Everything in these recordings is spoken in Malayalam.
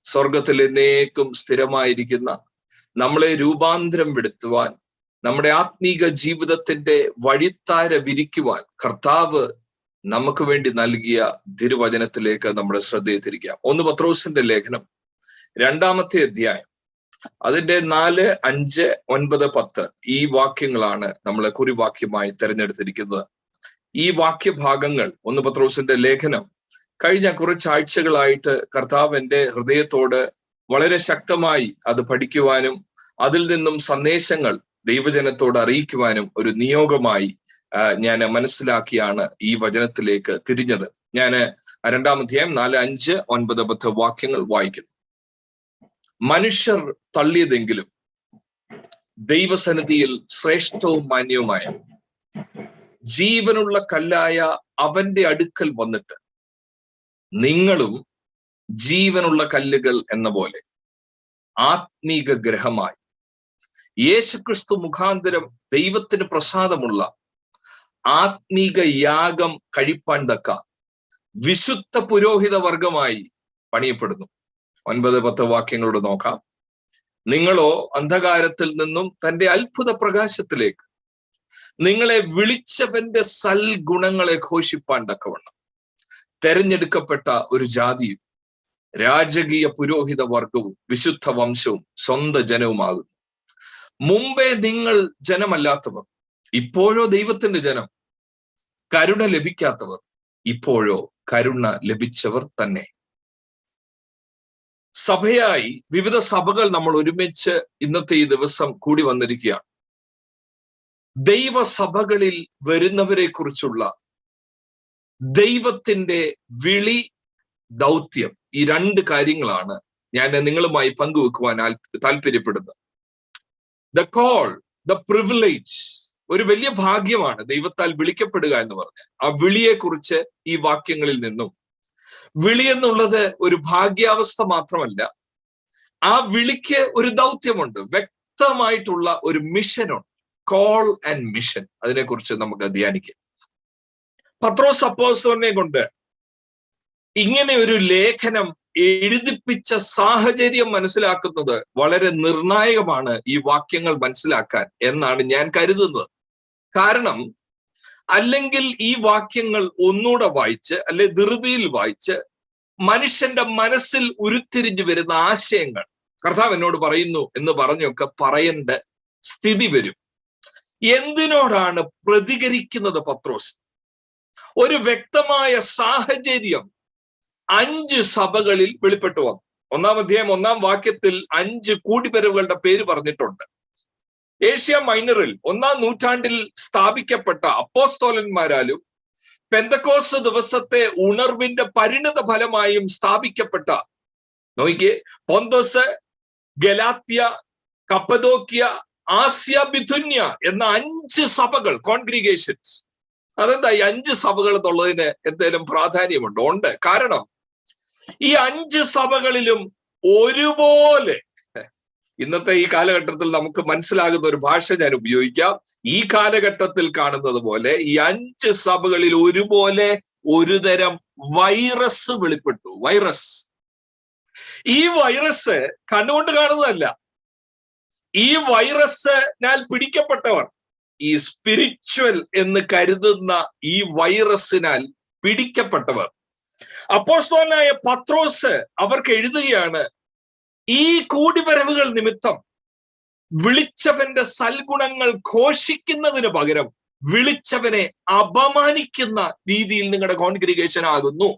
സ്വർഗത്തിൽ എന്നേക്കും സ്ഥിരമായിരിക്കുന്ന, നമ്മളെ രൂപാന്തരം വരുത്തുവാൻ, നമ്മുടെ ആത്മീക ജീവിതത്തിന്റെ വഴിത്താര വിരിക്കുവാൻ കർത്താവ് നമുക്ക് വേണ്ടി നൽകിയ തിരുവചനത്തിലേക്ക് നമ്മുടെ ശ്രദ്ധയെ തിരിക്കാം. 1 പത്രോസിന്റെ ലേഖനം 2-ാമത്തെ അധ്യായം, അതിന്റെ 4, 5, 9, 10 ഈ വാക്യങ്ങളാണ് നമ്മളെ കുറിവാക്യമായി തെരഞ്ഞെടുത്തിരിക്കുന്നത്. ഈ വാക്യഭാഗങ്ങൾ 1 പത്രോസിന്റെ ലേഖനം കഴിഞ്ഞ കുറച്ചാഴ്ചകളായിട്ട് കർത്താവ് എൻ്റെ ഹൃദയത്തോട് വളരെ ശക്തമായി അത് പഠിക്കുവാനും അതിൽ നിന്നും സന്ദേശങ്ങൾ ദൈവജനത്തോട് അറിയിക്കുവാനും ഒരു നിയോഗമായി ഞാൻ മനസ്സിലാക്കിയാണ് ഈ വചനത്തിലേക്ക് തിരിഞ്ഞത്. ഞാൻ 2-ാം അധ്യായം 4, 5, 9, 10 വാക്യങ്ങൾ വായിക്കുന്നു. മനുഷ്യർ തള്ളിയതെങ്കിലും ദൈവസന്നിധിയിൽ ശ്രേഷ്ഠവും മാന്യവുമായ ജീവനുള്ള കല്ലായ അവന്റെ അടുക്കൽ വന്നിട്ട് നിങ്ങളും ജീവനുള്ള കല്ലുകൾ എന്ന പോലെ ആത്മീക ഗ്രഹമായി യേശുക്രിസ്തു മുഖാന്തരം ദൈവത്തിന് പ്രസാദമുള്ള ആത്മീക യാഗം കഴിപ്പാൻ തക്ക വിശുദ്ധ പുരോഹിത വർഗമായി പണിയപ്പെടുന്നു. 9, 10 വാക്യങ്ങളോട് നോക്കാം. നിങ്ങളോ അന്ധകാരത്തിൽ നിന്നും തന്റെ അത്ഭുത പ്രകാശത്തിലേക്ക് നിങ്ങളെ വിളിച്ചവന്റെ സൽഗുണങ്ങളെ ഘോഷിപ്പാൻ തക്കവണ്ണം തെരഞ്ഞെടുക്കപ്പെട്ട ഒരു ജാതിയും രാജകീയ പുരോഹിത വർഗവും വിശുദ്ധ വംശവും സ്വന്തം ജനവുമാകുന്നു. മുമ്പേ നിങ്ങൾ ജനമല്ലാത്തവർ, ഇപ്പോഴോ ദൈവത്തിന്റെ ജനം. കരുണ ലഭിക്കാത്തവർ, ഇപ്പോഴോ കരുണ ലഭിച്ചവർ തന്നെ. സഭയായി വിവിധ സഭകൾ നമ്മൾ ഒരുമിച്ച് ഇന്നത്തെ ഈ ദിവസം കൂടി വന്നിരിക്കുകയാണ്. ദൈവസഭകളിൽ വരുന്നവരെ കുറിച്ചുള്ള ദൈവത്തിന്റെ വിളി, ദൗത്യം, ഈ 2 കാര്യങ്ങളാണ് ഞാൻ നിങ്ങളുമായി പങ്കുവെക്കുവാൻ താല്പര്യപ്പെടുന്നത്. ദ കോൾ, ദ പ്രിവിലേജ്, ഒരു വലിയ ഭാഗ്യമാണ് ദൈവത്താൽ വിളിക്കപ്പെടുക എന്ന് പറഞ്ഞാൽ. ആ വിളിയെ കുറിച്ച് ഈ വാക്യങ്ങളിൽ നിന്നും, വിളി എന്നുള്ളത് ഒരു ഭാഗ്യാവസ്ഥ മാത്രമല്ല, ആ വിളിക്ക് ഒരു ദൗത്യമുണ്ട്, വ്യക്തമായിട്ടുള്ള ഒരു മിഷനുണ്ട്. കോൾ ആൻഡ് മിഷൻ, അതിനെക്കുറിച്ച് നമുക്ക് ധ്യാനിക്കാം. പത്രോസ് അപ്പോസ്തലനെ കൊണ്ട് ഇങ്ങനെ ഒരു ലേഖനം എഴുതിപ്പിച്ച സാഹചര്യം മനസ്സിലാക്കുന്നത് വളരെ നിർണായകമാണ് ഈ വാക്യങ്ങൾ മനസ്സിലാക്കാൻ എന്നാണ് ഞാൻ കരുതുന്നത്. കാരണം അല്ലെങ്കിൽ ഈ വാക്യങ്ങൾ ഒന്നുകൂടെ വായിച്ച്, അല്ലെ ധൃതിയിൽ വായിച്ച് മനുഷ്യന്റെ മനസ്സിൽ ഉരുത്തിരിഞ്ഞു വരുന്ന ആശയങ്ങൾ കർത്താവ് എന്നോട് പറയുന്നു എന്ന് പറഞ്ഞൊക്കെ പറയേണ്ട സ്ഥിതി വരും. എന്തിനോടാണ് പ്രതികരിക്കുന്നത് പത്രോസ്? ഒരു വ്യക്തമായ സാഹചര്യം 5 സഭകളിൽ വെളിപ്പെട്ടു വന്നു. 1-ാം അധ്യായം 1-ാം വാക്യത്തിൽ 5 കൂടിവരവുകളുടെ പേര് പറഞ്ഞിട്ടുണ്ട്. ഏഷ്യ മൈനറിൽ 1-ാം നൂറ്റാണ്ടിൽ സ്ഥാപിക്കപ്പെട്ട അപ്പോസ്തോലന്മാരാലും പെന്തക്കോസ്ത് ദിവസത്തെ ഉണർവിന്റെ പരിണിത ഫലമായും സ്ഥാപിക്കപ്പെട്ട, നോക്കിയേ, പൊന്തോസ്, ഗലാത്യ, കപ്പദോക്യ, ആസ്യ, ബിഥുന്യ എന്ന 5 സഭകൾ, കോൺഗ്രിഗേഷൻസ്. അതെന്താ ഈ 5 സഭകൾ എന്നുള്ളതിന് എന്തെങ്കിലും പ്രാധാന്യമുണ്ടോ? ഉണ്ട്. കാരണം ഈ 5 സഭകളിലും ഒരുപോലെ, ഇന്നത്തെ ഈ കാലഘട്ടത്തിൽ നമുക്ക് മനസ്സിലാകുന്ന ഒരു ഭാഷ ഞാൻ ഉപയോഗിക്കാം, ഈ കാലഘട്ടത്തിൽ കാണുന്നത് പോലെ ഈ 5 സഭകളിൽ ഒരുപോലെ ഒരു തരം വൈറസ് വെളിപ്പെട്ടു. വൈറസ്. ഈ വൈറസ് കണ്ടുകൊണ്ട് കാണുന്നതല്ല. ഈ വൈറസിനാൽ പിടിക്കപ്പെട്ടവർ, ഈ സ്പിരിച്വൽ എന്ന് കരുതുന്ന ഈ വൈറസിനാൽ പിടിക്കപ്പെട്ടവർ, അപ്പോസ്തലനായ പത്രോസ് അവർക്ക് എഴുതുകയാണ്, ഈ കൂടിവരവുകൾ നിമിത്തം വിളിച്ചവന്റെ സൽഗുണങ്ങൾ ഘോഷിക്കുന്നതിന് പകരം വിളിച്ചവനെ അപമാനിക്കുന്ന രീതിയിൽ നിങ്ങളുടെ കോൺഗ്രിഗേഷൻ ആകുന്നു.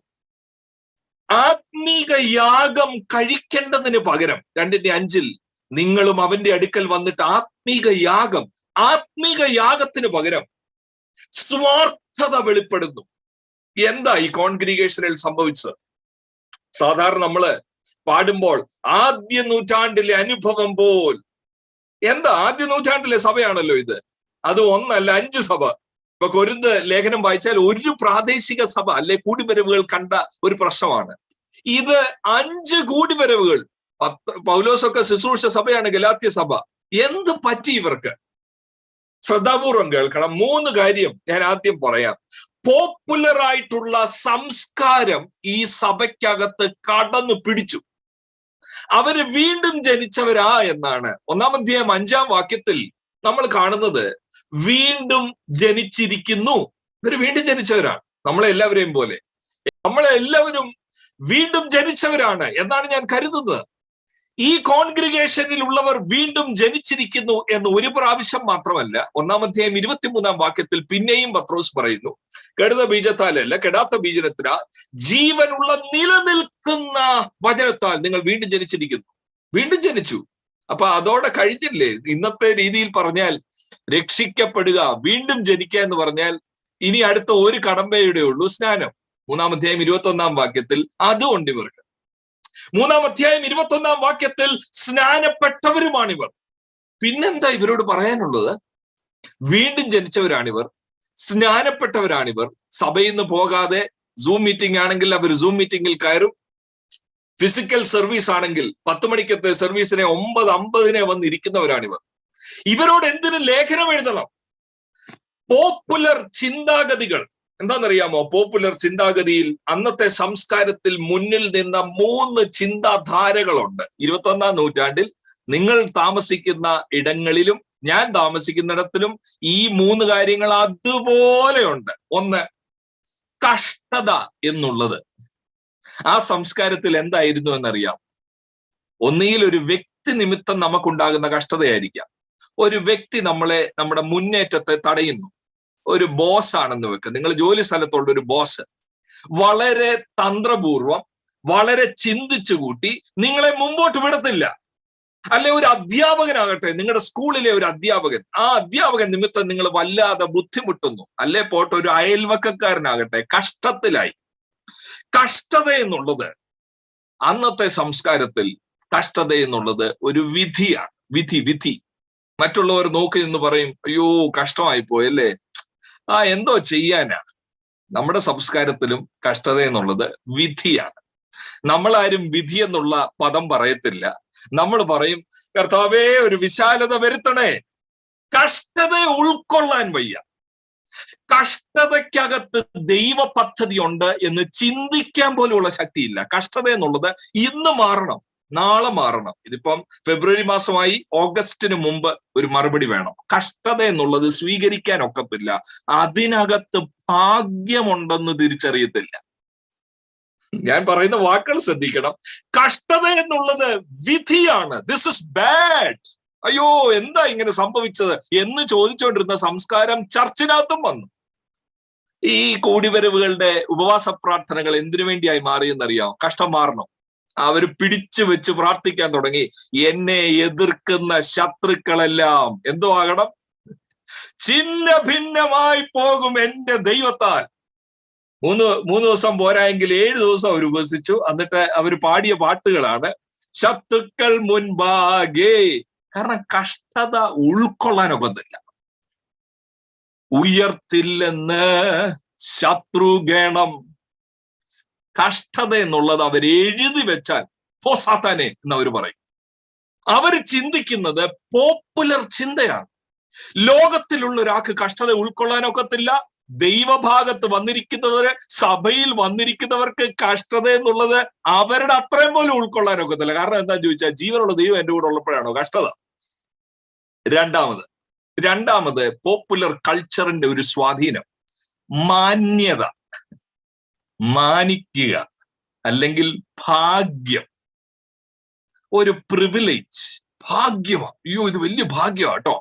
ആത്മീക യാഗം കഴിക്കേണ്ടതിന് പകരം 2:5 നിങ്ങളും അവന്റെ അടുക്കൽ വന്നിട്ട് ആത്മീക യാഗത്തിന് പകരം സ്വാർത്ഥത വെളിപ്പെടുന്നു. എന്താ ഈ കോൺഗ്രിഗേഷനിൽ സംഭവിച്ചത്? സാധാരണ നമ്മള് പാടുമ്പോൾ ആദ്യ നൂറ്റാണ്ടിലെ അനുഭവം പോൽ, എന്താ ആദ്യ നൂറ്റാണ്ടിലെ സഭയാണല്ലോ ഇത്. അത് 1 അല്ല 5 സഭ. ഇപ്പൊ കൊരിന്ത് ലേഖനം വായിച്ചാൽ ഒരു പ്രാദേശിക സഭ അല്ലെ കൂടിവരവുകൾ കണ്ട ഒരു പ്രശ്നമാണ്. ഇത് 5 കൂടിവരവുകൾ. പൗലോസൊക്കെ ശുശ്രൂഷ സഭയാണ് ഗലാത്യ സഭ. എന്ത് പറ്റി ഇവർക്ക്? ശ്രദ്ധാപൂർവം കേൾക്കണം. 3 കാര്യം ഞാൻ ആദ്യം പറയാം. പോപ്പുലർ ആയിട്ടുള്ള സംസ്കാരം ഈ സഭയ്ക്കകത്ത് കടന്നു പിടിച്ചു. അവര് വീണ്ടും ജനിച്ചവരാ എന്നാണ് 1-ാം അധ്യായം 5-ാം വാക്യത്തിൽ നമ്മൾ കാണുന്നത്. വീണ്ടും ജനിച്ചിരിക്കുന്നു. ഇവര് വീണ്ടും ജനിച്ചവരാണ്, നമ്മളെല്ലാവരെയും പോലെ. നമ്മളെല്ലാവരും വീണ്ടും ജനിച്ചവരാണ് എന്നാണ് ഞാൻ കരുതുന്നത്. ഈ കോൺഗ്രിഗേഷനിൽ ഉള്ളവർ വീണ്ടും ജനിച്ചിരിക്കുന്നു എന്ന് ഒരു പ്രാവശ്യം മാത്രമല്ല, 1-ാം അധ്യായം 23-ാം വാക്യത്തിൽ പിന്നെയും പത്രോസ് പറയുന്നു, കെടുത ബീജത്താലല്ല കെടാത്ത ബീജനത്തിനാ ജീവനുള്ള നിലനിൽക്കുന്ന വചനത്താൽ നിങ്ങൾ വീണ്ടും ജനിച്ചിരിക്കുന്നു. വീണ്ടും ജനിച്ചു. അപ്പൊ അതോടെ കഴിഞ്ഞില്ലേ? ഇന്നത്തെ രീതിയിൽ പറഞ്ഞാൽ രക്ഷിക്കപ്പെടുക, വീണ്ടും ജനിക്കുക എന്ന് പറഞ്ഞാൽ ഇനി അടുത്ത ഒരു കടമ്പയുടെ ഉള്ളൂ, സ്നാനം. 3-ാം അധ്യായം 21-ാം വാക്യത്തിൽ അതുകൊണ്ട് ഇവർക്ക് 3-ാം അധ്യായം 21-ാം വാക്യത്തിൽ സ്നാനപ്പെട്ടവരുമാണിവർ. പിന്നെന്താ ഇവരോട് പറയാനുള്ളത്? വീണ്ടും ജനിച്ചവരാണിവർ, സ്നാനപ്പെട്ടവരാണിവർ. സഭയിൽ നിന്ന് പോകാതെ സൂം മീറ്റിംഗ് ആണെങ്കിൽ അവർ സൂം മീറ്റിംഗിൽ കയറും. ഫിസിക്കൽ സർവീസ് ആണെങ്കിൽ 10 മണിക്കത്തെ സർവീസിനെ 9:50 വന്നിരിക്കുന്നവരാണിവർ. ഇവരോട് എന്തിനു ലേഖനം എഴുതണം? പോപ്പുലർ ചിന്താഗതികൾ എന്താണെന്നറിയാമോ? പോപ്പുലർ ചിന്താഗതിയിൽ അന്നത്തെ സംസ്കാരത്തിൽ മുന്നിൽ നിന്ന 3 ചിന്താധാരകളുണ്ട്. 21-ാം നൂറ്റാണ്ടിൽ നിങ്ങൾ താമസിക്കുന്ന ഇടങ്ങളിലും ഞാൻ താമസിക്കുന്നിടത്തിലും ഈ 3 കാര്യങ്ങൾ അതുപോലെയുണ്ട്. ഒന്ന്, കഷ്ടത എന്നുള്ളത്. ആ സംസ്കാരത്തിൽ എന്തായിരുന്നു എന്നറിയാം? ഒന്നുകിൽ ഒരു വ്യക്തി നിമിത്തം നമുക്കുണ്ടാകുന്ന കഷ്ടതയായിരിക്കാം. ഒരു വ്യക്തി നമ്മുടെ മുന്നേറ്റത്തെ തടയുന്നു. ഒരു ബോസ് ആണെന്ന് വെക്കുക, നിങ്ങൾ ജോലി സ്ഥലത്തുള്ള ഒരു ബോസ് വളരെ തന്ത്രപൂർവം, വളരെ ചിന്തിച്ചു കൂട്ടി നിങ്ങളെ മുമ്പോട്ട് വിടത്തില്ല. അല്ലെ ഒരു അധ്യാപകനാകട്ടെ, നിങ്ങളുടെ സ്കൂളിലെ ഒരു അധ്യാപകൻ, ആ അധ്യാപകൻ നിമിത്തം നിങ്ങൾ വല്ലാതെ ബുദ്ധിമുട്ടുന്നു. അല്ലെ പോട്ടെ ഒരു അയൽവക്കക്കാരനാകട്ടെ, കഷ്ടത്തിലായി. കഷ്ടത എന്നുള്ളത് അന്നത്തെ സംസ്കാരത്തിൽ കഷ്ടത എന്നുള്ളത് ഒരു വിധിയാണ്. വിധി. മറ്റുള്ളവർ നോക്കി നിന്ന് പറയും, അയ്യോ കഷ്ടമായി പോയല്ലേ, എന്തോ ചെയ്യാനാ. നമ്മുടെ സംസ്കാരത്തിലും കഷ്ടത എന്നുള്ളത് വിധിയാണ്. നമ്മളാരും വിധി എന്നുള്ള പദം പറയത്തില്ല. നമ്മൾ പറയും, കർത്താവേ ഒരു വിശാലത വരുത്തണേ. കഷ്ടത ഉൾക്കൊള്ളാൻ വയ്യ. കഷ്ടതയ്ക്കകത്ത് ദൈവ പദ്ധതി ഉണ്ട് എന്ന് ചിന്തിക്കാൻ പോലുള്ള ശക്തിയില്ല. കഷ്ടത എന്നുള്ളത് ഇന്ന് മാറണം, നാളെ മാറണം. ഇതിപ്പം ഫെബ്രുവരി മാസമായി, ഓഗസ്റ്റിന് മുമ്പ് ഒരു മറുപടി വേണം. കഷ്ടത എന്നുള്ളത് സ്വീകരിക്കാൻ ഒക്കത്തില്ല. അതിനകത്ത് ഭാഗ്യമുണ്ടെന്ന് തിരിച്ചറിയത്തില്ല. ഞാൻ പറയുന്ന വാക്കുകൾ ശ്രദ്ധിക്കണം. കഷ്ടത എന്നുള്ളത് വിധിയാണ്. This is bad. അയ്യോ എന്താ ഇങ്ങനെ സംഭവിച്ചത് എന്ന് ചോദിച്ചുകൊണ്ടിരുന്ന സംസ്കാരം ചർച്ചിനകത്തും വന്നു. ഈ കൂടിവരവുകളുടെ ഉപവാസ പ്രാർത്ഥനകൾ എന്തിനു വേണ്ടിയായി മാറിയെന്നറിയാം? കഷ്ടം മാറണം. അവര് പിടിച്ചു വെച്ച് പ്രാർത്ഥിക്കാൻ തുടങ്ങി, എന്നെ എതിർക്കുന്ന ശത്രുക്കളെല്ലാം എന്തോ ആകണം, ഛിന്ന ഭിന്നമായി പോകും എന്റെ ദൈവത്താൽ. മൂന്ന് ദിവസം പോരായെങ്കിൽ 7 ദിവസം അവർ ഉപസിച്ചു. എന്നിട്ട് അവർ പാടിയ പാട്ടുകളാണ് ശത്രുക്കൾ മുൻപാകെ. കാരണം കഷ്ടത ഉൾക്കൊള്ളാനൊക്കത്തില്ല. ഉയർത്തില്ലെന്ന് ശത്രുഗണം. കഷ്ടത എന്നുള്ളത് അവർ എഴുതി വെച്ചാൽ സാത്താനെ എന്നവർ പറയും. അവർ ചിന്തിക്കുന്നത് പോപ്പുലർ ചിന്തയാണ്. ലോകത്തിലുള്ള ഒരാൾക്ക് കഷ്ടത ഉൾക്കൊള്ളാനൊക്കത്തില്ല. ദൈവഭാഗത്ത് വന്നിരിക്കുന്നവര്, സഭയിൽ വന്നിരിക്കുന്നവർക്ക് കഷ്ടത എന്നുള്ളത് അവരുടെ അത്രയും പോലും ഉൾക്കൊള്ളാനൊക്കത്തില്ല. കാരണം എന്താന്ന് ചോദിച്ചാൽ, ജീവനുള്ള ദൈവം എന്റെ കൂടെ ഉള്ളപ്പോഴാണോ കഷ്ടത? രണ്ടാമത് പോപ്പുലർ കൾച്ചറിന്റെ ഒരു സ്വാധീനം. മാന്യത, മാനിക്കുക, അല്ലെങ്കിൽ ഭാഗ്യം, ഒരു പ്രിവിലേജ്, ഭാഗ്യമാണ്. അയ്യോ ഇത് വലിയ ഭാഗ്യമാണ് കേട്ടോ.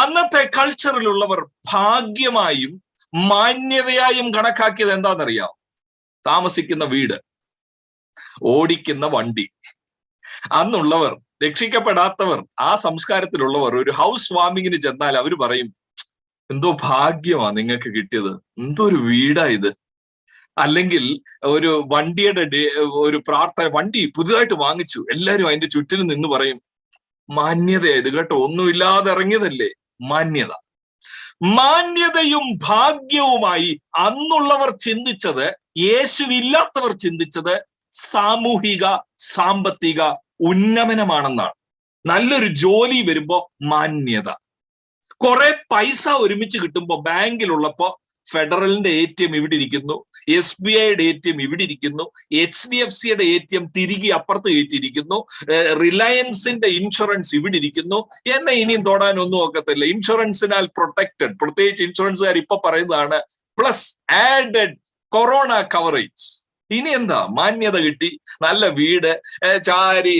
അന്നത്തെ കൾച്ചറിലുള്ളവർ ഭാഗ്യമായും മാന്യതയായും കണക്കാക്കിയത് എന്താണെന്നറിയാം? താമസിക്കുന്ന വീട്, ഓടിക്കുന്ന വണ്ടി. അന്നുള്ളവർ, രക്ഷിക്കപ്പെടാത്തവർ, ആ സംസ്കാരത്തിലുള്ളവർ ഒരു ഹൗസ് വാമിങ്ങിന് ചെന്നാൽ അവർ പറയും, എന്തോ ഭാഗ്യമാ നിങ്ങൾക്ക് കിട്ടിയത്, എന്തോ ഒരു വീടാ ഇത്. അല്ലെങ്കിൽ ഒരു വണ്ടിയുടെ ഒരു പ്രാർത്ഥന, വണ്ടി പുതുതായിട്ട് വാങ്ങിച്ചു, എല്ലാരും അതിന്റെ ചുറ്റിനും നിന്ന് പറയും, മാന്യതയായത് കേട്ടോ, ഒന്നുമില്ലാതെ ഇറങ്ങിയതല്ലേ. മാന്യതയും ഭാഗ്യവുമായി അന്നുള്ളവർ ചിന്തിച്ചത്, യേശുവില്ലാത്തവർ ചിന്തിച്ചത് സാമൂഹിക സാമ്പത്തിക ഉന്നമനമാണെന്നാണ്. നല്ലൊരു ജോലി വരുമ്പോ മാന്യത, കുറെ പൈസ ഒരുമിച്ച് കിട്ടുമ്പോ, ബാങ്കിലുള്ളപ്പോ ഫെഡറലിന്റെ ATM ഇവിടെ ഇരിക്കുന്നു, SBIയുടെ ATM ഇവിടെ ഇരിക്കുന്നു, HDFCയുടെ ATM തിരികെ അപ്പുറത്ത് കയറ്റിയിരിക്കുന്നു, റിലയൻസിന്റെ ഇൻഷുറൻസ് ഇവിടെ ഇരിക്കുന്നു. എന്നെ ഇനിയും തൊടാനൊന്നും ഒക്കത്തില്ല. ഇൻഷുറൻസിനാൽ പ്രൊട്ടക്റ്റഡ്. പ്രത്യേകിച്ച് ഇൻഷുറൻസുകാർ ഇപ്പൊ പറയുന്നതാണ് പ്ലസ് ആഡഡ് കൊറോണ കവറേജ്. ഇനി എന്താ? മാന്യത കിട്ടി, നല്ല വീട്, ചാരി,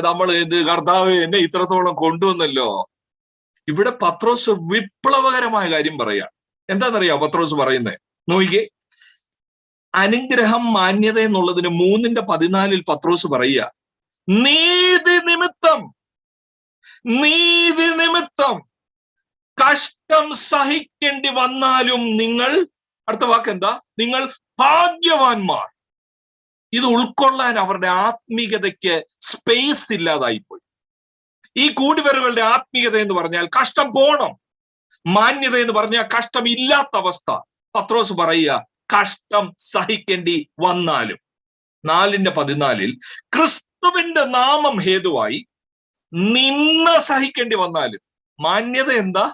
നമ്മൾ ഇത് കർത്താവ് എന്നെ ഇത്രത്തോളം കൊണ്ടുവന്നല്ലോ. ഇവിടെ പത്രോസ് വിപ്ലവകരമായ കാര്യം പറയാ. എന്താണെന്നറിയാം പത്രോസ് പറയുന്നത്? നോക്കിക്കേ, അനുഗ്രഹം മാന്യത എന്നുള്ളതിന് 3:14 പത്രോസ് പറയുക, നീതി നിമിത്തം കഷ്ടം സഹിക്കേണ്ടി വന്നാലും നിങ്ങൾ, അടുത്ത വാക്ക് എന്താ? നിങ്ങൾ ഭാഗ്യവാന്മാർ. ഇത് ഉൾക്കൊള്ളാൻ അവരുടെ ആത്മീയതയ്ക്ക് സ്പേസ് ഇല്ലാതായിപ്പോയി. ഈ കൂടിവരവുകളുടെ ആത്മീയത എന്ന് പറഞ്ഞാൽ കഷ്ടം പോണം, മാന്യത എന്ന് പറഞ്ഞാൽ കഷ്ടമില്ലാത്ത അവസ്ഥ. പത്രോസ് പറയുക, കഷ്ടം സഹിക്കേണ്ടി വന്നാലും. 4:14 ക്രിസ്തുവിന്റെ നാമം ഹേതുവായി നിന്ന സഹിക്കേണ്ടി വന്നാലും. മാന്യത എന്താ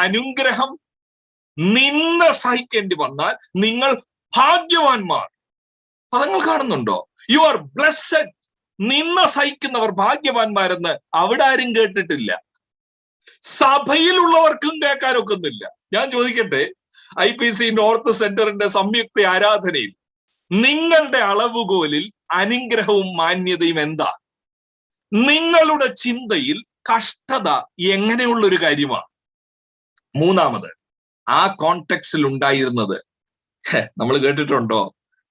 അനുഗ്രഹം? നിന്ന സഹിക്കേണ്ടി വന്നാൽ നിങ്ങൾ ഭാഗ്യവാന്മാർ. പദങ്ങൾ കാണുന്നുണ്ടോ? You are blessed. നിന്ന സഹിക്കുന്നവർ ഭാഗ്യവാന്മാരെന്ന് അവിടെ ആരും കേട്ടിട്ടില്ല. സഭയിലുള്ളവർക്കും കേൾക്കാനൊക്കുന്നില്ല. ഞാൻ ചോദിക്കട്ടെ, IPC നോർത്ത് സെന്ററിന്റെ സംയുക്ത ആരാധനയിൽ നിങ്ങളുടെ അളവുകോലിൽ അനുഗ്രഹവും മാന്യതയും എന്താ? നിങ്ങളുടെ ചിന്തയിൽ കഷ്ടത എങ്ങനെയുള്ളൊരു കാര്യമാണ്? മൂന്നാമത്, ആ കോണ്ടെക്സ്റ്റിൽ ഉണ്ടായിരുന്നത് നമ്മൾ കേട്ടിട്ടുണ്ടോ?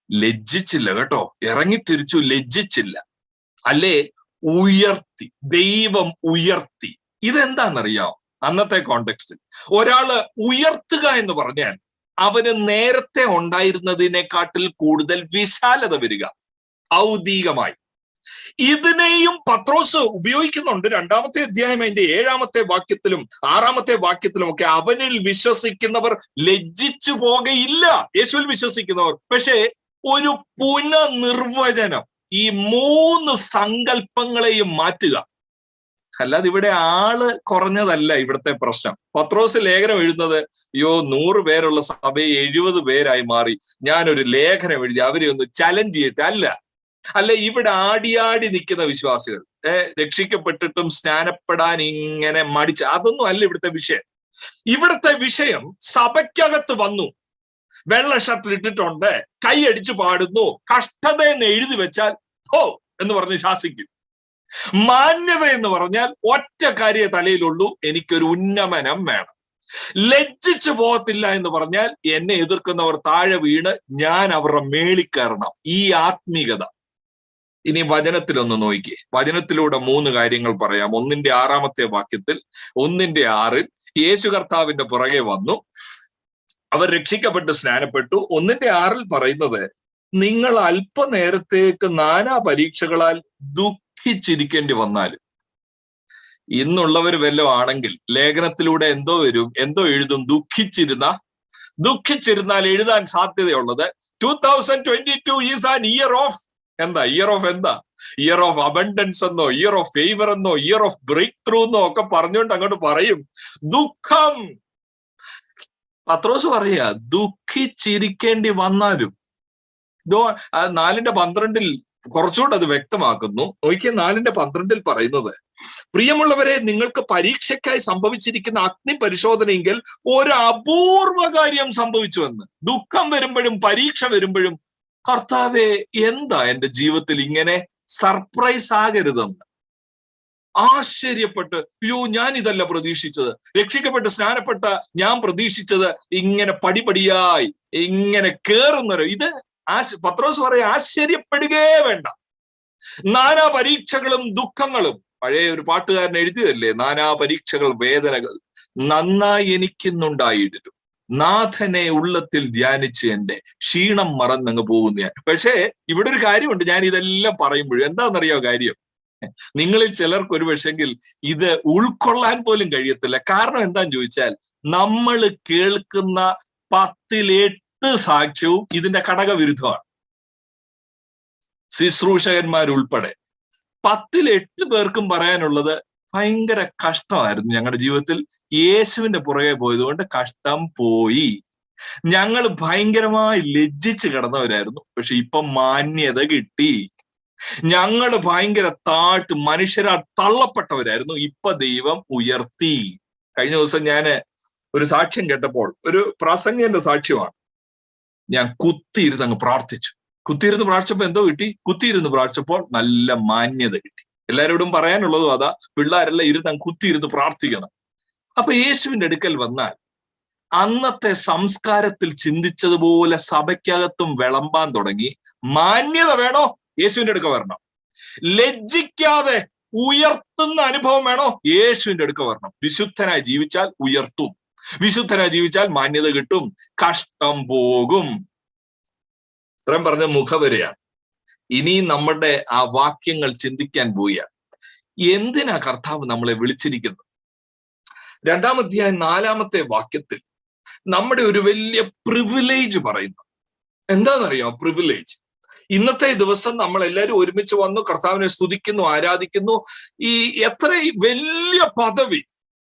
ലജ്ജിച്ചില്ല കേട്ടോ, ഇറങ്ങിത്തിരിച്ചു, ലജ്ജിച്ചില്ല. അല്ലേ? ഉയർത്തി, ദൈവം ഉയർത്തി. ഇതെന്താണെന്നറിയാം? അന്നത്തെ കോണ്ടെക്സ്റ്റിൽ ഒരാള് ഉയർത്തുക എന്ന് പറഞ്ഞാൽ അവന് നേരത്തെ ഉണ്ടായിരുന്നതിനെക്കാട്ടിൽ കൂടുതൽ വിശാലത വരിക, ഔദ്യോഗികമായി. ഇതിനെയും പത്രോസ് ഉപയോഗിക്കുന്നുണ്ട്. 2-ാമത്തെ അധ്യായം അതിന്റെ 7-ാമത്തെ വാക്യത്തിലും 6-ാമത്തെ വാക്യത്തിലും ഒക്കെ അവനിൽ വിശ്വസിക്കുന്നവർ ലജ്ജിച്ചു പോകയില്ല. യേശുവിൽ വിശ്വസിക്കുന്നവർ. പക്ഷേ ഒരു പുനർനിർവചനം ഈ 3 സങ്കല്പങ്ങളെയും മാറ്റുക. അല്ലാതെ ഇവിടെ ആള് കുറഞ്ഞതല്ല ഇവിടുത്തെ പ്രശ്നം. പത്രോസ് ലേഖനം എഴുതുന്നത്, 100 പേരുള്ള സഭയെ 70 പേരായി മാറി, ഞാനൊരു ലേഖനം എഴുതി അവരെ ഒന്ന് ചലഞ്ച് ചെയ്തിട്ട് അല്ല ഇവിടെ ആടിയാടി നിൽക്കുന്ന വിശ്വാസികൾ, രക്ഷിക്കപ്പെട്ടിട്ടും സ്നാനപ്പെടാൻ ഇങ്ങനെ മടിച്ച, അതൊന്നും അല്ല ഇവിടുത്തെ വിഷയം. ഇവിടുത്തെ വിഷയം സഭയ്ക്കകത്ത് വന്നു, വെള്ള ഷർട്ട് ഇട്ടിട്ടുണ്ട്, കൈയടിച്ചു പാടുന്നു, കഷ്ടതയെന്ന് എഴുതി വെച്ചാൽ ഹോ എന്ന് പറഞ്ഞ് ശാസിക്കും. മാന്യത എന്ന് പറഞ്ഞാൽ ഒറ്റ കാര്യ തലയിലുള്ളൂ, എനിക്കൊരു ഉന്നമനം വേണം. ലജ്ജിച്ചു പോകത്തില്ല എന്ന് പറഞ്ഞാൽ എന്നെ എതിർക്കുന്നവർ താഴെ വീണ് ഞാൻ അവരുടെ മേളിൽ കയറണം. ഈ ആത്മീകത. ഇനി വചനത്തിലൊന്ന് നോക്കിയേ. വചനത്തിലൂടെ 3 കാര്യങ്ങൾ പറയാം. 1-ാമത്തെ വാക്യത്തിൽ 1-6 യേശു കർത്താവിന്റെ പുറകെ വന്നു, അവർ രക്ഷിക്കപ്പെട്ട് സ്നാനപ്പെട്ടു. 1-6 പറയുന്നത്, നിങ്ങൾ അല്പനേരത്തേക്ക് നാനാ പരീക്ഷകളാൽ ദുഃഖിച്ചിരിക്കേണ്ടി വന്നാലും. ഇന്നുള്ളവർ വല്ലതും ആണെങ്കിൽ ലേഖനത്തിലൂടെ എന്തോ എഴുതും? ദുഃഖിച്ചിരുന്നാൽ എഴുതാൻ സാധ്യതയുള്ളത് 2022 is an year of year of abundance എന്നോ, ഇയർ ഓഫ് ഫേവർ എന്നോ, ഇയർ ഓഫ് ബ്രേക്ക് ത്രൂ എന്നോ ഒക്കെ പറഞ്ഞുകൊണ്ട് അങ്ങോട്ട് പറയും. ദുഃഖം. പത്രോസ് പറയാ, ദുഃഖിച്ചിരിക്കേണ്ടി വന്നാലും. 4:12 കുറച്ചുകൂടെ അത് വ്യക്തമാക്കുന്നു. നോക്കിയ 4:12 പറയുന്നത്, പ്രിയമുള്ളവരെ, നിങ്ങൾക്ക് പരീക്ഷയ്ക്കായി സംഭവിച്ചിരിക്കുന്ന അഗ്നി പരിശോധനയെങ്കിൽ ഒരു അപൂർവ കാര്യം സംഭവിച്ചുവെന്ന്. ദുഃഖം വരുമ്പോഴും പരീക്ഷ വരുമ്പോഴും കർത്താവേ, എന്താ എന്റെ ജീവിതത്തിൽ ഇങ്ങനെ? സർപ്രൈസ് ആകരുതെന്ന് ആശ്ചര്യപ്പെട്ട്, ഞാൻ ഇതല്ല പ്രതീക്ഷിച്ചത്. രക്ഷിക്കപ്പെട്ട് സ്നാനപ്പെട്ട ഞാൻ പ്രതീക്ഷിച്ചത് ഇങ്ങനെ പടിപടിയായി ഇങ്ങനെ കേറുന്നവരോ. ഇത് പത്രോസ് പറയാ, ആശ്ചര്യപ്പെടുകയേ വേണ്ട. നാനാ പരീക്ഷകളും ദുഃഖങ്ങളും. പഴയ ഒരു പാട്ടുകാരൻ എഴുതിയതല്ലേ, നാനാ പരീക്ഷകൾ വേദനകൾ നന്നായി എനിക്കുന്നുണ്ടായിരുന്നു, നാഥനെ ഉള്ളത്തിൽ ധ്യാനിച്ച് എന്റെ ക്ഷീണം മറന്നങ്ങ് പോകുന്ന ഞാൻ. പക്ഷേ ഇവിടെ ഒരു കാര്യമുണ്ട്, ഞാൻ ഇതെല്ലാം പറയുമ്പോഴും എന്താണെന്നറിയോ കാര്യം? നിങ്ങളിൽ ചിലർക്ക് ഒരു പക്ഷെങ്കിൽ ഇത് ഉൾക്കൊള്ളാൻ പോലും കഴിയത്തില്ല. കാരണം എന്താന്ന് ചോദിച്ചാൽ, നമ്മൾ കേൾക്കുന്ന 10-8 സാക്ഷ്യവും ഇതിന്റെ ഘടകവിരുദ്ധമാണ്. ശുശ്രൂഷകന്മാരുൾപ്പെടെ 10-8 പേർക്കും പറയാനുള്ളത്, ഭയങ്കര കഷ്ടമായിരുന്നു ഞങ്ങളുടെ ജീവിതത്തിൽ. യേശുവിന്റെ പുറകെ പോയത് കൊണ്ട് കഷ്ടം പോയി. ഞങ്ങൾ ഭയങ്കരമായി ലജ്ജിച്ച് കിടന്നവരായിരുന്നു. പക്ഷെ ഇപ്പൊ മാന്യത കിട്ടി. ഞങ്ങൾ ഭയങ്കര മനുഷ്യരാൽ തള്ളപ്പെട്ടവരായിരുന്നു. ഇപ്പൊ ദൈവം ഉയർത്തി. കഴിഞ്ഞ ദിവസം ഞാന് ഒരു സാക്ഷ്യം കേട്ടപ്പോൾ, ഒരു പ്രാസംഗികന്റെ സാക്ഷ്യമാണ്. ഞാൻ കുത്തിയിരുന്ന് അങ്ങ് പ്രാർത്ഥിച്ചു. കുത്തിയിരുന്ന് പ്രാർത്ഥിച്ചപ്പോ എന്തോ കിട്ടി? കുത്തിയിരുന്ന് പ്രാർത്ഥിച്ചപ്പോൾ നല്ല മാന്യത കിട്ടി. എല്ലാവരോടും പറയാനുള്ളതും അതാ, പിള്ളേരെല്ലാം ഇരുന്ന് കുത്തിയിരുന്ന് പ്രാർത്ഥിക്കണം. അപ്പൊ യേശുവിന്റെ അടുക്കൽ വന്നാൽ അന്നത്തെ സംസ്കാരത്തിൽ ചിന്തിച്ചതുപോലെ സഭയ്ക്കകത്തും വിളമ്പാൻ തുടങ്ങി. മാന്യത വേണോ? യേശുവിന്റെ അടുക്ക വരണം. ലജ്ജിക്കാതെ ഉയർത്തുന്ന അനുഭവം വേണോ? യേശുവിന്റെ അടുക്ക വരണം. വിശുദ്ധനായി ജീവിച്ചാൽ ഉയർത്തും, വിശുദ്ധനായി ജീവിച്ചാൽ മാന്യത കിട്ടും, കഷ്ടം പോകും. ഇത്രയും പറഞ്ഞ മുഖവരെയാണ്. ഇനി നമ്മുടെ ആ വാക്യങ്ങൾ ചിന്തിക്കാൻ പോവുകയാണ്. എന്തിനാ കർത്താവ് നമ്മളെ വിളിച്ചിരിക്കുന്നത്? 2-ാം അധ്യായം 4-ാമത്തെ വാക്യത്തിൽ നമ്മുടെ ഒരു വലിയ പ്രിവിലേജ് പറയുന്നു. എന്താണെന്നറിയോ പ്രിവിലേജ്? ഇന്നത്തെ ദിവസം നമ്മൾ എല്ലാവരും ഒരുമിച്ച് വന്നു കർത്താവിനെ സ്തുതിക്കുന്നു, ആരാധിക്കുന്നു. ഈ എത്ര വലിയ പദവി!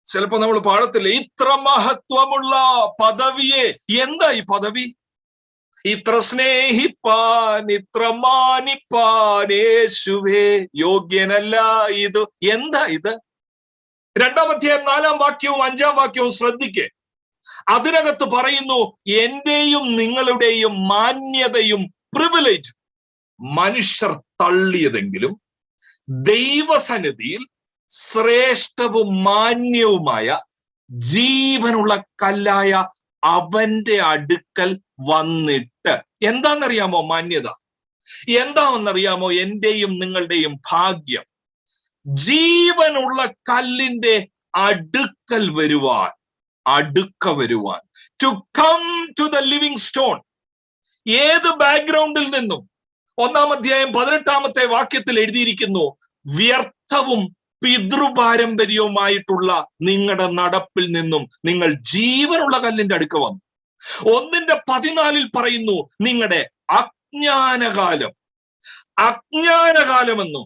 ചിലപ്പോ നമ്മൾ പാടത്തില്ല, ഇത്ര മഹത്വമുള്ള പദവിയെ. എന്താ ഈ പദവി? ഇത്ര സ്നേഹിപ്പാൻ, ഇത്ര മാനിപ്പാൻ യേശുവേ യോഗ്യനല്ല ഇത്. എന്താ ഇത്? 2-ാം അധ്യായം 4-ാം വാക്യവും 5-ാം വാക്യവും ശ്രദ്ധിക്കേ. അതിനകത്ത് പറയുന്നു, എന്റെയും നിങ്ങളുടെയും മാന്യതയും പ്രിവിലേജും മനുഷ്യർ തള്ളിയതെങ്കിലും ദൈവസന്നിധിയിൽ ശ്രേഷ്ഠവും മാന്യവുമായ ജീവനുള്ള കല്ലായ അവന്റെ അടുക്കൽ വന്നിട്ട്. എന്താണെന്നറിയാമോ മാന്യത? എന്താണെന്നറിയാമോ എന്റെയും നിങ്ങളുടെയും ഭാഗ്യം? ജീവനുള്ള കല്ലിന്റെ അടുക്കൽ വരുവാൻ, to come to the living stone. ഏത് ബാക്ക്ഗ്രൗണ്ടിൽ നിന്നും? 1-ാം അധ്യായം 18-ാമത്തെ വാക്യത്തിൽ എഴുതിയിരിക്കുന്നു, വ്യർത്ഥവും പിതൃപാരമ്പര്യവുമായിട്ടുള്ള നിങ്ങളുടെ നടപ്പിൽ നിന്നും നിങ്ങൾ ജീവനുള്ള കല്ലിന്റെ അടുക്ക വന്നു. 1-14 പറയുന്നു, നിങ്ങളുടെ അജ്ഞാനകാലമെന്നും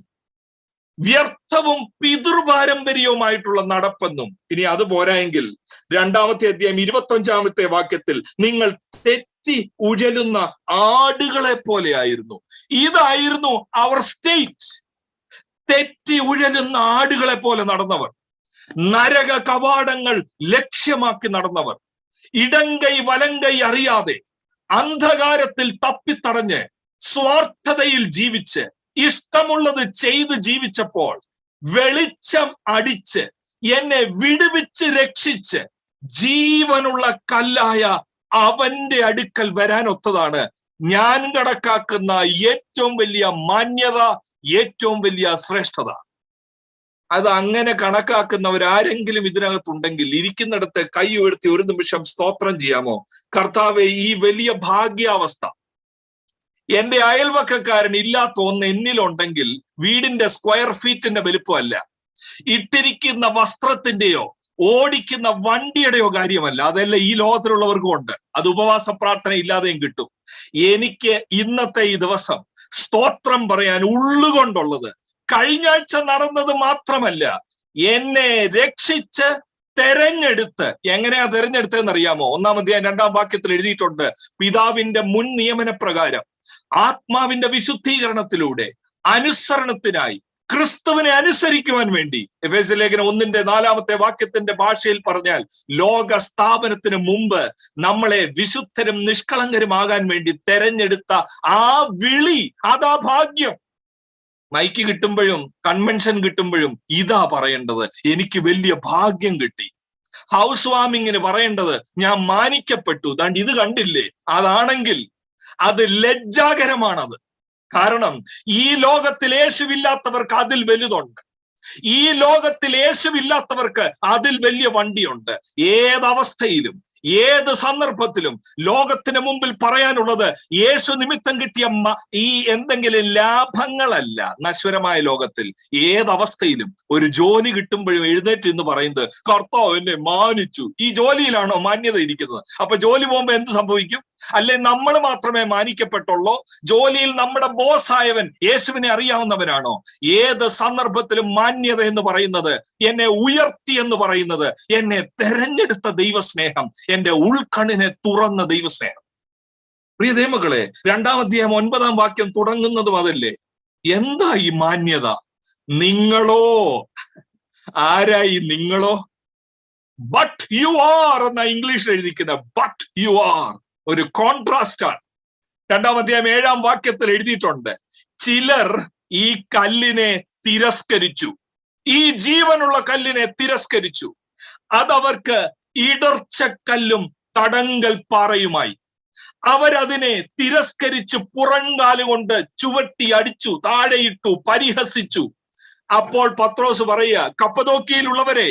വ്യർത്ഥവും പിതൃപാരമ്പര്യവുമായിട്ടുള്ള നടപ്പെന്നും. ഇനി അത് പോരായെങ്കിൽ 2-ാമത്തെ അധ്യായം 25-ാമത്തെ വാക്യത്തിൽ നിങ്ങൾ തെറ്റി ഉഴലുന്ന ആടുകളെ പോലെ ആയിരുന്നു. ഇതായിരുന്നു അവർ സ്റ്റേറ്റ്. തെറ്റി ഉഴലുന്ന ആടുകളെ പോലെ നടന്നവർ, നരക കവാടങ്ങൾ ലക്ഷ്യമാക്കി നടന്നവർ, ഇടങ്കൈ വലങ്കൈ അറിയാതെ അന്ധകാരത്തിൽ തപ്പിത്തടഞ്ഞ് സ്വാർത്ഥതയിൽ ജീവിച്ച് ഇഷ്ടമുള്ളത് ചെയ്ത് ജീവിച്ചപ്പോൾ വെളിച്ചം അടിച്ച് എന്നെ വിടുവിച്ച് രക്ഷിച്ച് ജീവനുള്ള കല്ലായ അവന്റെ അടുക്കൽ വരാനൊത്തതാണ് ഞാൻ കണക്കാക്കുന്ന ഏറ്റവും വലിയ മാന്യത, ഏറ്റവും വലിയ ശ്രേഷ്ഠത. അത് അങ്ങനെ കണക്കാക്കുന്നവരാരെങ്കിലും ഇതിനകത്തുണ്ടെങ്കിൽ ഇരിക്കുന്നിടത്ത് കൈ ഉയർത്തി ഒരു നിമിഷം സ്തോത്രം ചെയ്യാമോ? കർത്താവെ, ഈ വലിയ ഭാഗ്യാവസ്ഥ എന്റെ അയൽവക്കക്കാരൻ ഇല്ലാത്ത ഒന്ന് എന്നിലുണ്ടെങ്കിൽ വീടിന്റെ സ്ക്വയർ ഫീറ്റിന്റെ വലുപ്പമല്ല, ഇട്ടിരിക്കുന്ന വസ്ത്രത്തിന്റെയോ ഓടിക്കുന്ന വണ്ടിയുടെയോ കാര്യമല്ല. അതെല്ലാം ഈ ലോകത്തിലുള്ളവർക്കും ഉണ്ട്. അത് ഉപവാസ പ്രാർത്ഥന ഇല്ലാതെയും കിട്ടും. എനിക്ക് ഇന്നത്തെ ഈ ദിവസം സ്തോത്രം പറയാൻ ഉള്ളുകൊണ്ടുള്ളത് കഴിഞ്ഞ ആഴ്ച നടന്നത് മാത്രമല്ല, എന്നെ രക്ഷിച്ച് തെരഞ്ഞെടുത്ത്. എങ്ങനെയാ തെരഞ്ഞെടുത്തതെന്ന് അറിയാമോ? 1-ാം അധ്യായം 2-ാം വാക്യത്തിൽ എഴുതിയിട്ടുണ്ട്, പിതാവിന്റെ മുൻ നിയമന പ്രകാരം ആത്മാവിന്റെ വിശുദ്ധീകരണത്തിലൂടെ അനുസരണത്തിനായി ക്രിസ്തുവിനെ അനുസരിക്കുവാൻ വേണ്ടി. എഫേസ്യ ലേഖനം 1-4-ാമത്തെ വാക്യത്തിന്റെ ഭാഷയിൽ പറഞ്ഞാൽ, ലോക സ്ഥാപനത്തിന് മുമ്പ് നമ്മളെ വിശുദ്ധരും നിഷ്കളങ്കരുമാകാൻ വേണ്ടി തെരഞ്ഞെടുത്ത ആ വിളി, അതാ ഭാഗ്യം. മൈക്ക് കിട്ടുമ്പോഴും കൺവെൻഷൻ കിട്ടുമ്പോഴും ഇതാ പറയേണ്ടത്, എനിക്ക് വലിയ ഭാഗ്യം കിട്ടി. ഹൗസ് വാമിങ്ങിന് പറയേണ്ടത്, ഞാൻ മാനിക്കപ്പെട്ടു. ദാണ്ട് ഇത് കണ്ടില്ലേ? അതാണെങ്കിൽ അത് ലജ്ജാകരമാണത്. കാരണം ഈ ലോകത്തിൽ യേശുവില്ലാത്തവർക്ക് അതിൽ വലുതുണ്ട്. ഈ ലോകത്തിൽ യേശുവില്ലാത്തവർക്ക് അതിൽ വലിയ വണ്ടിയുണ്ട്. ഏതവസ്ഥയിലും ഏത് സന്ദർഭത്തിലും ലോകത്തിന് മുമ്പിൽ പറയാനുള്ളത് യേശു നിമിത്തം കിട്ടിയ ഈ എന്തെങ്കിലും ലാഭങ്ങളല്ല. നശ്വരമായ ലോകത്തിൽ ഏതവസ്ഥയിലും ഒരു ജോലി കിട്ടുമ്പോഴും എഴുന്നേറ്റ് എന്ന് പറയുന്നത് കർത്താവ് എന്നെ മാനിച്ചു. ഈ ജോലിയിലാണോ മാന്യത ഇരിക്കുന്നത്? അപ്പൊ ജോലി പോകുമ്പോ എന്ത് സംഭവിക്കും? അല്ലെ നമ്മൾ മാത്രമേ മാനിക്കപ്പെട്ടുള്ളൂ? ജോലിയിൽ നമ്മുടെ ബോസ് ആയവൻ യേശുവിനെ അറിയാവുന്നവനാണോ? ഏത് സന്ദർഭത്തിലും മാന്യത എന്ന് പറയുന്നത്, എന്നെ ഉയർത്തി എന്ന് പറയുന്നത്, എന്നെ തെരഞ്ഞെടുത്ത ദൈവസ്നേഹം, എന്റെ ഉൾക്കണ്ണിനെ തുറന്ന ദൈവസ്നേഹം. പ്രിയ ദൈവമക്കളെ, 2-ാം അധ്യായം 9-ാം വാക്യം തുടങ്ങുന്നതും അതല്ലേ? എന്താ ഈ മാന്യത? നിങ്ങളോ, ആരായി നിങ്ങളോ? ബട്ട് യു ആർ എന്ന ഇംഗ്ലീഷിൽ എഴുതിക്കുന്ന ബട്ട് യു ആർ ഒരു കോൺട്രാസ്റ്റ് ആണ്. 2-ാം അധ്യായം 7-ാം വാക്യത്തിൽ എഴുതിയിട്ടുണ്ട്, ചിലർ ഈ കല്ലിനെ തിരസ്കരിച്ചു, ഈ ജീവനുള്ള കല്ലിനെ തിരസ്കരിച്ചു, അതവർക്ക് ഇടർച്ചക്കല്ലും തടങ്കൽ പാറയുമായി. അവരതിനെ തിരസ്കരിച്ച് പുറങ്കാലുകൊണ്ട് ചുവട്ടി അടിച്ചു, താഴെയിട്ടു, പരിഹസിച്ചു. അപ്പോൾ പത്രോസ് പറയുക, കപ്പദോക്കിയയിലുള്ളവരെ,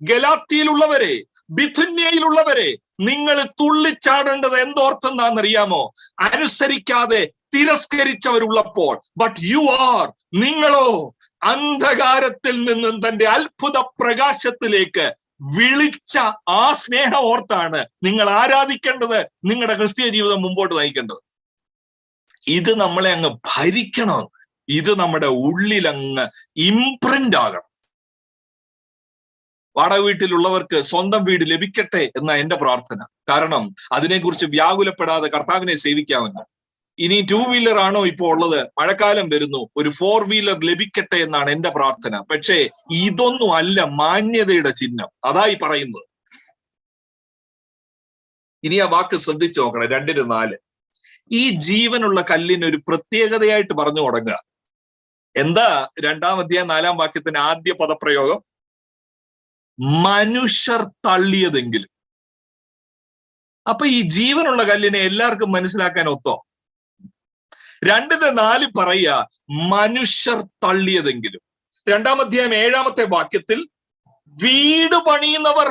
ഗലാത്തിയിലുള്ളവരെ, ബിഥുന്യയിലുള്ളവരെ, നിങ്ങൾ തുള്ളിച്ചാടേണ്ടത് എന്തോർത്തെന്നാണെന്നറിയാമോ? അനുസരിക്കാതെ തിരസ്കരിച്ചവരുള്ളപ്പോൾ. ബട്ട് യു ആർ, നിങ്ങളോ അന്ധകാരത്തിൽ നിന്നും തന്റെ അത്ഭുത പ്രകാശത്തിലേക്ക് വിളിച്ച ആ സ്നേഹം ഓർത്താണ് നിങ്ങൾ ആരാധിക്കേണ്ടത്, നിങ്ങളുടെ ക്രിസ്തീയ ജീവിതം മുമ്പോട്ട് നയിക്കേണ്ടത്. ഇത് നമ്മളെ അങ്ങ് ഭരിക്കണം, ഇത് നമ്മുടെ ഉള്ളിൽ അങ്ങ് ഇംപ്രിന്റ് ആകണം. വാടക വീട്ടിലുള്ളവർക്ക് സ്വന്തം വീട് ലഭിക്കട്ടെ എന്ന എന്റെ പ്രാർത്ഥന. കാരണം അതിനെക്കുറിച്ച് വ്യാകുലപ്പെടാതെ കർത്താവിനെ സേവിക്കാമെന്ന്. ഇനി 2 വീലർ ആണോ ഇപ്പോ ഉള്ളത്? മഴക്കാലം വരുന്നു, ഒരു 4 വീലർ ലഭിക്കട്ടെ എന്നാണ് എന്റെ പ്രാർത്ഥന. പക്ഷേ ഇതൊന്നും അല്ല മാന്യതയുടെ ചിഹ്നം. അതായി പറയുന്നത്. ഇനി ആ വാക്ക് ശ്രദ്ധിച്ചു നോക്കണം. 2:4 ഈ ജീവനുള്ള കല്ലിന് ഒരു പ്രത്യേകതയായിട്ട് പറഞ്ഞു തുടങ്ങുക. എന്താ 2-ാം അധ്യായം 4-ാം വാക്യത്തിന്റെ ആദ്യ പദപ്രയോഗം? മനുഷ്യർ തള്ളിയതെങ്കിലും. അപ്പൊ ഈ ജീവനുള്ള കല്ലിനെ എല്ലാവർക്കും മനസ്സിലാക്കാൻ ഒത്തോ? 2:4 പറയുക മനുഷ്യർ തള്ളിയതെങ്കിലും. 2-ാം അധ്യായം 7-ാമത്തെ വാക്യത്തിൽ വീട് പണിയുന്നവർ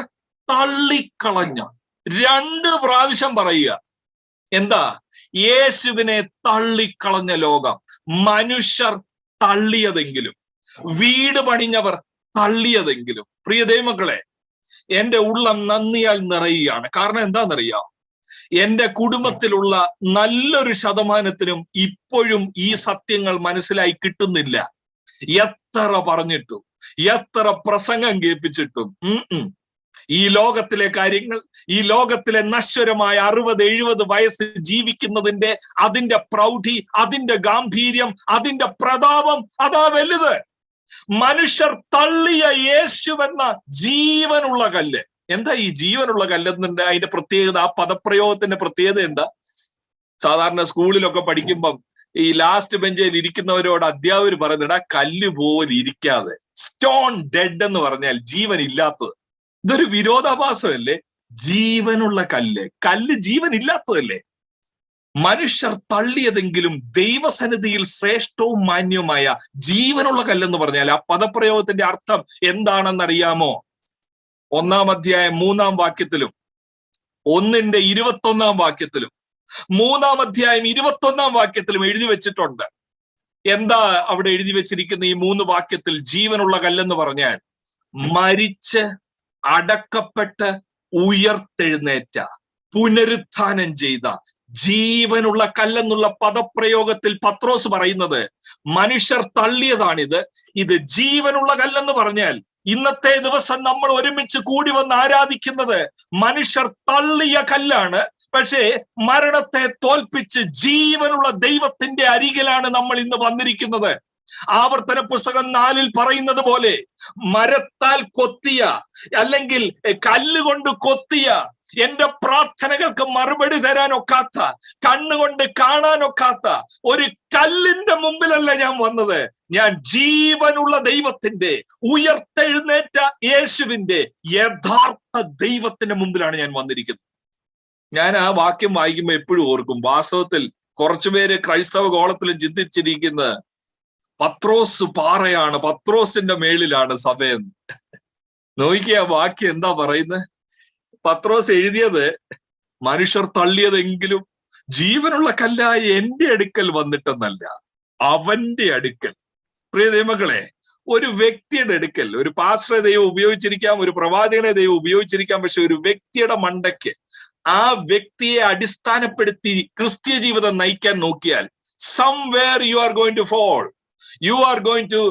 തള്ളിക്കളഞ്ഞ. 2 പ്രാവശ്യം പറയുക. എന്താ? യേശുവിനെ തള്ളിക്കളഞ്ഞ ലോകം, മനുഷ്യർ തള്ളിയതെങ്കിലും, വീട് പണിഞ്ഞവർ തള്ളിയതെങ്കിലും. പ്രിയ ദൈവമക്കളെ, എന്റെ ഉള്ളം നന്ദിയാൽ നിറയുകയാണ്. കാരണം എന്താണെന്നറിയാം? എന്റെ കുടുംബത്തിലുള്ള നല്ലൊരു ശതമാനത്തിനും ഇപ്പോഴും ഈ സത്യങ്ങൾ മനസ്സിലായി കിട്ടുന്നില്ല. എത്ര പറഞ്ഞിട്ടും, എത്ര പ്രസംഗം കേൾപ്പിച്ചിട്ടും ഈ ലോകത്തിലെ കാര്യങ്ങൾ, ഈ ലോകത്തിലെ നശ്വരമായ 60-70 വയസ്സ് ജീവിക്കുന്നതിന്റെ അതിന്റെ പ്രൗഢി, അതിന്റെ ഗാംഭീര്യം, അതിന്റെ പ്രതാപം അതാ വലുത്. മനുഷ്യർ തള്ളിയ യേശുവെന്ന ജീവനുള്ള കല്ല്. എന്താ ഈ ജീവനുള്ള കല്ലെന്നുണ്ട് അതിന്റെ പ്രത്യേകത? ആ പദപ്രയോഗത്തിന്റെ പ്രത്യേകത എന്താ? സാധാരണ സ്കൂളിലൊക്കെ പഠിക്കുമ്പം ഈ ലാസ്റ്റ് ബെഞ്ചിൽ ഇരിക്കുന്നവരോട് അധ്യാപകർ പറയുന്നടാ, കല്ല് പോലെ ഇരിക്കാതെ. സ്റ്റോൺ ഡെഡ് എന്ന് പറഞ്ഞാൽ ജീവൻ ഇല്ലാത്തത്. ഇതൊരു വിരോധാഭാസമല്ലേ? ജീവനുള്ള കല്ല്, കല്ല് ജീവൻ ഇല്ലാത്തതല്ലേ? മനുഷ്യർ തള്ളിയതെങ്കിലും ദൈവസന്നിധിയിൽ ശ്രേഷ്ഠവും മാന്യവുമായ ജീവനുള്ള കല്ലെന്ന് പറഞ്ഞാൽ ആ പദപ്രയോഗത്തിന്റെ അർത്ഥം എന്താണെന്നറിയാമോ? 1-ാം അധ്യായം 3-ാം വാക്യത്തിലും 1-ന്റെ 21-ാം വാക്യത്തിലും 3-ാം അധ്യായം 21-ാം വാക്യത്തിലും എഴുതി വെച്ചിട്ടുണ്ട്. എന്താ അവിടെ എഴുതി വെച്ചിരിക്കുന്ന ഈ 3 വാക്യത്തിൽ? ജീവനുള്ള കല്ലെന്ന് പറഞ്ഞാൽ മരിച്ച് അടക്കപ്പെട്ട് ഉയർത്തെഴുന്നേറ്റ, പുനരുത്ഥാനം ചെയ്ത ജീവനുള്ള കല്ലെന്നുള്ള പദപ്രയോഗത്തിൽ പത്രോസ് പറയുന്നത് മനുഷ്യർ തള്ളിയതാണിത്. ഇത് ജീവനുള്ള കല്ലെന്ന് പറഞ്ഞാൽ ഇന്നത്തെ ദിവസം നമ്മൾ ഒരുമിച്ച് കൂടി വന്ന് ആരാധിക്കുന്നത് മനുഷ്യർ തള്ളിയ കല്ലാണ്. പക്ഷേ മരണത്തെ തോൽപ്പിച്ച് ജീവനുള്ള ദൈവത്തിന്റെ അരികിലാണ് നമ്മൾ ഇന്ന് വന്നിരിക്കുന്നത്. ആവർത്തന പുസ്തകം 4-ൽ പറയുന്നത് പോലെ മരത്താൽ കൊത്തിയ, അല്ലെങ്കിൽ കല്ലുകൊണ്ട് കൊത്തിയ, എന്റെ പ്രാർത്ഥനകൾക്ക് മറുപടി തരാനൊക്കാത്ത, കണ്ണുകൊണ്ട് കാണാനൊക്കാത്ത ഒരു കല്ലിന്റെ മുമ്പിലല്ല ഞാൻ വന്നത്. ഞാൻ ജീവനുള്ള ദൈവത്തിന്റെ, ഉയർത്തെഴുന്നേറ്റ യേശുവിന്റെ യഥാർത്ഥ ദൈവത്തിന്റെ മുമ്പിലാണ് ഞാൻ വന്നിരിക്കുന്നത്. ഞാൻ ആ വാക്യം വായിക്കുമ്പോൾ എപ്പോഴും ഓർക്കും, വാസ്തവത്തിൽ കുറച്ചുപേര് ക്രൈസ്തവ ഗോളത്തിലും ചിന്തിച്ചിരിക്കുന്നത് പത്രോസ് പാറയാണ്, പത്രോസിന്റെ മേളിലാണ് സഭയെന്ന്. നോക്കിയ വാക്യം എന്താ പറയുന്നത്? പത്രോസ് എഴുതിയത് മനുഷ്യർ തള്ളിയതെങ്കിലും ജീവനുള്ള കല്ലായ എന്റെ അടുക്കൽ വന്നിട്ടെന്നല്ല, അവന്റെ അടുക്കൽ. പ്രിയ ദൈവമക്കളെ, ഒരു വ്യക്തിയുടെ അടുക്കൽ, ഒരു പാസ്റ്ററെ ദൈവം ഉപയോഗിച്ചിരിക്കാം, ഒരു പ്രവാചകനെ ദൈവം ഉപയോഗിച്ചിരിക്കാം, പക്ഷെ ഒരു വ്യക്തിയുടെ മണ്ടയ്ക്ക് ആ വ്യക്തിയെ അടിസ്ഥാനപ്പെടുത്തി ക്രിസ്തീയ ജീവിതം നയിക്കാൻ നോക്കിയാൽ somewhere you are going to fall, you are going to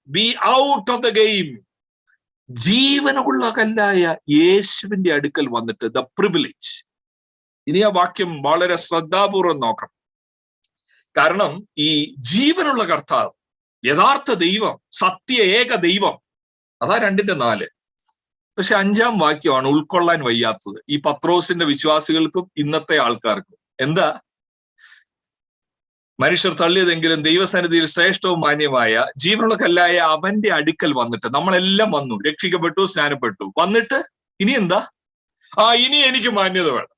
be out of the game. ജീവനുള്ള കല്ലായ യേശുവിന്റെ അടുക്കൽ വന്നിട്ട് ദ പ്രിവിലേജ്. ഇനി ആ വാക്യം വളരെ ശ്രദ്ധാപൂർവം നോക്കണം. കാരണം ഈ ജീവനുള്ള കർത്താവ്, യഥാർത്ഥ ദൈവം, സത്യ ഏക ദൈവം, അതാ 2:4. പക്ഷെ 5-ാം വാക്യമാണ് ഉൾക്കൊള്ളാൻ വയ്യാത്തത് ഈ പത്രോസിന്റെ വിശ്വാസികൾക്കും ഇന്നത്തെ ആൾക്കാർക്കും. എന്താ? മനുഷ്യർ തള്ളിയതെങ്കിലും ദൈവസന്നിധിയിൽ ശ്രേഷ്ഠവും മാന്യമായ ജീവനുള്ള കല്ലായ അവന്റെ അടുക്കൽ വന്നിട്ട്. നമ്മളെല്ലാം വന്നു, രക്ഷിക്കപ്പെട്ടു, സ്നാനപ്പെട്ടു. വന്നിട്ട് ഇനി എന്താ? ഇനി എനിക്ക് മാന്യത വേണം,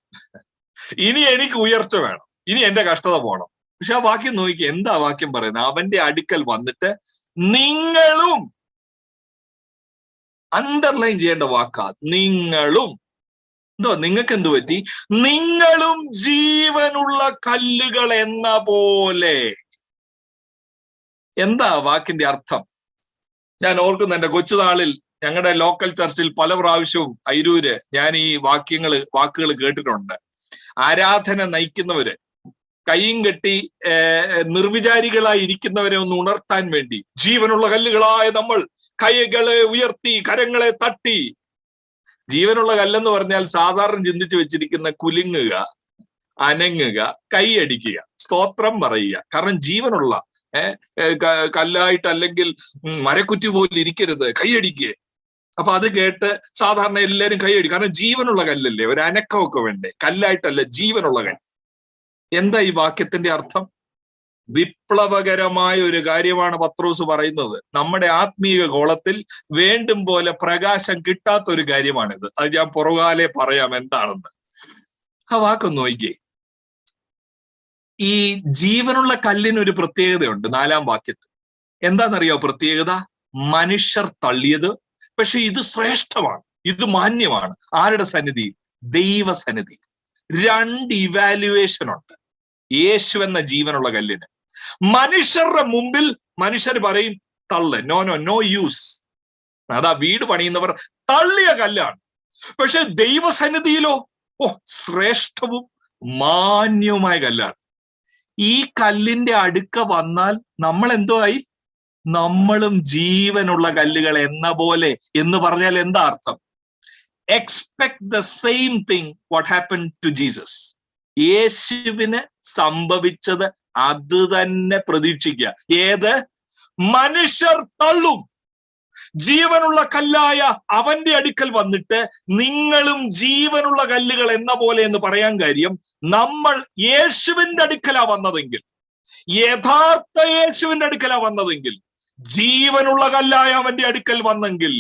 ഇനി എനിക്ക് ഉയർച്ച വേണം, ഇനി എന്റെ കഷ്ടത പോകണം. പക്ഷെ ആ വാക്യം നോക്കി, എന്താ വാക്യം പറയുന്നത്? അവന്റെ അടുക്കൽ വന്നിട്ട് നിങ്ങളും, അണ്ടർലൈൻ ചെയ്യേണ്ട വാക്കാ, നിങ്ങളും. എന്തോ നിങ്ങൾക്ക് എന്തു പറ്റി? നിങ്ങളും ജീവനുള്ള കല്ലുകൾ എന്ന പോലെ. എന്താ വാക്കിന്റെ അർത്ഥം? ഞാൻ ഓർക്കുന്നു, എന്റെ കൊച്ചുനാളിൽ ഞങ്ങളുടെ ലോക്കൽ ചർച്ചിൽ പല പ്രാവശ്യവും അയിരൂര് ഞാൻ ഈ വാക്കുകൾ കേട്ടിട്ടുണ്ട്. ആരാധന നയിക്കുന്നവര് കൈയും കെട്ടി നിർവിചാരികളായി ഇരിക്കുന്നവരെ ഒന്ന് ഉണർത്താൻ വേണ്ടി, ജീവനുള്ള കല്ലുകളായ നമ്മൾ കൈകളെ ഉയർത്തി കരങ്ങളെ തട്ടി. ജീവനുള്ള കല്ലെന്ന് പറഞ്ഞാൽ സാധാരണ ചിന്തിച്ചു വെച്ചിരിക്കുന്ന കുലുങ്ങുക, അനങ്ങുക, കൈയടിക്കുക, സ്തോത്രം പറയുക. കാരണം ജീവനുള്ള കല്ലായിട്ട്, അല്ലെങ്കിൽ മരക്കുറ്റി പോലെ ഇരിക്കരുത്, കൈയടിക്കുക. അപ്പൊ അത് കേട്ട് സാധാരണ എല്ലാവരും കൈയടിക്കും. കാരണം ജീവനുള്ള കല്ലല്ലേ, ഒരു അനക്കമൊക്കെ വേണ്ടേ? കല്ലായിട്ടല്ല, ജീവനുള്ള കല്ല്. എന്താ ഈ വാക്യത്തിന്റെ അർത്ഥം? വിപ്ലവകരമായ ഒരു കാര്യമാണ് പത്രോസ് പറയുന്നത്. നമ്മുടെ ആത്മീയ ഗോളത്തിൽ വേണ്ടും പോലെ പ്രകാശം കിട്ടാത്ത ഒരു കാര്യമാണിത്. അത് ഞാൻ പുറകാലെ പറയാം എന്താണെന്ന്. ആ വാക്കൊന്ന് നോക്കിയേ. ഈ ജീവനുള്ള കല്ലിനൊരു പ്രത്യേകതയുണ്ട് 4-ാം വാക്യത്തിൽ. എന്താണെന്നറിയാമോ പ്രത്യേകത? മനുഷ്യർ തള്ളിയത്, പക്ഷെ ഇത് ശ്രേഷ്ഠമാണ്, ഇത് മാന്യമാണ്. ആരുടെ സന്നിധി? ദൈവസന്നിധി. 2 ഇവാലുവേഷൻ ഉണ്ട് യേശു എന്ന ജീവനുള്ള കല്ലിന്. മനുഷ്യരുടെ മുമ്പിൽ മനുഷ്യർ പറയും തള്ള്, നോ യൂസ്. അതാ വീട് പണിയുന്നവർ തള്ളിയ കല്ലാണ്. പക്ഷെ ദൈവസന്നിധിയിലോ ശ്രേഷ്ഠവും മാന്യവുമായ കല്ലാണ്. ഈ കല്ലിന്റെ അടുക്ക വന്നാൽ നമ്മൾ എന്തോ ആയി? നമ്മളും ജീവനുള്ള കല്ലുകൾ എന്ന പോലെ. എന്ന് പറഞ്ഞാൽ എന്താ അർത്ഥം? Expect the same thing what happen to Jesus. യേശുവിന് സംഭവിച്ചത് അത് തന്നെ പ്രതീക്ഷിക്കുക. ഏത്? മനുഷ്യർ തള്ളും, ജീവനുള്ള കല്ലായ അവന്റെ അടുക്കൽ വന്നിട്ട് നിങ്ങളും ജീവനുള്ള കല്ലുകൾ എന്ന പോലെ എന്ന് പറയാൻ കാര്യം, നമ്മൾ യേശുവിന്റെ അടുക്കലാ വന്നതെങ്കിൽ, യഥാർത്ഥ യേശുവിന്റെ അടുക്കലാ വന്നതെങ്കിൽ, ജീവനുള്ള കല്ലായ അവന്റെ അടുക്കൽ വന്നെങ്കിൽ,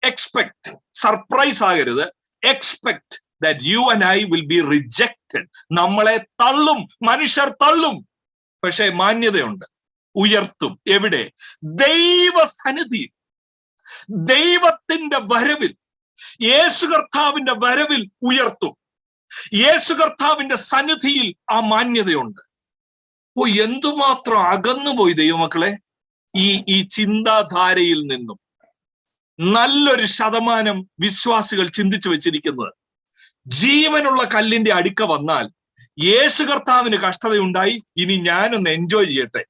എക്സ്പെക്ട്, സർപ്രൈസ് ആകരുത്, expect that you and I will be rejected. നമ്മളെ തള്ളും, മനുഷ്യർ തള്ളും, പക്ഷെ മാന്യതയുണ്ട്, ഉയർത്തും. എവിടെ? ദൈവസന്നിധി. ദൈവത്തിന്റെ വരവിൽ, യേശു കർത്താവിന്റെ വരവിൽ ഉയർത്തും. യേശു കർത്താവിന്റെ സന്നിധിയിൽ ആ മാന്യതയുണ്ട്. എന്തുമാത്രം അകന്നുപോയി ദൈവമക്കളെ ഈ ചിന്താധാരയിൽ നിന്നും. നല്ലൊരു ശതമാനം വിശ്വാസികൾ ചിന്തിച്ചു വെച്ചിരിക്കുന്നത്, ജീവനുള്ള കല്ലിന്റെ അടുക്ക വന്നാൽ യേശു കർത്താവിന് കഷ്ടതയുണ്ടായി, ഇനി ഞാനൊന്ന് എൻജോയ് ചെയ്യട്ടെ.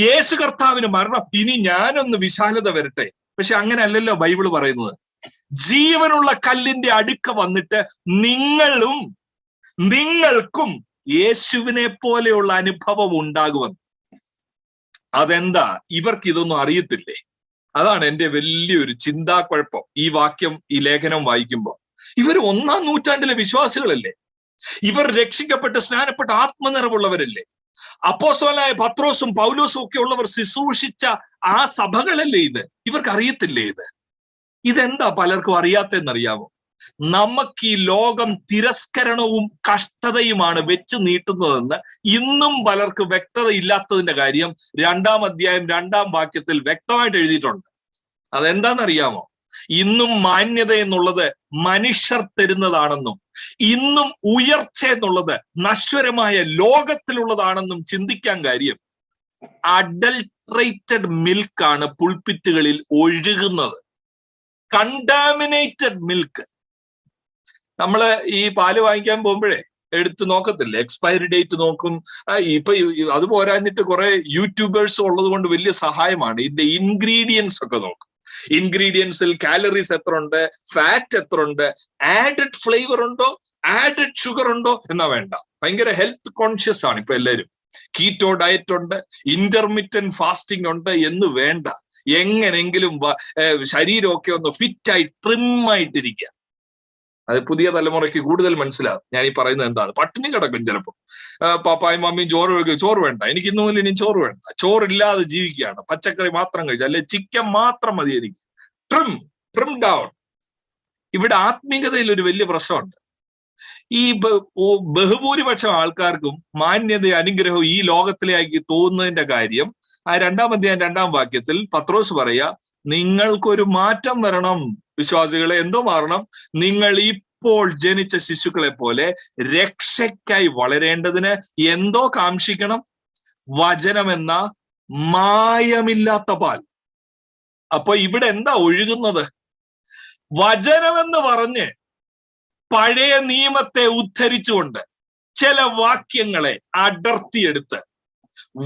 യേശു കർത്താവിന് മരണം, ഇനി ഞാനൊന്ന് വിശാലത വരട്ടെ. പക്ഷെ അങ്ങനെ അല്ലല്ലോ ബൈബിള് പറയുന്നത്. ജീവനുള്ള കല്ലിന്റെ അടുക്ക വന്നിട്ട് നിങ്ങൾക്കും യേശുവിനെ പോലെയുള്ള അനുഭവം ഉണ്ടാകുമെന്ന്. അതെന്താ? ഇവർക്ക് ഇതൊന്നും അറിയത്തില്ലേ? അതാണ് എൻ്റെ വലിയൊരു ചിന്താക്കുഴപ്പം. ഈ വാക്യം, ഈ ലേഖനം വായിക്കുമ്പോൾ ഇവർ 1-ാം നൂറ്റാണ്ടിലെ വിശ്വാസികളല്ലേ? ഇവർ രക്ഷിക്കപ്പെട്ട് സ്നാനപ്പെട്ട് ആത്മനിറവുള്ളവരല്ലേ? അപ്പോസ്തലനായ പത്രോസും പൗലോസും ഒക്കെ ഉള്ളവർ ശുശ്രൂഷിച്ച ആ സഭകളല്ലേ ഇത്? ഇവർക്ക് അറിയത്തില്ലേ ഇത്? ഇതെന്താ പലർക്കും അറിയാത്തെന്നറിയാമോ? നമുക്ക് ഈ ലോകം തിരസ്കരണവും കഷ്ടതയുമാണ് വെച്ച് നീട്ടുന്നതെന്ന് ഇന്നും പലർക്ക് വ്യക്തത ഇല്ലാത്തതിന്റെ കാര്യം 2-ാം അധ്യായം 2-ാം വാക്യത്തിൽ വ്യക്തമായിട്ട് എഴുതിയിട്ടുണ്ട്. അതെന്താണെന്നറിയാമോ? ഇന്നും മാന്യത എന്നുള്ളത് മനുഷ്യർ തരുന്നതാണെന്നും ഇന്നും ഉയർച്ച എന്നുള്ളത് നശ്വരമായ ലോകത്തിലുള്ളതാണെന്നും ചിന്തിക്കാൻ കാര്യം അഡൾട്രേറ്റഡ് മിൽക്കാണ് പുൾപിറ്റുകളിൽ ഒഴുകുന്നത്. Contaminated milk. നമ്മള് ഈ പാല് വാങ്ങിക്കാൻ പോകുമ്പോഴേ എടുത്ത് നോക്കത്തില്ല, എക്സ്പയറി ഡേറ്റ് നോക്കും. ഇപ്പൊ അത് പോരാഞ്ഞിട്ട് കുറെ യൂട്യൂബേഴ്സ് ഉള്ളത് കൊണ്ട് വലിയ സഹായമാണ്. ഇതിന്റെ ഇൻഗ്രീഡിയൻസ് ഒക്കെ നോക്കും. ഇൻഗ്രീഡിയൻസിൽ കാലറീസ് എത്ര ഉണ്ട്, ഫാറ്റ് എത്ര ഉണ്ട്, ആഡഡ് ഫ്ലേവർ ഉണ്ടോ, ആഡഡ് ഷുഗർ ഉണ്ടോ എന്നാ വേണ്ട. ഭയങ്കര ഹെൽത്ത് കോൺഷ്യസ് ആണ് ഇപ്പൊ എല്ലാവരും. കീറ്റോ ഡയറ്റ് ഉണ്ട്, ഇന്റർമിറ്റന്റ് ഫാസ്റ്റിംഗ് ഉണ്ട് എന്ന് വേണ്ട. എങ്ങനെങ്കിലും ശരീരമൊക്കെ ഒന്ന് ഫിറ്റായി ട്രിം ആയിട്ടിരിക്കുക. അത് പുതിയ തലമുറയ്ക്ക് കൂടുതൽ മനസ്സിലാകും ഞാൻ ഈ പറയുന്നത് എന്താണ്. പട്ടിണി കിടക്കും ചിലപ്പോൾ. പാപ്പായും മമ്മിയും ചോറ് വേണ്ട, എനിക്ക് ഇന്നു മുതൽ ഇനി ചോറ് വേണ്ട, ചോറില്ലാതെ ജീവിക്കുകയാണ്, പച്ചക്കറി മാത്രം കഴിച്ചു, അല്ലെ ചിക്കൻ മാത്രം മതി എനിക്ക്. Trim down. ഇവിടെ ആത്മീയതയിൽ ഒരു വലിയ പ്രശ്നമുണ്ട്. ഈ ബഹുഭൂരിപക്ഷം ആൾക്കാർക്കും മാന്യത അനുഗ്രഹവും ഈ ലോകത്തിലേക്ക് തോന്നുന്നതിന്റെ കാര്യം ആ 2-ാം അധ്യായം 2-ാം വാക്യത്തിൽ പത്രോസ് പറയാ, നിങ്ങൾക്കൊരു മാറ്റം വരണം വിശ്വാസികളെ. എന്തോ മാറണം? നിങ്ങൾ ഇപ്പോൾ ജനിച്ച ശിശുക്കളെ പോലെ രക്ഷയ്ക്കായി വളരേണ്ടതിന് എന്തോ കാംക്ഷിക്കണം? വചനമെന്ന മായമില്ലാത്ത പാൽ. അപ്പൊ ഇവിടെ എന്താ ഒഴുകുന്നത്? വചനമെന്ന് പറഞ്ഞ് പഴയ നിയമത്തെ ഉദ്ധരിച്ചുകൊണ്ട് ചില വാക്യങ്ങളെ അടർത്തിയെടുത്ത്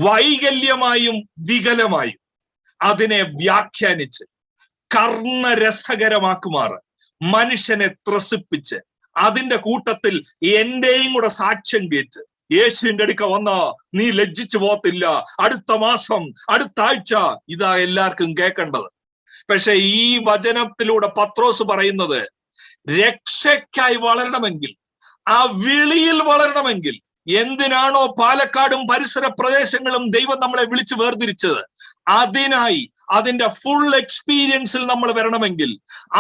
വൈകല്യമായും വികലമായും അതിനെ വ്യാഖ്യാനിച്ച് കർണരസകരമാക്കുമാറ് മനുഷ്യനെ ത്രസിപ്പിച്ച് അതിന്റെ കൂട്ടത്തിൽ എന്റെയും കൂടെ സാക്ഷ്യം കേറ്റ് യേശുവിന്റെ അടുക്ക വന്നാ നീ ലജ്ജിച്ചു പോകത്തില്ല, അടുത്ത മാസം, അടുത്ത ആഴ്ച, ഇതാ എല്ലാവർക്കും കേൾക്കേണ്ടത്. പക്ഷെ ഈ വചനത്തിലൂടെ പത്രോസ് പറയുന്നത് രക്ഷയ്ക്കായി വളരണമെങ്കിൽ, ആ വിളിയിൽ വളരണമെങ്കിൽ, എന്തിനാണോ പാലക്കാടും പരിസര പ്രദേശങ്ങളും ദൈവം നമ്മളെ വിളിച്ചു വേർതിരിച്ചത്, അതിനായി അതിന്റെ ഫുൾ എക്സ്പീരിയൻസിൽ നമ്മൾ വരണമെങ്കിൽ,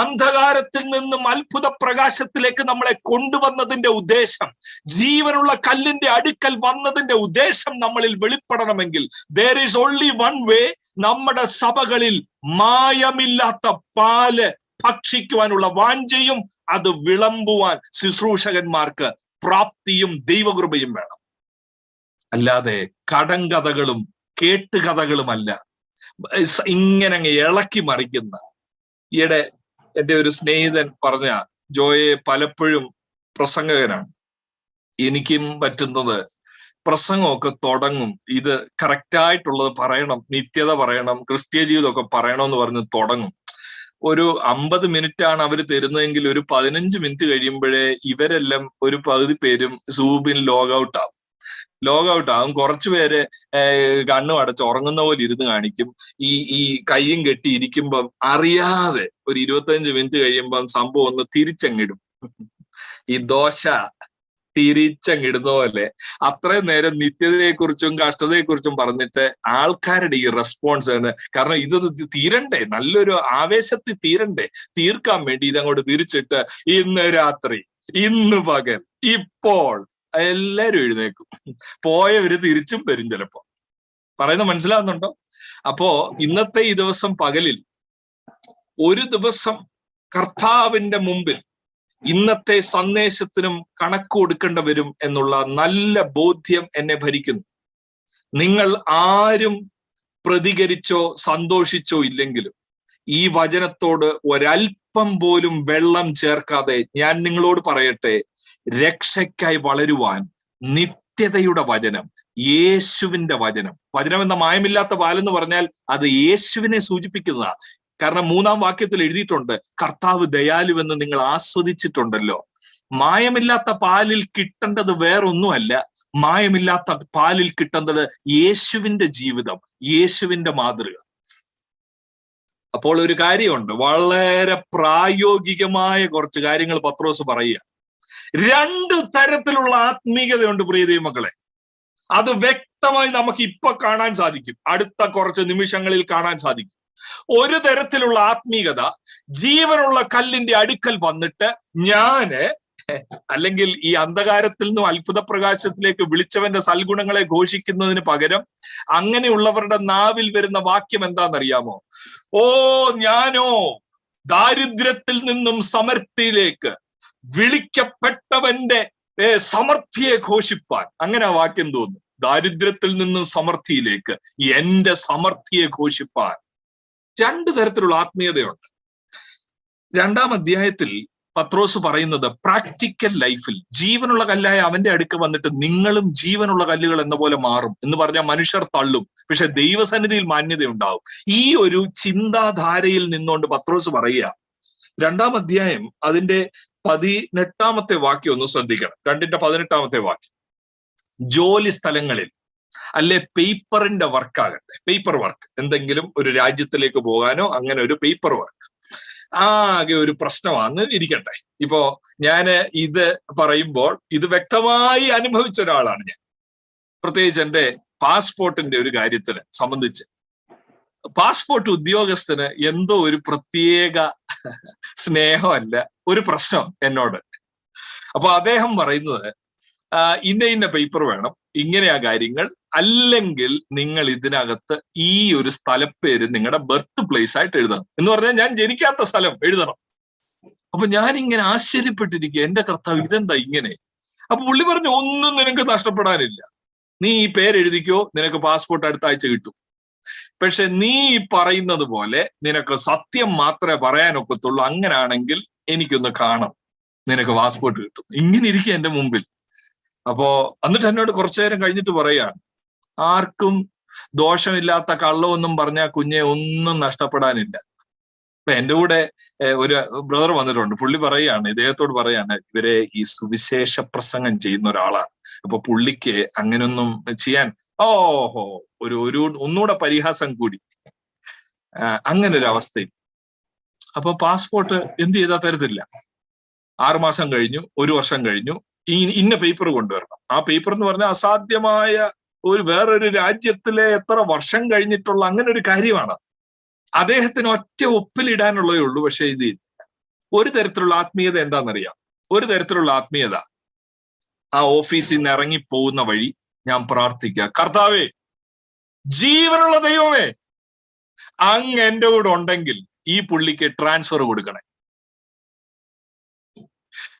അന്ധകാരത്തിൽ നിന്നും അത്ഭുത പ്രകാശത്തിലേക്ക് നമ്മളെ കൊണ്ടുവന്നതിന്റെ ഉദ്ദേശം, ജീവനുള്ള കല്ലിന്റെ അടുക്കൽ വന്നതിന്റെ ഉദ്ദേശം നമ്മളിൽ വെളിപ്പെടണമെങ്കിൽ there is only one way. നമ്മുടെ സഭകളിൽ മായമില്ലാത്ത പാല് ഭക്ഷിക്കുവാനുള്ള വാഞ്ചയും അത് വിളമ്പുവാൻ ശുശ്രൂഷകന്മാർക്ക് പ്രാപ്തിയും ദൈവകൃപയും വേണം. അല്ലാതെ കടങ്കഥകളും കേട്ടുകഥകളുമല്ല ഇങ്ങനെ ഇളക്കി മറിക്കുന്ന. ഈയിടെ എൻ്റെ ഒരു സ്നേഹിതൻ പറഞ്ഞ, ജോയെ പലപ്പോഴും പ്രസംഗകനാണ്, എനിക്കും പറ്റുന്നത് പ്രസംഗമൊക്കെ തുടങ്ങും, ഇത് കറക്റ്റായിട്ടുള്ളത് പറയണം, നിത്യത പറയണം, ക്രിസ്തീയ ജീവിതമൊക്കെ പറയണമെന്ന് പറഞ്ഞ് തുടങ്ങും. ഒരു 50 മിനിറ്റാണ് അവർ തരുന്നതെങ്കിൽ ഒരു 15 മിനിറ്റ് കഴിയുമ്പോഴേ ഇവരെല്ലാം ഒരു പകുതി പേരും സൂമിൽ ലോഗൗട്ട് ആവും. കുറച്ചു പേര് കണ്ണും അടച്ച് ഉറങ്ങുന്ന പോലെ ഇരുന്ന് കാണിക്കും. ഈ കയ്യും കെട്ടി ഇരിക്കുമ്പം അറിയാതെ ഒരു 25 മിനിറ്റ് കഴിയുമ്പം സംഭവം ഒന്ന് തിരിച്ചങ്ങിടും. ഈ ദോശ തിരിച്ചങ്ങിടുന്ന പോലെ അത്രയും നേരം നിത്യതയെക്കുറിച്ചും കഷ്ടതയെക്കുറിച്ചും പറഞ്ഞിട്ട് ആൾക്കാരുടെ ഈ റെസ്പോൺസ് ആണ്. കാരണം ഇത് തീരണ്ടേ, നല്ലൊരു ആവേശത്തിൽ തീർക്കാൻ വേണ്ടി ഇതങ്ങോട്ട് തിരിച്ചിട്ട് ഇന്ന് രാത്രി, ഇന്ന് പകൽ, ഇപ്പോൾ എല്ലാരും എഴുന്നേക്കും. പോയവര് തിരിച്ചും വരും ചിലപ്പോ. പറയുന്നത് മനസ്സിലാവുന്നുണ്ടോ? അപ്പോ ഇന്നത്തെ ഈ ദിവസം പകലിൽ ഒരു ദിവസം കർത്താവിന്റെ മുമ്പിൽ ഇന്നത്തെ സന്ദേശത്തിനും കണക്ക് കൊടുക്കേണ്ടി വരും എന്നുള്ള നല്ല ബോധ്യം എന്നെ ഭരിക്കുന്നു. നിങ്ങൾ ആരും പ്രതികരിച്ചോ സന്തോഷിച്ചോ ഇല്ലെങ്കിലും ഈ വചനത്തോട് ഒരൽപ്പം പോലും വെള്ളം ചേർക്കാതെ ഞാൻ നിങ്ങളോട് പറയട്ടെ, രക്ഷയ്ക്കായി വളരുവാൻ നിത്യതയുടെ വചനം, യേശുവിന്റെ വചനം എന്ന മായമില്ലാത്ത പാലെന്ന് പറഞ്ഞാൽ അത് യേശുവിനെ സൂചിപ്പിക്കുന്നതാണ്. കാരണം 3-ാം വാക്യത്തിൽ എഴുതിയിട്ടുണ്ട്, കർത്താവ് ദയാലുവെന്ന് നിങ്ങൾ ആസ്വദിച്ചിട്ടുണ്ടല്ലോ. മായമില്ലാത്ത പാലിൽ കിട്ടേണ്ടത് വേറൊന്നുമല്ല, മായമില്ലാത്ത പാലിൽ കിട്ടേണ്ടത് യേശുവിന്റെ ജീവിതം, യേശുവിന്റെ മാതൃക. അപ്പോൾ ഒരു കാര്യമുണ്ട്, വളരെ പ്രായോഗികമായ കുറച്ച് കാര്യങ്ങൾ പത്രോസ് പറയുക. 2 തരത്തിലുള്ള ആത്മീയതയുണ്ട് പ്രിയ ദൈവമക്കളെ. അത് വ്യക്തമായി നമുക്ക് ഇപ്പൊ കാണാൻ സാധിക്കും, അടുത്ത കുറച്ച് നിമിഷങ്ങളിൽ കാണാൻ സാധിക്കും. ഒരു തരത്തിലുള്ള ആത്മീയത ജീവനുള്ള കല്ലിന്റെ അടുക്കൽ വന്നിട്ട് അല്ലെങ്കിൽ ഈ അന്ധകാരത്തിൽ നിന്നും അത്ഭുത പ്രകാശത്തിലേക്ക് വിളിച്ചവന്റെ സൽഗുണങ്ങളെ ഘോഷിക്കുന്നതിന് പകരം അങ്ങനെയുള്ളവരുടെ നാവിൽ വരുന്ന വാക്യം എന്താണെന്നറിയാമോ? ഓ ഞാനോ ദാരിദ്ര്യത്തിൽ നിന്നും സമൃദ്ധിയിലേക്ക് വിളിക്കപ്പെട്ടവന്റെ സമൃദ്ധിയെ ഘോഷിപ്പാൻ. അങ്ങനെ ആ വാക്യം തോന്നുന്നു. ദാരിദ്ര്യത്തിൽ നിന്നും സമൃദ്ധിയിലേക്ക് എന്റെ സമൃദ്ധിയെ ഘോഷിപ്പാൻ. രണ്ടു തരത്തിലുള്ള ആത്മീയതയുണ്ട്. 2-ാം അധ്യായത്തിൽ പത്രോസ് പറയുന്നത് പ്രാക്ടിക്കൽ ലൈഫിൽ ജീവനുള്ള കല്ലായ അവന്റെ അടുക്ക് വന്നിട്ട് നിങ്ങളും ജീവനുള്ള കല്ലുകൾ എന്ന പോലെ മാറും എന്ന് പറഞ്ഞാൽ മനുഷ്യർ തള്ളും, പക്ഷെ ദൈവസന്നിധിയിൽ മാന്യതയുണ്ടാവും. ഈ ഒരു ചിന്താധാരയിൽ നിന്നുകൊണ്ട് പത്രോസ് പറയുക. 2-ാം അധ്യായം അതിന്റെ 18-ാമത്തെ വാക്യം ഒന്ന് ശ്രദ്ധിക്കണം. 2-ന്റെ-18-ാമത്തെ വാക്യം. ജോലി സ്ഥലങ്ങളിൽ അല്ലെ പേപ്പറിന്റെ വർക്കാകട്ടെ, പേപ്പർ വർക്ക്, എന്തെങ്കിലും ഒരു രാജ്യത്തിലേക്ക് പോകാനോ അങ്ങനെ ഒരു പേപ്പർ വർക്ക് ആകെ ഒരു പ്രശ്നമാണെന്ന് ഇരിക്കട്ടെ. ഇപ്പോ ഞാന് ഇത് പറയുമ്പോൾ ഇത് വ്യക്തമായി അനുഭവിച്ച ഒരാളാണ് ഞാൻ. പ്രത്യേകിച്ച് എന്റെ പാസ്പോർട്ടിന്റെ ഒരു കാര്യത്തിന് സംബന്ധിച്ച് പാസ്പോർട്ട് ഉദ്യോഗസ്ഥന് എന്തോ ഒരു പ്രത്യേക സ്നേഹമല്ല, ഒരു പ്രശ്നം എന്നോട്. അപ്പൊ അദ്ദേഹം പറയുന്നത് ഇന്ന പേപ്പർ വേണം, ഇങ്ങനെയാ കാര്യങ്ങൾ, അല്ലെങ്കിൽ നിങ്ങൾ ഇതിനകത്ത് ഈ ഒരു സ്ഥലപ്പേര് നിങ്ങളുടെ ബർത്ത് പ്ലേസ് ആയിട്ട് എഴുതണം എന്ന് പറഞ്ഞാൽ ഞാൻ ജനിക്കാത്ത സ്ഥലം എഴുതണം. അപ്പൊ ഞാൻ ഇങ്ങനെ ആശ്ചര്യപ്പെട്ടിരിക്കുക, എന്റെ കർത്താവ് ഇതെന്താ ഇങ്ങനെ? അപ്പൊ പുള്ളി പറഞ്ഞു, ഒന്നും നിനക്ക് നഷ്ടപ്പെടാനില്ല, നീ ഈ പേരെഴുതിക്കോ, നിനക്ക് പാസ്പോർട്ട് അടുത്ത ആഴ്ച കിട്ടും. പക്ഷെ നീ പറയുന്നത് പോലെ നിനക്ക് സത്യം മാത്രമേ പറയാനൊക്കത്തുള്ളൂ, അങ്ങനാണെങ്കിൽ എനിക്കൊന്ന് കാണാം, നിനക്ക് പാസ്പോർട്ട് കിട്ടും. ഇങ്ങനെ ഇരിക്കുക എന്റെ മുമ്പിൽ. അപ്പോ എന്നിട്ട് എന്നോട് കുറച്ചു നേരം കഴിഞ്ഞിട്ട് പറയാണ്, ആർക്കും ദോഷമില്ലാത്ത കള്ളമൊന്നും പറഞ്ഞാൽ കുഞ്ഞെ ഒന്നും നഷ്ടപ്പെടാനില്ല. അപ്പൊ എന്റെ കൂടെ ഒരു ബ്രദർ വന്നിട്ടുണ്ട്. പുള്ളി പറയാണ്, ഇദ്ദേഹത്തോട് പറയാണ്, ഇവരെ ഈ സുവിശേഷ പ്രസംഗം ചെയ്യുന്ന ഒരാളാണ്. അപ്പൊ പുള്ളിക്ക് അങ്ങനൊന്നും ചെയ്യാൻ ഒരു ഒന്നുകൂടെ പരിഹാസം കൂടി, അങ്ങനെ ഒരു അവസ്ഥയിൽ. അപ്പൊ പാസ്പോർട്ട് എന്ത് ചെയ്താൽ തരത്തില്ല. 6 മാസം കഴിഞ്ഞു, 1 വർഷം കഴിഞ്ഞു, ഇന്ന പേപ്പർ കൊണ്ടുവരണം. ആ പേപ്പർ എന്ന് പറഞ്ഞാൽ അസാധ്യമായ വേറൊരു രാജ്യത്തിലെ എത്ര വർഷം കഴിഞ്ഞിട്ടുള്ള അങ്ങനെ ഒരു കാര്യമാണ്. അദ്ദേഹത്തിന് ഒറ്റ ഒപ്പിലിടാനുള്ളതേ ഉള്ളൂ. പക്ഷെ ഇത് ഒരു തരത്തിലുള്ള ആത്മീയത എന്താണെന്നറിയാം. ഒരു തരത്തിലുള്ള ആത്മീയത, ആ ഓഫീസിൽ നിന്ന് ഇറങ്ങി പോകുന്ന വഴി ഞാൻ പ്രാർത്ഥിക്കുക, കർത്താവേ, ജീവനുള്ള ദൈവമേ, അങ്ങ് എന്റെ കൂടെ ഉണ്ടെങ്കിൽ ഈ പുള്ളിക്ക് ട്രാൻസ്ഫർ കൊടുക്കണേ.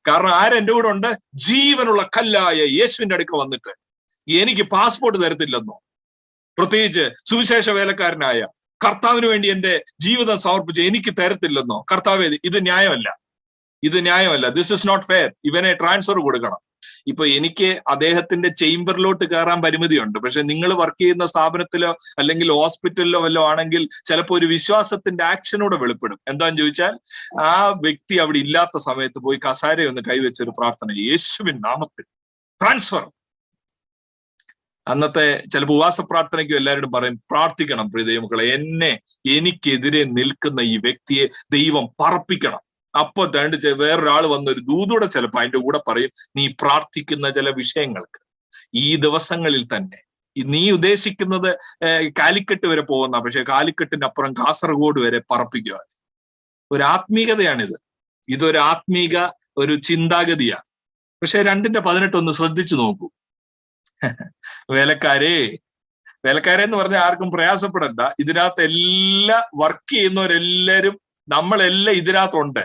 കാരണം ആരെന്റെ കൂടെ ഉണ്ട്? ജീവനുള്ള കല്ലായ യേശുവിന്റെ അടുക്ക വന്നിട്ട് എനിക്ക് പാസ്പോർട്ട് തരത്തില്ലെന്നോ, പ്രത്യേകിച്ച് സുവിശേഷ വേലക്കാരനായ കർത്താവിന് വേണ്ടി എന്റെ ജീവിതം സമർപ്പിച്ച് എനിക്ക് തരത്തില്ലെന്നോ, കർത്താവേ, ഇത് ന്യായമല്ല, ഇത് ന്യായമല്ല, ദിസ് ഇസ് നോട്ട് ഫെയർ, ഇവനെ ട്രാൻസ്ഫർ കൊടുക്കണം. ഇപ്പൊ എനിക്ക് അദ്ദേഹത്തിന്റെ ചേംബറിലോട്ട് കയറാൻ പരിമിതിയുണ്ട്. പക്ഷെ നിങ്ങൾ വർക്ക് ചെയ്യുന്ന സ്ഥാപനത്തിലോ അല്ലെങ്കിൽ ഹോസ്പിറ്റലിലോ വല്ലോ ആണെങ്കിൽ ചിലപ്പോൾ ഒരു വിശ്വാസത്തിന്റെ ആക്ഷനോടെ വെളിപ്പെടും. എന്താന്ന് ചോദിച്ചാൽ, ആ വ്യക്തി അവിടെ ഇല്ലാത്ത സമയത്ത് പോയി കസാരയൊന്ന് കൈവച്ചൊരു പ്രാർത്ഥന, യേശുവിൻ നാമത്തിൽ ട്രാൻസ്ഫർ. അന്നത്തെ ചിലപ്പോൾ ഉപവാസ പ്രാർത്ഥനയ്ക്കും എല്ലാവരോടും പറയും, പ്രാർത്ഥിക്കണം പ്രിയ ദൈവമക്കളെ, എനിക്കെതിരെ നിൽക്കുന്ന ഈ വ്യക്തിയെ ദൈവം പറപ്പിക്കണം. അപ്പൊ വേറൊരാൾ വന്നൊരു ദൂതൂടെ ചിലപ്പോൾ അതിന്റെ കൂടെ പറയും, നീ പ്രാർത്ഥിക്കുന്ന ചില വിഷയങ്ങൾക്ക് ഈ ദിവസങ്ങളിൽ തന്നെ, നീ ഉദ്ദേശിക്കുന്നത് കാലിക്കട്ട് വരെ പോകുന്ന, പക്ഷെ കാലിക്കട്ടിന്റെ അപ്പുറം കാസർഗോഡ് വരെ പറപ്പിക്കുക. ഒരു ആത്മീകതയാണിത്. ഇതൊരു ആത്മീക ഒരു ചിന്താഗതിയാണ്. പക്ഷെ 2-ന്റെ-18 ഒന്ന് ശ്രദ്ധിച്ചു നോക്കൂ. വേലക്കാരെ എന്ന് പറഞ്ഞാൽ ആർക്കും പ്രയാസപ്പെടണ്ട. ഇതിനകത്ത് എല്ലാ വർക്ക് ചെയ്യുന്നവരെല്ലാരും, നമ്മളെല്ലാം ഇതിനകത്തുണ്ട്.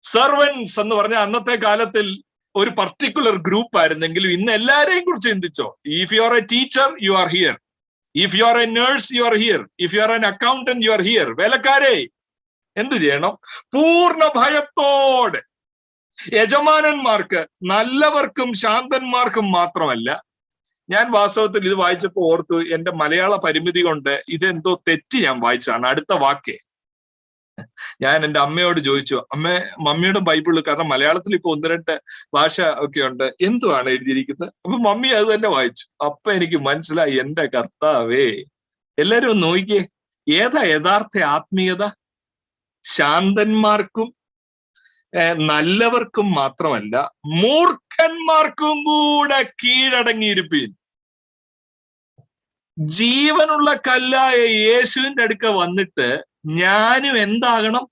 സെർവൻസ് എന്ന് പറഞ്ഞാൽ അന്നത്തെ കാലത്തിൽ ഒരു പർട്ടിക്കുലർ ഗ്രൂപ്പ് ആയിരുന്നെങ്കിലും ഇന്ന് എല്ലാരെയും കുറിച്ച് ചിന്തിച്ചോ. If you are a teacher, you are here. If you are a nurse, you are here. If you are an accountant, you are here. വേലക്കാരെ എന്ത് ചെയ്യണം? പൂർണ്ണ ഭയത്തോടെ. യജമാനന്മാർക്ക്, നല്ലവർക്കും ശാന്തന്മാർക്കും മാത്രമല്ല. ഞാൻ വാസ്തവത്തിൽ ഇത് വായിച്ചപ്പോൾ ഓർത്തു, എന്റെ മലയാള പരിമിതി കൊണ്ട് ഇതെന്തോ തെറ്റ് ഞാൻ വായിച്ചതാണ്. അടുത്ത വാക്കേ ഞാൻ എൻ്റെ അമ്മയോട് ചോദിച്ചു, മമ്മിയുടെ ബൈബിള്, കാരണം മലയാളത്തിൽ ഇപ്പൊ 1-2 ഭാഷ ഒക്കെ ഉണ്ട്, എന്തുവാണ് എഴുതിയിരിക്കുന്നത്? അപ്പൊ മമ്മി അത് തന്നെ വായിച്ചു. അപ്പൊ എനിക്ക് മനസ്സിലായി, എന്റെ കർത്താവേ, എല്ലാരും ഒന്ന് നോക്കിയേ, ഏതാ യഥാർത്ഥ ആത്മീയത? ശാന്തന്മാർക്കും നല്ലവർക്കും മാത്രമല്ല, മൂർഖന്മാർക്കും കൂടെ കീഴടങ്ങിയിരിപ്പീൻ. ജീവനുള്ള കല്ലായ യേശുവിന്റെ അടുക്ക വന്നിട്ട് ഞാനും എന്താകണം?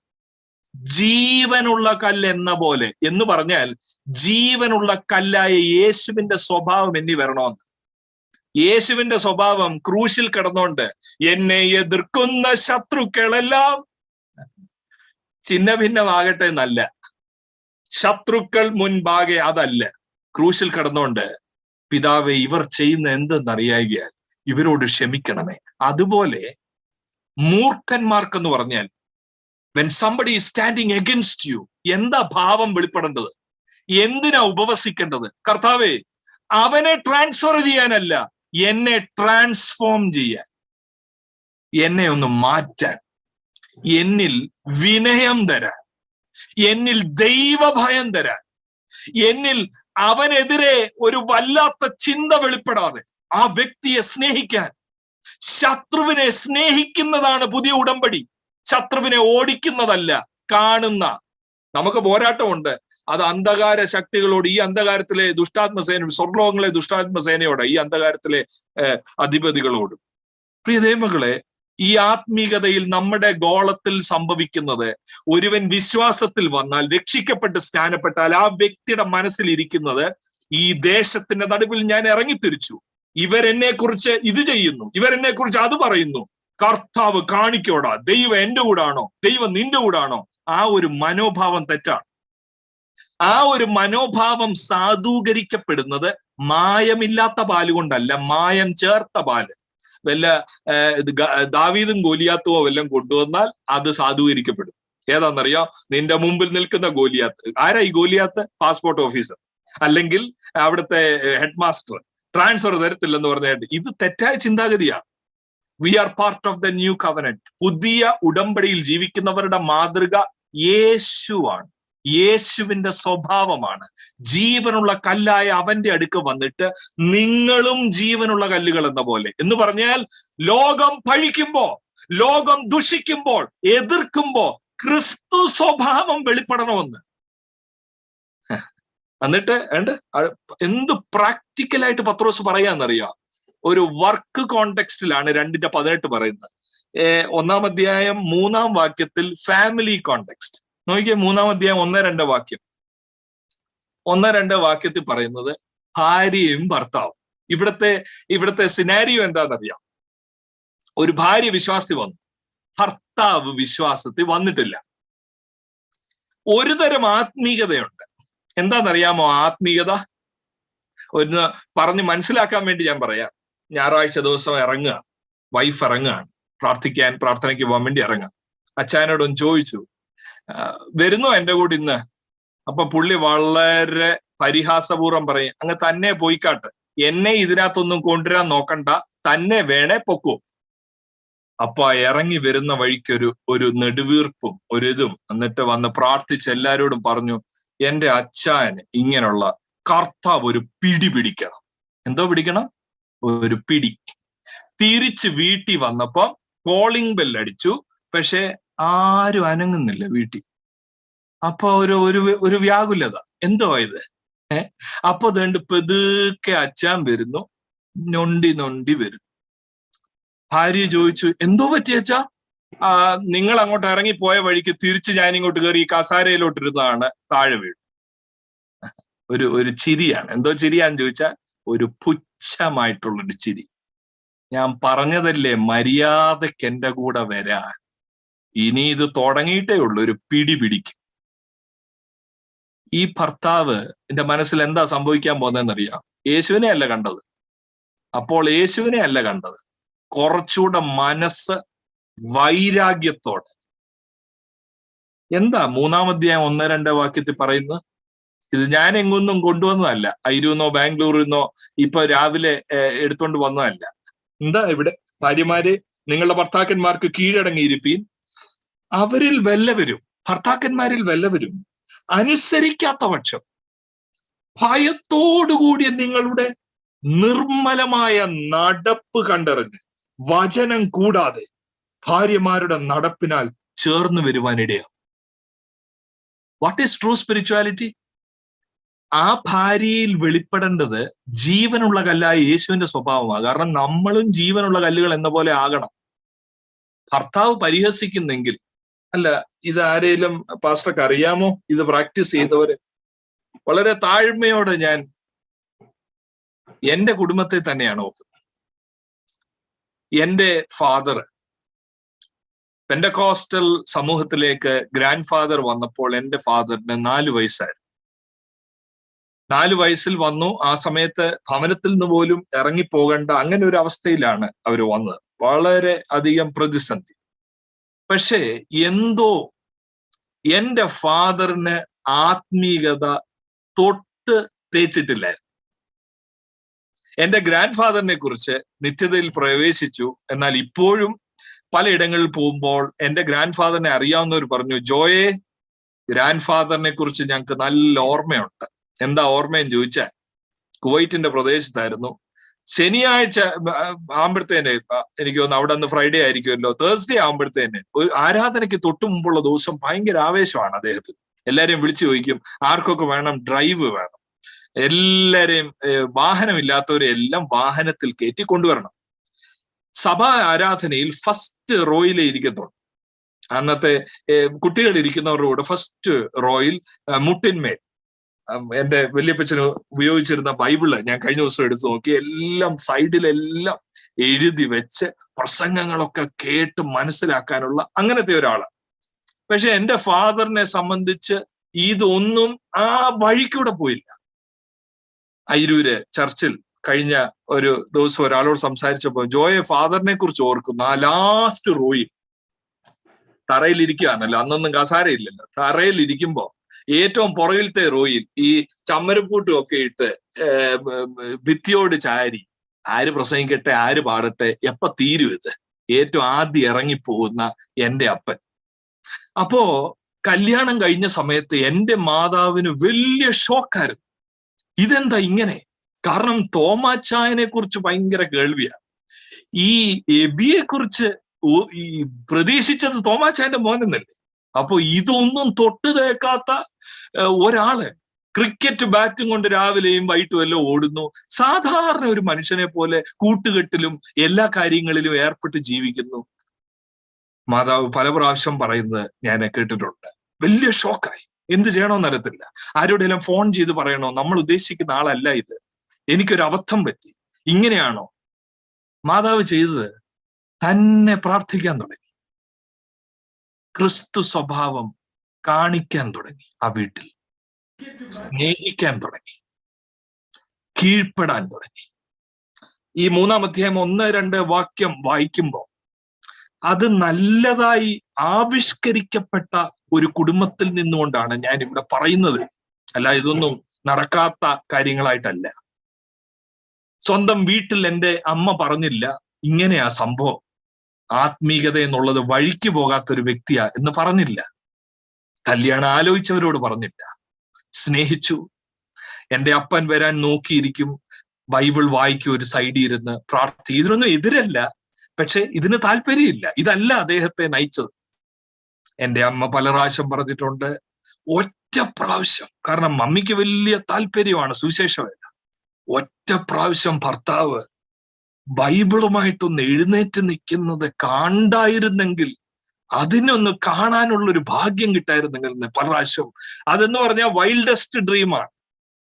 ജീവനുള്ള കല്ല് എന്ന പോലെ. എന്ന് പറഞ്ഞാൽ ജീവനുള്ള കല്ലായ യേശുവിന്റെ സ്വഭാവം എന്നി വരണമെന്ന്. യേശുവിന്റെ സ്വഭാവം ക്രൂശിൽ കിടന്നുകൊണ്ട് എന്നെ എതിർക്കുന്ന ശത്രുക്കളെല്ലാം ചിന്ന ഭിന്നമാകട്ടെ എന്നല്ല, ശത്രുക്കൾ മുൻപാകെ അതല്ല, ക്രൂശിൽ കിടന്നുകൊണ്ട് പിതാവെ ഇവർ ചെയ്യുന്ന എന്തെന്നറിയായികയാൽ ഇവരോട് ക്ഷമിക്കണമേ. അതുപോലെ മൂർഖന്മാർക്കെന്ന് പറഞ്ഞാൽ when somebody is standing against you, എന്താ ഭാവം വെളിപ്പെടേണ്ടത്? എന്തിനാ ഉപവസിക്കേണ്ടത്? കർത്താവേ, അവനെ ട്രാൻസ്ഫർ ചെയ്യാനല്ല, എന്നെ ട്രാൻസ്ഫോം ചെയ്യാൻ, എന്നെ ഒന്ന് മാറ്റാൻ, എന്നിൽ വിനയം തരാൻ, എന്നിൽ ദൈവഭയം തരാൻ, എന്നിൽ അവനെതിരെ ഒരു വല്ലാത്ത ചിന്ത വെളിപ്പെടാതെ ആ വ്യക്തിയെ സ്നേഹിക്കാൻ. ശത്രുവിനെ സ്നേഹിക്കുന്നതാണ് പുതിയ ഉടമ്പടി, ശത്രുവിനെ ഓടിക്കുന്നതല്ല. കാണുന്ന നമുക്ക് പോരാട്ടമുണ്ട്, അത് അന്ധകാര ശക്തികളോട്, ഈ അന്ധകാരത്തിലെ ദുഷ്ടാത്മസേന, സ്വർലോകങ്ങളിലെ ദുഷ്ടാത്മസേനയോട്, ഈ അന്ധകാരത്തിലെ അധിപതികളോടും. പ്രിയ ദൈവമക്കളെ, ഈ ആത്മീകതയിൽ നമ്മുടെ ഗോളത്തിൽ സംഭവിക്കുന്നത്, ഒരുവൻ വിശ്വാസത്തിൽ വന്നാൽ, രക്ഷിക്കപ്പെട്ട് സ്നാനപ്പെട്ടാൽ, ആ വ്യക്തിയുടെ മനസ്സിലിരിക്കുന്നത്, ഈ ദേശത്തിന്റെ നടുവിൽ ഞാൻ ഇറങ്ങിത്തിരിച്ചു, ഇവരെന്നെ കുറിച്ച് ഇത് ചെയ്യുന്നു, ഇവരെന്നെ കുറിച്ച് അത് പറയുന്നു, കർത്താവ് കാണിക്കോടാ, ദൈവം എന്റെ കൂടാണോ, ദൈവം നിന്റെ കൂടാണോ. ആ ഒരു മനോഭാവം തെറ്റാണ്. ആ ഒരു മനോഭാവം സാധൂകരിക്കപ്പെടുന്നത് മായമില്ലാത്ത പാല് കൊണ്ടല്ല, മായം ചേർത്ത പാല്. വല്ല ദാവീദും ഗോലിയാത്തുമോ വല്ലതും കൊണ്ടുവന്നാൽ അത് സാധൂകരിക്കപ്പെടും. ഏതാണെന്നറിയോ? നിന്റെ മുമ്പിൽ നിൽക്കുന്ന ഗോലിയാത്ത്. ആരാ ഈ ഗോലിയാത്ത്? പാസ്പോർട്ട് ഓഫീസർ, അല്ലെങ്കിൽ അവിടുത്തെ ഹെഡ് മാസ്റ്റർ. ട്രാൻസ്ഫർ തരത്തില്ലെന്ന് പറഞ്ഞാൽ ഇത് തെറ്റായ ചിന്താഗതിയാണ്. We are part of the new covenant. പുതിയ ഉടമ്പടിയിൽ ജീവിക്കുന്നവരുടെ മാതൃക യേശുവാണ്, യേശുവിന്റെ സ്വഭാവമാണ്. ജീവനുള്ള കല്ലായ അവന്റെ അടുക്ക് വന്നിട്ട് നിങ്ങളും ജീവനുള്ള കല്ലുകൾ എന്ന പോലെ, എന്ന് പറഞ്ഞാൽ ലോകം പഴിക്കുമ്പോ, ലോകം ദുഷിക്കുമ്പോൾ, എതിർക്കുമ്പോ ക്രിസ്തു സ്വഭാവം വെളിപ്പെടണമെന്ന്. എന്നിട്ട് എന്ത് പ്രാക്ടിക്കലായിട്ട് പത്രോസ് പറയാന്നറിയാം. ഒരു വർക്ക് കോണ്ടെക്സ്റ്റിലാണ് 2:18 പറയുന്നത്. 1-ാം അധ്യായം 3-ാം വാക്യത്തിൽ ഫാമിലി കോണ്ടെക്സ്റ്റ് നോക്കിയേ. 3-ാം അധ്യായം 1-2 വാക്യം, 1-2 വാക്യത്തിൽ പറയുന്നത് ഭാര്യയും ഭർത്താവും. ഇവിടുത്തെ സിനാരിയോ എന്താണെന്നറിയാം? ഒരു ഭാര്യ വിശ്വാസത്തിൽ വന്നു, ഭർത്താവ് വിശ്വാസത്തിൽ വന്നിട്ടില്ല. ഒരു തരം ആത്മീയതയുണ്ട്. എന്താണെന്നറിയാമോ ആത്മീയത? ഒന്ന് പറഞ്ഞ് മനസ്സിലാക്കാൻ വേണ്ടി ഞാൻ പറയാം. ഞായറാഴ്ച ദിവസം ഇറങ്ങുക, വൈഫ് ഇറങ്ങുകയാണ് പ്രാർത്ഥനയ്ക്ക് പോകാൻ വേണ്ടി ഇറങ്ങുക. അച്ഛനോടൊന്ന് ചോദിച്ചു, വരുന്നോ എന്റെ കൂടെ ഇന്ന്? അപ്പൊ പുള്ളി വളരെ പരിഹാസപൂർവ്വം പറയും, അങ്ങ് തന്നെ പോയിക്കാട്ട്, എന്നെ ഇതിനകത്തൊന്നും കൊണ്ടുവരാൻ നോക്കണ്ട, തന്നെ വേണേ പൊക്കോ. അപ്പൊ ഇറങ്ങി വരുന്ന വഴിക്ക് ഒരു നെടുവീർപ്പും ഒരിതും, എന്നിട്ട് വന്ന് പ്രാർത്ഥിച്ച് എല്ലാരോടും പറഞ്ഞു, എന്റെ അച്ഛന് ഇങ്ങനെയുള്ള കർത്താവ് ഒരു പിടി പിടിക്കണം. എന്തോ പിടിക്കണം? ഒരു പിടി. തിരിച്ച് വീട്ടിൽ വന്നപ്പോ കോളിംഗ് ബെല്ലടിച്ചു, പക്ഷെ ആരും അനങ്ങുന്നില്ല വീട്ടിൽ. അപ്പൊ ഒരു വ്യാകുലത, എന്തോ ഇത്? അപ്പൊ അതുകൊണ്ട് പെതുക്കെ അച്ഛൻ വരുന്നു, നൊണ്ടി വരുന്നു. ഭാര്യ ചോദിച്ചു, എന്തോ പറ്റിയച്ചാ? നിങ്ങൾ അങ്ങോട്ട് ഇറങ്ങിപ്പോയ വഴിക്ക് തിരിച്ച് ഞാനിങ്ങോട്ട് കയറി ഈ കസാരയിലോട്ടിരുന്നതാണ്, താഴെ വീണു. ഒരു ചിരിയാണ്. എന്തോ ചിരിയാന്ന് ചോദിച്ചാൽ ഒരു പുച്ഛമായിട്ടുള്ളൊരു ചിരി. ഞാൻ പറഞ്ഞതല്ലേ മര്യാദക്ക് എന്റെ കൂടെ വരാൻ, ഇനി ഇത് തുടങ്ങിയിട്ടേ ഉള്ളൂ, ഒരു പിടി പിടിക്കും. ഈ ഭർത്താവ് എന്റെ മനസ്സിൽ എന്താ സംഭവിക്കാൻ പോകുന്നതെന്നറിയാം? യേശുവിനെ അല്ല കണ്ടത്. അപ്പോൾ യേശുവിനെ അല്ല കണ്ടത്, കുറച്ചുകൂടെ മനസ്സ് വൈരാഗ്യത്തോടെ. എന്താ 3-ാം അധ്യായം 1-2 വാക്യത്തിൽ പറയുന്നത്? ഇത് ഞാൻ എങ്ങൊന്നും കൊണ്ടുവന്നതല്ല, അയിരൂന്നോ ബാംഗ്ലൂരിൽ നിന്നോ ഇപ്പൊ രാവിലെ എടുത്തോണ്ട് വന്നതല്ല. എന്താ ഇവിടെ? ഭാര്യമാര് നിങ്ങളുടെ ഭർത്താക്കന്മാർക്ക് കീഴടങ്ങിയിരിപ്പീൻ, അവരിൽ വല്ലവരും, ഭർത്താക്കന്മാരിൽ വല്ലവരും അനുസരിക്കാത്ത പക്ഷം ഭയത്തോടുകൂടിയ നിങ്ങളുടെ നിർമ്മലമായ നടപ്പ് കണ്ടറിഞ്ഞ് വചനം കൂടാതെ ഭാര്യമാരുടെ നടപ്പിനാൽ ചേർന്ന് വരുവാനിടയാവും. What is true spirituality? ആ ഭാര്യയിൽ വെളിപ്പെടേണ്ടത് ജീവനുള്ള കല്ലായ യേശുവിന്റെ സ്വഭാവമാണ്. കാരണം നമ്മളും ജീവനുള്ള കല്ലുകൾ എന്ന പോലെ ആകണം. ഭർത്താവ് പരിഹസിക്കുന്നെങ്കിൽ, അല്ല ഇത് ആരെങ്കിലും പാസ്റ്റർക്ക് അറിയാമോ ഇത് പ്രാക്ടീസ് ചെയ്തവര്? വളരെ താഴ്മയോടെ ഞാൻ എന്റെ കുടുംബത്തെ തന്നെയാണ് നോക്കുന്നത്. എന്റെ ഫാദർ പെന്റക്കോസ്റ്റൽ സമൂഹത്തിലേക്ക് ഗ്രാൻഡ് ഫാദർ വന്നപ്പോൾ എൻ്റെ ഫാദറിന് 4 വയസ്സായിരുന്നു. 4 വയസ്സിൽ വന്നു. ആ സമയത്ത് ഭവനത്തിൽ നിന്ന് പോലും ഇറങ്ങിപ്പോകേണ്ട അങ്ങനെ ഒരു അവസ്ഥയിലാണ് അവർ വന്നത്. വളരെ അധികം പ്രതിസന്ധി. പക്ഷേ എന്തോ എൻ്റെ ഫാദറിന് ആത്മീകത തൊട്ട് തേച്ചിട്ടില്ലായിരുന്നു. എൻ്റെ ഗ്രാൻഡ് ഫാദറിനെ കുറിച്ച് നിത്യതയിൽ പ്രവേശിച്ചു. എന്നാൽ ഇപ്പോഴും പലയിടങ്ങളിൽ പോകുമ്പോൾ എൻ്റെ ഗ്രാൻഡ് ഫാദറിനെ അറിയാവുന്നവർ പറഞ്ഞു, ജോയെ, ഗ്രാൻഡ് ഫാദറിനെ കുറിച്ച് ഞങ്ങൾക്ക് നല്ല ഓർമ്മയുണ്ട്. എന്താ ഓർമ്മയെന്ന് ചോദിച്ചാൽ, കുവൈറ്റിന്റെ പ്രദേശത്തായിരുന്നു. ശനിയാഴ്ച ആകുമ്പോഴത്തേന്, എനിക്ക് തോന്നുന്നു അവിടെ അന്ന് ഫ്രൈഡേ ആയിരിക്കുമല്ലോ, തേഴ്സ്ഡേ ആകുമ്പോഴത്തേന് ഒരു ആരാധനയ്ക്ക് തൊട്ടു മുമ്പുള്ള ദിവസം ഭയങ്കര ആവേശമാണ് അദ്ദേഹത്തിന്. എല്ലാരെയും വിളിച്ചു ചോദിക്കും ആർക്കൊക്കെ വേണം, ഡ്രൈവ് വേണം, എല്ലാരെയും വാഹനമില്ലാത്തവരെ എല്ലാം വാഹനത്തിൽ കയറ്റി കൊണ്ടുവരണം. സഭാ ആരാധനയിൽ ഫസ്റ്റ് റോയിലേ ഇരിക്കത്തുള്ളൂ. അന്നത്തെ കുട്ടികൾ ഇരിക്കുന്നവരുടെ കൂടെ ഫസ്റ്റ് റോയിൽ മുട്ടിന്മേൽ എൻ്റെ വല്യപ്പച്ചന് ഉപയോഗിച്ചിരുന്ന ബൈബിള് ഞാൻ കഴിഞ്ഞ ദിവസം എടുത്തു നോക്കി. എല്ലാം സൈഡിലെല്ലാം എഴുതി വെച്ച് പ്രസംഗങ്ങളൊക്കെ കേട്ട് മനസ്സിലാക്കാനുള്ള അങ്ങനത്തെ ഒരാളാണ്. പക്ഷെ എൻ്റെ ഫാദറിനെ സംബന്ധിച്ച് ഇതൊന്നും ആ വഴിക്കൂടെ പോയില്ല. അയിരൂര് ചർച്ചിൽ കഴിഞ്ഞ ഒരു ദിവസം ഒരാളോട് സംസാരിച്ചപ്പോൾ, ജോയെ, ഫാദറിനെ കുറിച്ച് ഓർക്കുന്നു, ആ ലാസ്റ്റ് റോയിൽ തറയിൽ ഇരിക്കുകയാണല്ലോ, അന്നൊന്നും കസാരയില്ലല്ലോ, തറയിൽ ഇരിക്കുമ്പോ ഏറ്റവും പുറകിലത്തെ റോയിൽ ഈ ചമ്മരപ്പൂട്ടും ഒക്കെ ഇട്ട് ഭിത്തിയോട് ചാരി ആര് പ്രസംഗിക്കട്ടെ, ആര് പാടട്ടെ, എപ്പ തീരും ഇത്, ഏറ്റവും ആദ്യം ഇറങ്ങിപ്പോകുന്ന എൻ്റെ അപ്പൻ. അപ്പോ കല്യാണം കഴിഞ്ഞ സമയത്ത് എൻ്റെ മാതാവിന് വലിയ ഷോക്കായിരുന്നു. ഇതെന്താ ഇങ്ങനെ? കാരണം തോമാച്ചായനെ കുറിച്ച് ഭയങ്കര കേൾവിയാണ്. ഈ എബിയെ കുറിച്ച് ഈ പ്രതീക്ഷിച്ചത് തോമാച്ചായന്റെ മോനെന്നല്ലേ. അപ്പൊ ഇതൊന്നും തൊട്ടു തേക്കാത്ത ഒരാള് ക്രിക്കറ്റ് ബാറ്റും കൊണ്ട് രാവിലെയും വൈകിട്ടും എല്ലാം ഓടുന്നു. സാധാരണ ഒരു മനുഷ്യനെ പോലെ കൂട്ടുകെട്ടിലും എല്ലാ കാര്യങ്ങളിലും ഏർപ്പെട്ട് ജീവിക്കുന്നു. മാതാവ് പല പ്രാവശ്യം പറയുന്നത് ഞാൻ കേട്ടിട്ടുണ്ട്. വലിയ ഷോക്കായി. എന്ത് ചെയ്യണമെന്ന് അറിയത്തില്ല. ആരോടെല്ലാം ഫോൺ ചെയ്ത് പറയണോ, നമ്മൾ ഉദ്ദേശിക്കുന്ന ആളല്ല ഇത്, എനിക്കൊരു അബദ്ധം പറ്റി, ഇങ്ങനെയാണോ? മാതാവ് ചെയ്തത് തന്നെ പ്രാർത്ഥിക്കാൻ തുടങ്ങി. ക്രിസ്തു സ്വഭാവം കാണിക്കാൻ തുടങ്ങി. ആ വീട്ടിൽ സ്നേഹിക്കാൻ തുടങ്ങി, കീഴ്പ്പെടാൻ തുടങ്ങി. ഈ 3-ാം അധ്യായം 1-2 വാക്യം വായിക്കുമ്പോൾ അത് നല്ലതായി ആവിഷ്കരിക്കപ്പെട്ട ഒരു കുടുംബത്തിൽ നിന്നുകൊണ്ടാണ് ഞാൻ ഇവിടെ പറയുന്നത്. അല്ല, ഇതൊന്നും നടക്കാത്ത കാര്യങ്ങളായിട്ടല്ല. സ്വന്തം വീട്ടിൽ എൻ്റെ അമ്മ പറഞ്ഞില്ല ഇങ്ങനെയാ സംഭവം, ആത്മീകത എന്നുള്ളത് വഴിക്ക് പോകാത്തൊരു വ്യക്തിയാ എന്ന് പറഞ്ഞില്ല. കല്യാണം ആലോചിച്ചവരോട് പറഞ്ഞില്ല. സ്നേഹിച്ചു. എൻ്റെ അപ്പൻ വരാൻ നോക്കിയിരിക്കും, ബൈബിൾ വായിക്കും, ഒരു സൈഡിൽ ഇരുന്ന് പ്രാർത്ഥിക്കും. ഇതിനൊന്നും എതിരല്ല, പക്ഷെ ഇതിന് താല്പര്യമില്ല. ഇതല്ല അദ്ദേഹത്തെ നയിച്ചത്. എൻ്റെ അമ്മ പല പ്രാവശ്യം പറഞ്ഞിട്ടുണ്ട്, ഒറ്റ പ്രാവശ്യം, കാരണം മമ്മിക്ക് വലിയ താല്പര്യമാണ് സുവിശേഷമല്ല, ഒറ്റ പ്രാവശ്യം ഭർത്താവ് ബൈബിളുമായിട്ടൊന്ന് എഴുന്നേറ്റ് നിൽക്കുന്നത് കണ്ടായിരുന്നെങ്കിൽ, അതിനൊന്ന് കാണാനുള്ളൊരു ഭാഗ്യം കിട്ടായിരുന്നെങ്കിൽ എന്ന് പല പ്രാവശ്യം. അതെന്ന് പറഞ്ഞാൽ വൈൽഡസ്റ്റ് ഡ്രീമാണ്,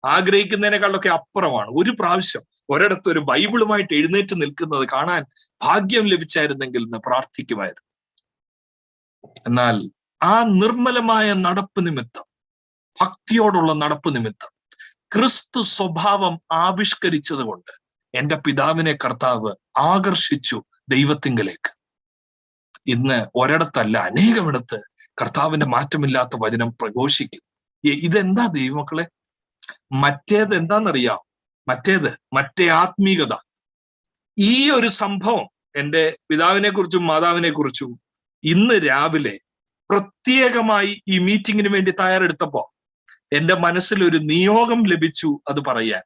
ആഗ്രഹിക്കുന്നതിനേക്കാളൊക്കെ അപ്പുറമാണ്. ഒരു പ്രാവശ്യം ഒരിടത്ത് ഒരു ബൈബിളുമായിട്ട് എഴുന്നേറ്റ് നിൽക്കുന്നത് കാണാൻ ഭാഗ്യം ലഭിച്ചായിരുന്നെങ്കിൽ എന്ന് പ്രാർത്ഥിക്കുമായിരുന്നു. എന്നാൽ ആ നിർമ്മലമായ നടപ്പ് നിമിത്തം, ഭക്തിയോടുള്ള നടപ്പ് നിമിത്തം, ക്രിസ്തു സ്വഭാവം ആവിഷ്കരിച്ചത് കൊണ്ട് എൻ്റെ പിതാവിനെ കർത്താവ് ആകർഷിച്ചു ദൈവത്തിങ്കലേക്ക്. ഇന്ന് ഒരിടത്തല്ല, അനേകമിടത്ത് കർത്താവിന്റെ മാറ്റമില്ലാത്ത വചനം പ്രഘോഷിക്കുന്നു. ഇതെന്താ ദൈവമക്കളെ? മറ്റേത് എന്താണെന്നറിയാം? മറ്റേ ആത്മീകത. ഈ ഒരു സംഭവം എൻ്റെ പിതാവിനെ കുറിച്ചും മാതാവിനെ കുറിച്ചും ഇന്ന് രാവിലെ പ്രത്യേകമായി ഈ മീറ്റിങ്ങിന് വേണ്ടി തയ്യാറെടുത്തപ്പോ എൻ്റെ മനസ്സിൽ ഒരു നിയോഗം ലഭിച്ചു അത് പറയാൻ.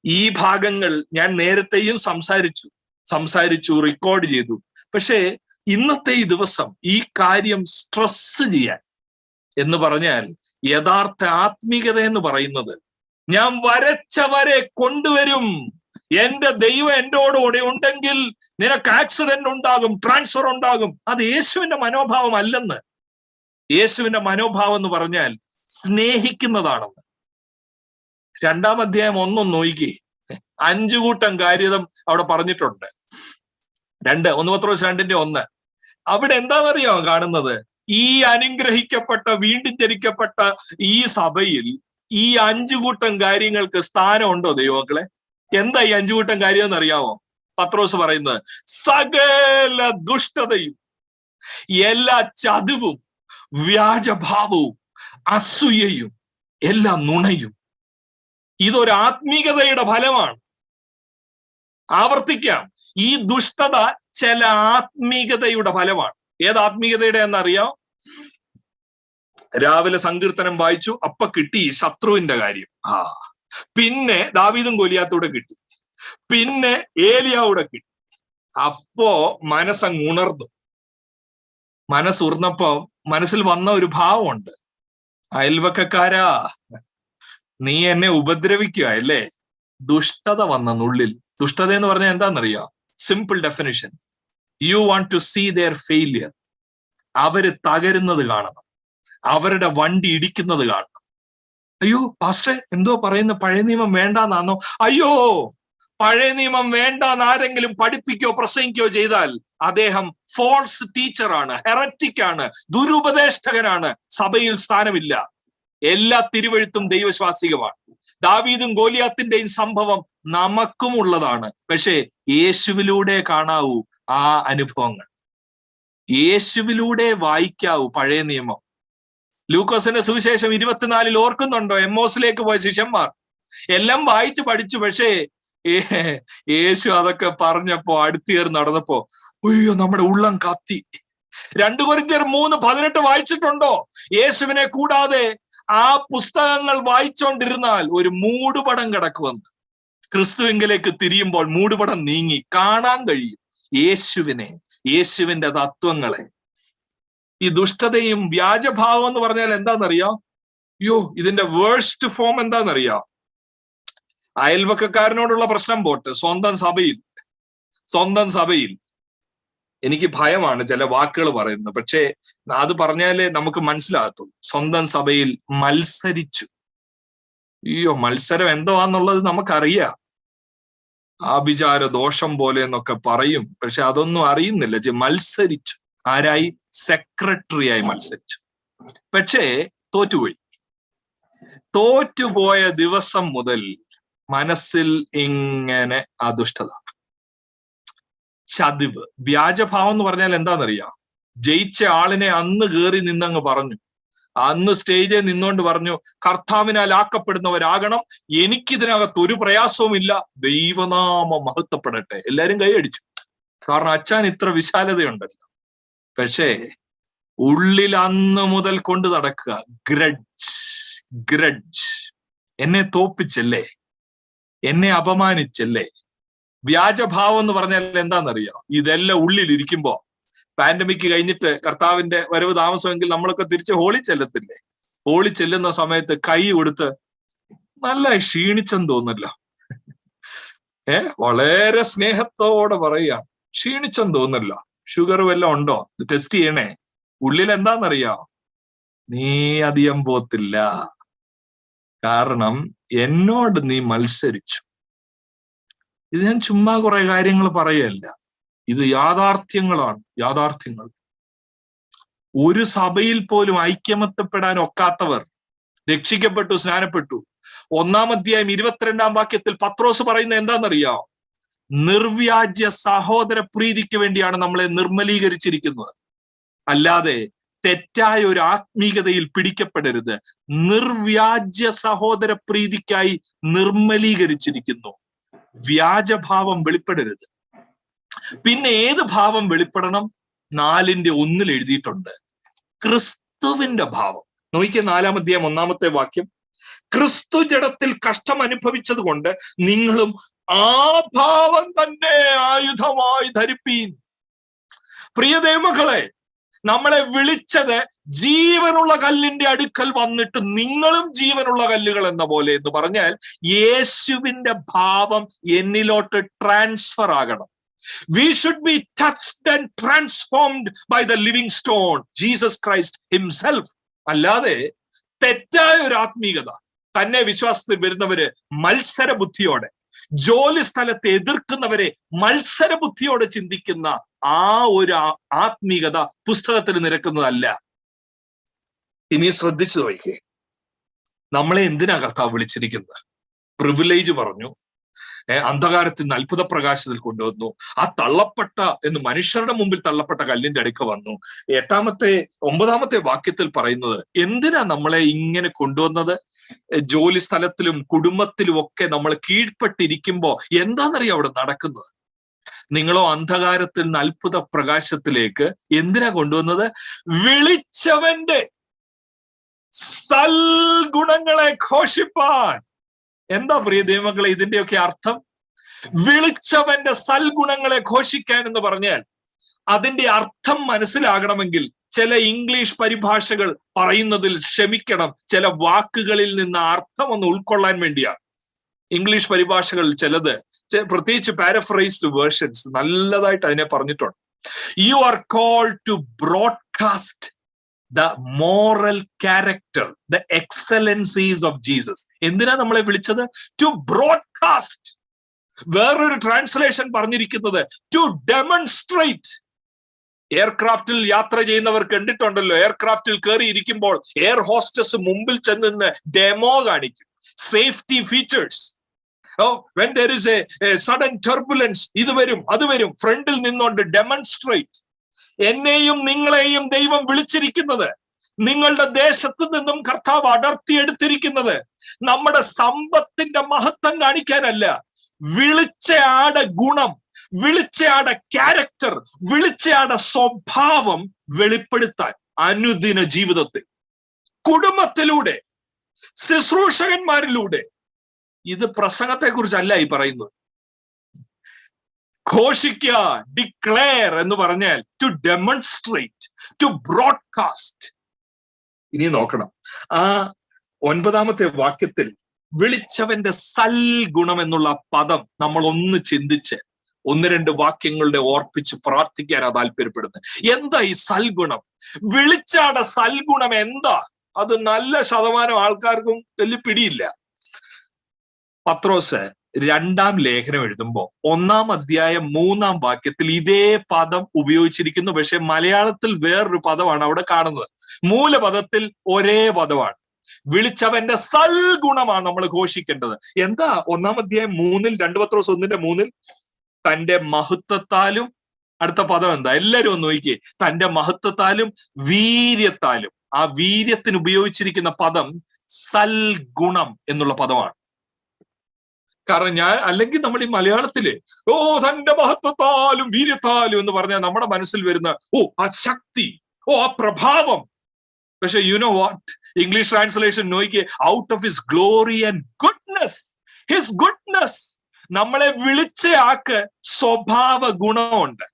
ഈ ഭാഗങ്ങൾ ഞാൻ നേരത്തെയും സംസാരിച്ചു, റെക്കോർഡ് ചെയ്തു. പക്ഷേ ഇന്നത്തെ ഈ ദിവസം ഈ കാര്യം സ്ട്രെസ് ചെയ്യാൻ എന്ന് പറഞ്ഞാൽ, യഥാർത്ഥ ആത്മീകത എന്ന് പറയുന്നത് ഞാൻ വരച്ച വരെ കൊണ്ടുവരും, എൻ്റെ ദൈവം എന്നോടുകൂടെ ഉണ്ടെങ്കിൽ നിനക്ക് ആക്സിഡന്റ് ഉണ്ടാകും, ട്രാൻസ്ഫർ ഉണ്ടാകും. അത് യേശുവിന്റെ മനോഭാവം അല്ലെന്ന്. യേശുവിന്റെ മനോഭാവം എന്ന് പറഞ്ഞാൽ സ്നേഹിക്കുന്നതാണെന്ന്. 2-ാം അധ്യായം 1 നോക്കി, 5 കൂട്ടം കാര്യം അവിടെ പറഞ്ഞിട്ടുണ്ട്. 1 പത്രോസ് 2:1 അവിടെ എന്താണെന്നറിയോ കാണുന്നത്? ഈ അനുഗ്രഹിക്കപ്പെട്ട വീണ്ടും ജനിക്കപ്പെട്ട ഈ സഭയിൽ ഈ 5 കൂട്ടം കാര്യങ്ങൾക്ക് സ്ഥാനമുണ്ടോ ദൈവമക്കളെ? എന്താ ഈ 5 കൂട്ടം കാര്യം എന്നറിയാമോ? പത്രോസ് പറയുന്നത് സകല ദുഷ്ടതയും, എല്ലാ ചതിവും, വ്യാജഭാവവും, അസൂയയും, എല്ലാ നുണയും. ഇതൊരു ആത്മീകതയുടെ ഫലമാണ്. ആവർത്തിക്കാം, ഈ ദുഷ്ടത ചില ആത്മീകതയുടെ ഫലമാണ്. ഏത് ആത്മീകതയുടെ എന്നറിയാം? രാവിലെ സങ്കീർത്തനം വായിച്ചു, അപ്പൊ കിട്ടി ശത്രുവിന്റെ കാര്യം. പിന്നെ ദാവീദും ഗോലിയാത്തൂടെ കിട്ടി, പിന്നെ ഏലിയാവൂടെ കിട്ടി. അപ്പോ മനസ്സങ്ങ് ഉണർന്നു. മനസ്സുണർന്നപ്പോ മനസ്സിൽ വന്ന ഒരു ഭാവമുണ്ട്, അയൽവക്കക്കാരാ നീ എന്നെ ഉപദ്രവിക്കുക അല്ലേ? ദുഷ്ടത വന്നുള്ളിൽ. ദുഷ്ടത എന്ന് പറഞ്ഞാൽ എന്താണെന്നറിയാം? Simple definition, you want to see their failure. അവര് തകരുന്നത് കാണണം, അവരുടെ വണ്ടി ഇടിക്കുന്നത് കാണണം. അയ്യോ പാസ്റ്ററെ എന്തോ പറയുന്ന, പഴയ നിയമം വേണ്ടാന്നാണോ? അയ്യോ, പഴയ നിയമം വേണ്ടാന്ന് ആരെങ്കിലും പഠിപ്പിക്കോ പ്രസംഗിക്കോ ചെയ്താൽ അദ്ദേഹം ഫോൾസ് ടീച്ചറാണ്, ഹെററ്റിക് ആണ്, ദുരുപദേഷ്ടകനാണ്. സഭയിൽ സ്ഥാനമില്ല. എല്ലാ തിരുവഴുത്തും ദൈവശാസ്ത്രികമാണ്. ദാവീദും ഗോലിയാത്തിന്റെയും സംഭവം നമുക്കും ഉള്ളതാണ്. പക്ഷേ യേശുവിലൂടെ കാണാവൂ ആ അനുഭവങ്ങൾ, യേശുവിലൂടെ വായിക്കാവൂ പഴയ നിയമം. ലൂക്കോസിന്റെ സുവിശേഷം 24 ഓർക്കുന്നുണ്ടോ? എമ്മോസിലേക്ക് പോയ ശിഷ്യന്മാർ എല്ലാം വായിച്ചു പഠിച്ചു. പക്ഷേ യേശു അതൊക്കെ പറഞ്ഞപ്പോ അടുത്തേർ നടന്നപ്പോ അയ്യോ നമ്മുടെ ഉള്ളം കത്തി. 2 കൊരിന്ത്യർ 3:18 വായിച്ചിട്ടുണ്ടോ? യേശുവിനെ കൂടാതെ ആ പുസ്തകങ്ങൾ വായിച്ചോണ്ടിരുന്നാൽ ഒരു മൂടുപടം കിടക്കുമെന്ന്. ക്രിസ്തുവിങ്കിലേക്ക് തിരിയുമ്പോൾ മൂടുപടം നീങ്ങി കാണാൻ കഴിയും യേശുവിനെ, യേശുവിന്റെ തത്വങ്ങളെ. ഈ ദുഷ്ടതയും വ്യാജഭാവം എന്ന് പറഞ്ഞാൽ എന്താണെന്നറിയാം? അയ്യോ, ഇതിന്റെ വേഴ്സ്റ്റ് ഫോം എന്താണെന്നറിയാം? അയൽവക്കക്കാരനോടുള്ള പ്രശ്നം പോട്ട്, സ്വന്തം സഭയിൽ എനിക്ക് ഭയമാണ് ചില വാക്കുകൾ പറയുന്നത്, പക്ഷേ അത് പറഞ്ഞാലേ നമുക്ക് മനസ്സിലാകത്തുള്ളൂ. സ്വന്തം സഭയിൽ മത്സരിച്ചു. അയ്യോ, മത്സരം എന്തുവാന്നുള്ളത് നമുക്കറിയാം. ആഭിചാര ദോഷം പോലെ എന്നൊക്കെ പറയും, പക്ഷെ അതൊന്നും അറിയുന്നില്ല. മത്സരിച്ചു. ആരായി? സെക്രട്ടറിയായി മത്സരിച്ചു. പക്ഷേ തോറ്റുപോയ ദിവസം മുതൽ മനസ്സിൽ ഇങ്ങനെ അദുഷ്ടത, ചതിവ്. വ്യാജഭാവം എന്ന് പറഞ്ഞാൽ എന്താണെന്നറിയാം? ജയിച്ച ആളിനെ അന്ന് കയറി നിന്നങ്ങ് പറഞ്ഞു, അന്ന് സ്റ്റേജിൽ നിന്നുകൊണ്ട് പറഞ്ഞു, കർത്താവിനാൽ ആക്കപ്പെടുന്നവരാകണം, എനിക്കിതിനകത്ത് ഒരു പ്രയാസവുമില്ല, ദൈവനാമം മഹത്വപ്പെടട്ടെ. എല്ലാരും കൈയടിച്ചു, കാരണം അച്ഛൻ ഇത്ര വിശാലതയുണ്ടല്ലോ. പക്ഷേ ഉള്ളിൽ അന്ന് മുതൽ കൊണ്ട് നടക്കുക ഗ്രഡ്ജ്. എന്നെ തോപ്പിച്ചല്ലേ, എന്നെ അപമാനിച്ചല്ലേ. വ്യാജഭാവം എന്ന് പറഞ്ഞാൽ എന്താണെന്നറിയോ? ഇതെല്ലാം ഉള്ളിലിരിക്കുമ്പോ, പാൻഡമിക് കഴിഞ്ഞിട്ട് കർത്താവിന്റെ വരവ് താമസമെങ്കിൽ നമ്മളൊക്കെ തിരിച്ച് ഹോളി ചെല്ലത്തില്ലേ? ഹോളി ചെല്ലുന്ന സമയത്ത് കൈ കൊടുത്ത് നല്ല ക്ഷീണിച്ചെന്ന് തോന്നല്ലോ. വളരെ സ്നേഹത്തോടെ പറയുക, ക്ഷീണിച്ചെന്ന് തോന്നല്ലോ, ഷുഗർ വല്ലതും ഉണ്ടോ ടെസ്റ്റ് ചെയ്യണേ. ഉള്ളിൽ എന്താണെന്നറിയോ? നീ അധികം പോത്തില്ല, കാരണം എന്നോട് നീ മത്സരിച്ചു. ഇത് ഞാൻ ചുമ്മാ കുറെ കാര്യങ്ങൾ പറയല്ല, ഇത് യാഥാർത്ഥ്യങ്ങളാണ്. യാഥാർത്ഥ്യങ്ങൾ. ഒരു സഭയിൽ പോലും ഐക്യമത്യപ്പെടാൻ ഒക്കാത്തവർ രക്ഷിക്കപ്പെട്ടു, സ്നാനപ്പെട്ടു. 1-ാം അധ്യായം 22-ാം വാക്യത്തിൽ പത്രോസ് പറയുന്നത് എന്താണെന്നറിയാം? നിർവ്യാജ്യ സഹോദര പ്രീതിക്ക് വേണ്ടിയാണ് നമ്മളെ നിർമ്മലീകരിച്ചിരിക്കുന്നത്, അല്ലാതെ തെറ്റായ ഒരു ആത്മീകതയിൽ പിടിക്കപ്പെടരുത്. നിർവ്യാജ്യ സഹോദര പ്രീതിക്കായി നിർമ്മലീകരിച്ചിരിക്കുന്നു. വ്യാജഭാവം വെളിപ്പെടരുത്. പിന്നെ ഏത് ഭാവം വെളിപ്പെടണം? 4:1 എഴുതിയിട്ടുണ്ട്, ക്രിസ്തുവിന്റെ ഭാവം. നോക്കിയ 4-ാം അധ്യായം 1-ാമത്തെ വാക്യം, ക്രിസ്തു ജഡത്തിൽ കഷ്ടം അനുഭവിച്ചത് കൊണ്ട് നിങ്ങളും ആ ഭാവം തന്നെ ആയുധമായി ധരിപ്പീൻ. പ്രിയ ദൈവമക്കളെ, നമ്മളെ വിളിച്ചത് ജീവനുള്ള കല്ലിന്റെ അടുക്കൽ വന്നിട്ട് നിങ്ങളും ജീവനുള്ള കല്ലുകൾ എന്ന പോലെ എന്ന് പറഞ്ഞാൽ യേശുവിന്റെ ഭാവം എന്നിലോട്ട് ട്രാൻസ്ഫർ ആകണം. We should be touched and transformed by the living stone, Jesus Christ himself. അല്ലാതെ തെറ്റായ ഒരു ആത്മീകത, തന്നെ വിശ്വാസത്തിൽ വരുന്നവര് മത്സര ബുദ്ധിയോടെ, ജോലി സ്ഥലത്ത് എതിർക്കുന്നവരെ മത്സരബുദ്ധിയോടെ ചിന്തിക്കുന്ന ആ ഒരു ആത്മീകത പുസ്തകത്തിൽ നിരക്കുന്നതല്ല. ഇനി ശ്രദ്ധിച്ചു നോക്കിയേ, നമ്മളെ എന്തിനാ കർത്താവ് വിളിച്ചിരിക്കുന്നത്? പ്രിവിലേജ് പറഞ്ഞു, അന്ധകാരത്തിൽ നിന്ന് അത്ഭുത പ്രകാശത്തിൽ കൊണ്ടുവന്നു. ആ തള്ളപ്പെട്ട എന്ന് മനുഷ്യരുടെ മുമ്പിൽ തള്ളപ്പെട്ട കല്ലിന്റെ അടുക്ക വന്നു. 9-ാമത്തെ വാക്യത്തിൽ പറയുന്നത് എന്തിനാ നമ്മളെ ഇങ്ങനെ കൊണ്ടുവന്നത്? ജോലി സ്ഥലത്തിലും കുടുംബത്തിലും ഒക്കെ നമ്മൾ കീഴ്പ്പെട്ടിരിക്കുമ്പോ എന്താണെന്നറിയാം അവിടെ നടക്കുന്നത്? നിങ്ങളോ അന്ധകാരത്തിൽ നിന്ന് അത്ഭുത പ്രകാശത്തിലേക്ക് എന്തിനാ കൊണ്ടുവന്നത്? വിളിച്ചവന്റെ സൽഗുണങ്ങളെ ഘോഷിപ്പാൻ. എന്താ പ്രിയ ദൈവമക്കളെ ഇതിന്റെയൊക്കെ അർത്ഥം? വിളിച്ചവന്റെ സൽഗുണങ്ങളെ ഘോഷിക്കാൻ എന്ന് പറഞ്ഞാൽ അതിന്റെ അർത്ഥം മനസ്സിലാകണമെങ്കിൽ ചില ഇംഗ്ലീഷ് പരിഭാഷകൾ പറയുന്നതിൽ ക്ഷമിക്കണം. ചില വാക്കുകളിൽ നിന്ന് അർത്ഥം ഒന്ന് ഉൾക്കൊള്ളാൻ വേണ്ടിയാണ്. ഇംഗ്ലീഷ് പരിഭാഷകളിൽ ചിലത്, പ്രത്യേകിച്ച് പാരഫ്രൈസ്ഡ് വേർഷൻസ് നല്ലതായിട്ട് അതിനെ പറഞ്ഞിട്ടുണ്ട്. You are called to broadcast the moral character, the excellencies of Jesus. എന്തിനാ നമ്മളെ വിളിച്ചത്? To broadcast. വേറൊരു ട്രാൻസ്ലേഷൻ പറഞ്ഞിരിക്കുന്നത് ടു ഡെമോൺസ്ട്രേറ്റ്. എയർക്രാഫ്റ്റിൽ യാത്ര ചെയ്യുന്നവർ കണ്ടിട്ടുണ്ടല്ലോ, എയർക്രാഫ്റ്റിൽ കയറി ഇരിക്കുമ്പോൾ എയർ ഹോസ്റ്റസ് മുമ്പിൽ ചെന്ന് ഡെമോ കാണിക്കും, safety features. when there is a sudden turbulence, ഇത് വരും അത് വരും, ഫ്രണ്ടിൽ നിന്നുകൊണ്ട് ഡെമോൺസ്ട്രേറ്റ്. എന്നെയും നിങ്ങളെയും ദൈവം വിളിച്ചിരിക്കുന്നത്, നിങ്ങളുടെ ദേശത്ത് നിന്നും കർത്താവ് അടർത്തിയെടുത്തിരിക്കുന്നത് നമ്മുടെ സമ്പത്തിന്റെ മഹത്വം കാണിക്കാനല്ല, വിളിച്ചയാടെ ഗുണം, വിളിച്ചയാടെ ക്യാരക്ടർ, വിളിച്ചയാടെ സ്വഭാവം വെളിപ്പെടുത്താൻ. അനുദിന ജീവിതത്തിൽ, കുടുംബത്തിലൂടെ, ശുശ്രൂഷകന്മാരിലൂടെ. ഇത് പ്രസംഗത്തെ കുറിച്ചല്ല ഈ പറയുന്നത്. ഘോഷിക്കുക, ഡിക്ലെയർ എന്ന് പറഞ്ഞാൽ ടു ഡെമോൺസ്ട്രേറ്റ്, ടു ബ്രോഡ്കാസ്റ്റ്. ഇനി നോക്കണം, ആ 9-ാമത്തെ വാക്യത്തിൽ വിളിച്ചവന്റെ സൽഗുണം എന്നുള്ള പദം നമ്മൾ ഒന്ന് ചിന്തിച്ച് 1-2 വാക്യങ്ങളുടെ ഓർപ്പിച്ച് പ്രാർത്ഥിക്കാനാ താല്പര്യപ്പെടുന്നത്. എന്താ ഈ സൽഗുണം? വിളിച്ചാടെ സൽഗുണം എന്താ? അത് നല്ല ശതമാനം ആൾക്കാർക്കും വലിയ പിടിയില്ല. പത്രോസ് 2-ാം ലേഖനം എഴുതുമ്പോ 1-ാം അധ്യായം 3-ാം വാക്യത്തിൽ ഇതേ പദം ഉപയോഗിച്ചിരിക്കുന്നു. പക്ഷെ മലയാളത്തിൽ വേറൊരു പദമാണ് അവിടെ കാണുന്നത്. മൂലപദത്തിൽ ഒരേ പദമാണ്. വിളിച്ചവന്റെ സൽഗുണമാണ് നമ്മൾ ഘോഷിക്കേണ്ടത്. എന്താ 1-ാം അധ്യായം 3-ൽ 2 പത്രോസ് 1-3 തന്റെ മഹത്വത്താലും, അടുത്ത പദം എന്താ? എല്ലാരും ഒന്ന് നോക്കിയേ. തന്റെ മഹത്വത്താലും വീര്യത്താലും. ആ വീര്യത്തിന് ഉപയോഗിച്ചിരിക്കുന്ന പദം സൽഗുണം എന്നുള്ള പദമാണ്. കാരണം അല്ലെങ്കിൽ നമ്മൾ ഈ മലയാളത്തില് തന്റെ മഹത്വത്താലും വീര്യത്താലും എന്ന് പറഞ്ഞാൽ നമ്മുടെ മനസ്സിൽ വരുന്ന ആ ശക്തി, ആ പ്രഭാവം. പക്ഷെ you know what? English translation നോക്കിയേ, out of his glory and goodness. His goodness. നമ്മളെ വിളിച്ച ആക്ക് സ്വഭാവ ഗുണമുണ്ട്.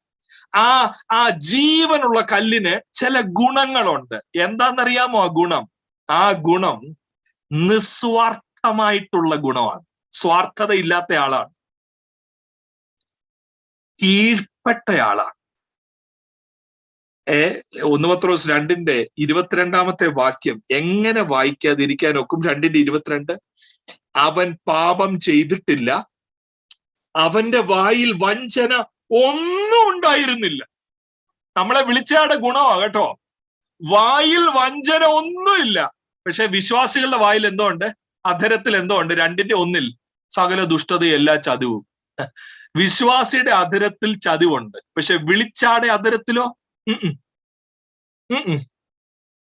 ആ ജീവനുള്ള കല്ലിന് ചില ഗുണങ്ങളുണ്ട്. എന്താണെന്നറിയാമോ ആ ഗുണം? ആ ഗുണം നിസ്വാർത്ഥമായിട്ടുള്ള ഗുണമാണ്. സ്വാർത്ഥത ഇല്ലാത്ത ആളാണ്, കീഴ്പ്പെട്ടയാളാണ്. 1 പത്രോസ് 2-ന്റെ 22-ാമത്തെ വാക്യം എങ്ങനെ വായിക്കാതിരിക്കാൻ ഒക്കും? 2-ന്റെ 22. അവൻ പാപം ചെയ്തിട്ടില്ല, അവന്റെ വായിൽ വഞ്ചന ഒന്നും ഉണ്ടായിരുന്നില്ല. നമ്മളെ വിളിച്ചയാടെ ഗുണമാ കേട്ടോ, വായിൽ വഞ്ചന ഒന്നുമില്ല. പക്ഷെ വിശ്വാസികളുടെ വായിൽ എന്തോ ഉണ്ട്? അധരത്തിൽ എന്തോ ഉണ്ട്? 2-ന്റെ 1-ൽ സകല ദുഷ്ടതയും എല്ലാ ചതിവും. വിശ്വാസിയുടെ അധരത്തിൽ ചതിവുണ്ട്, പക്ഷെ വിളിച്ചാടെ അധരത്തിലോ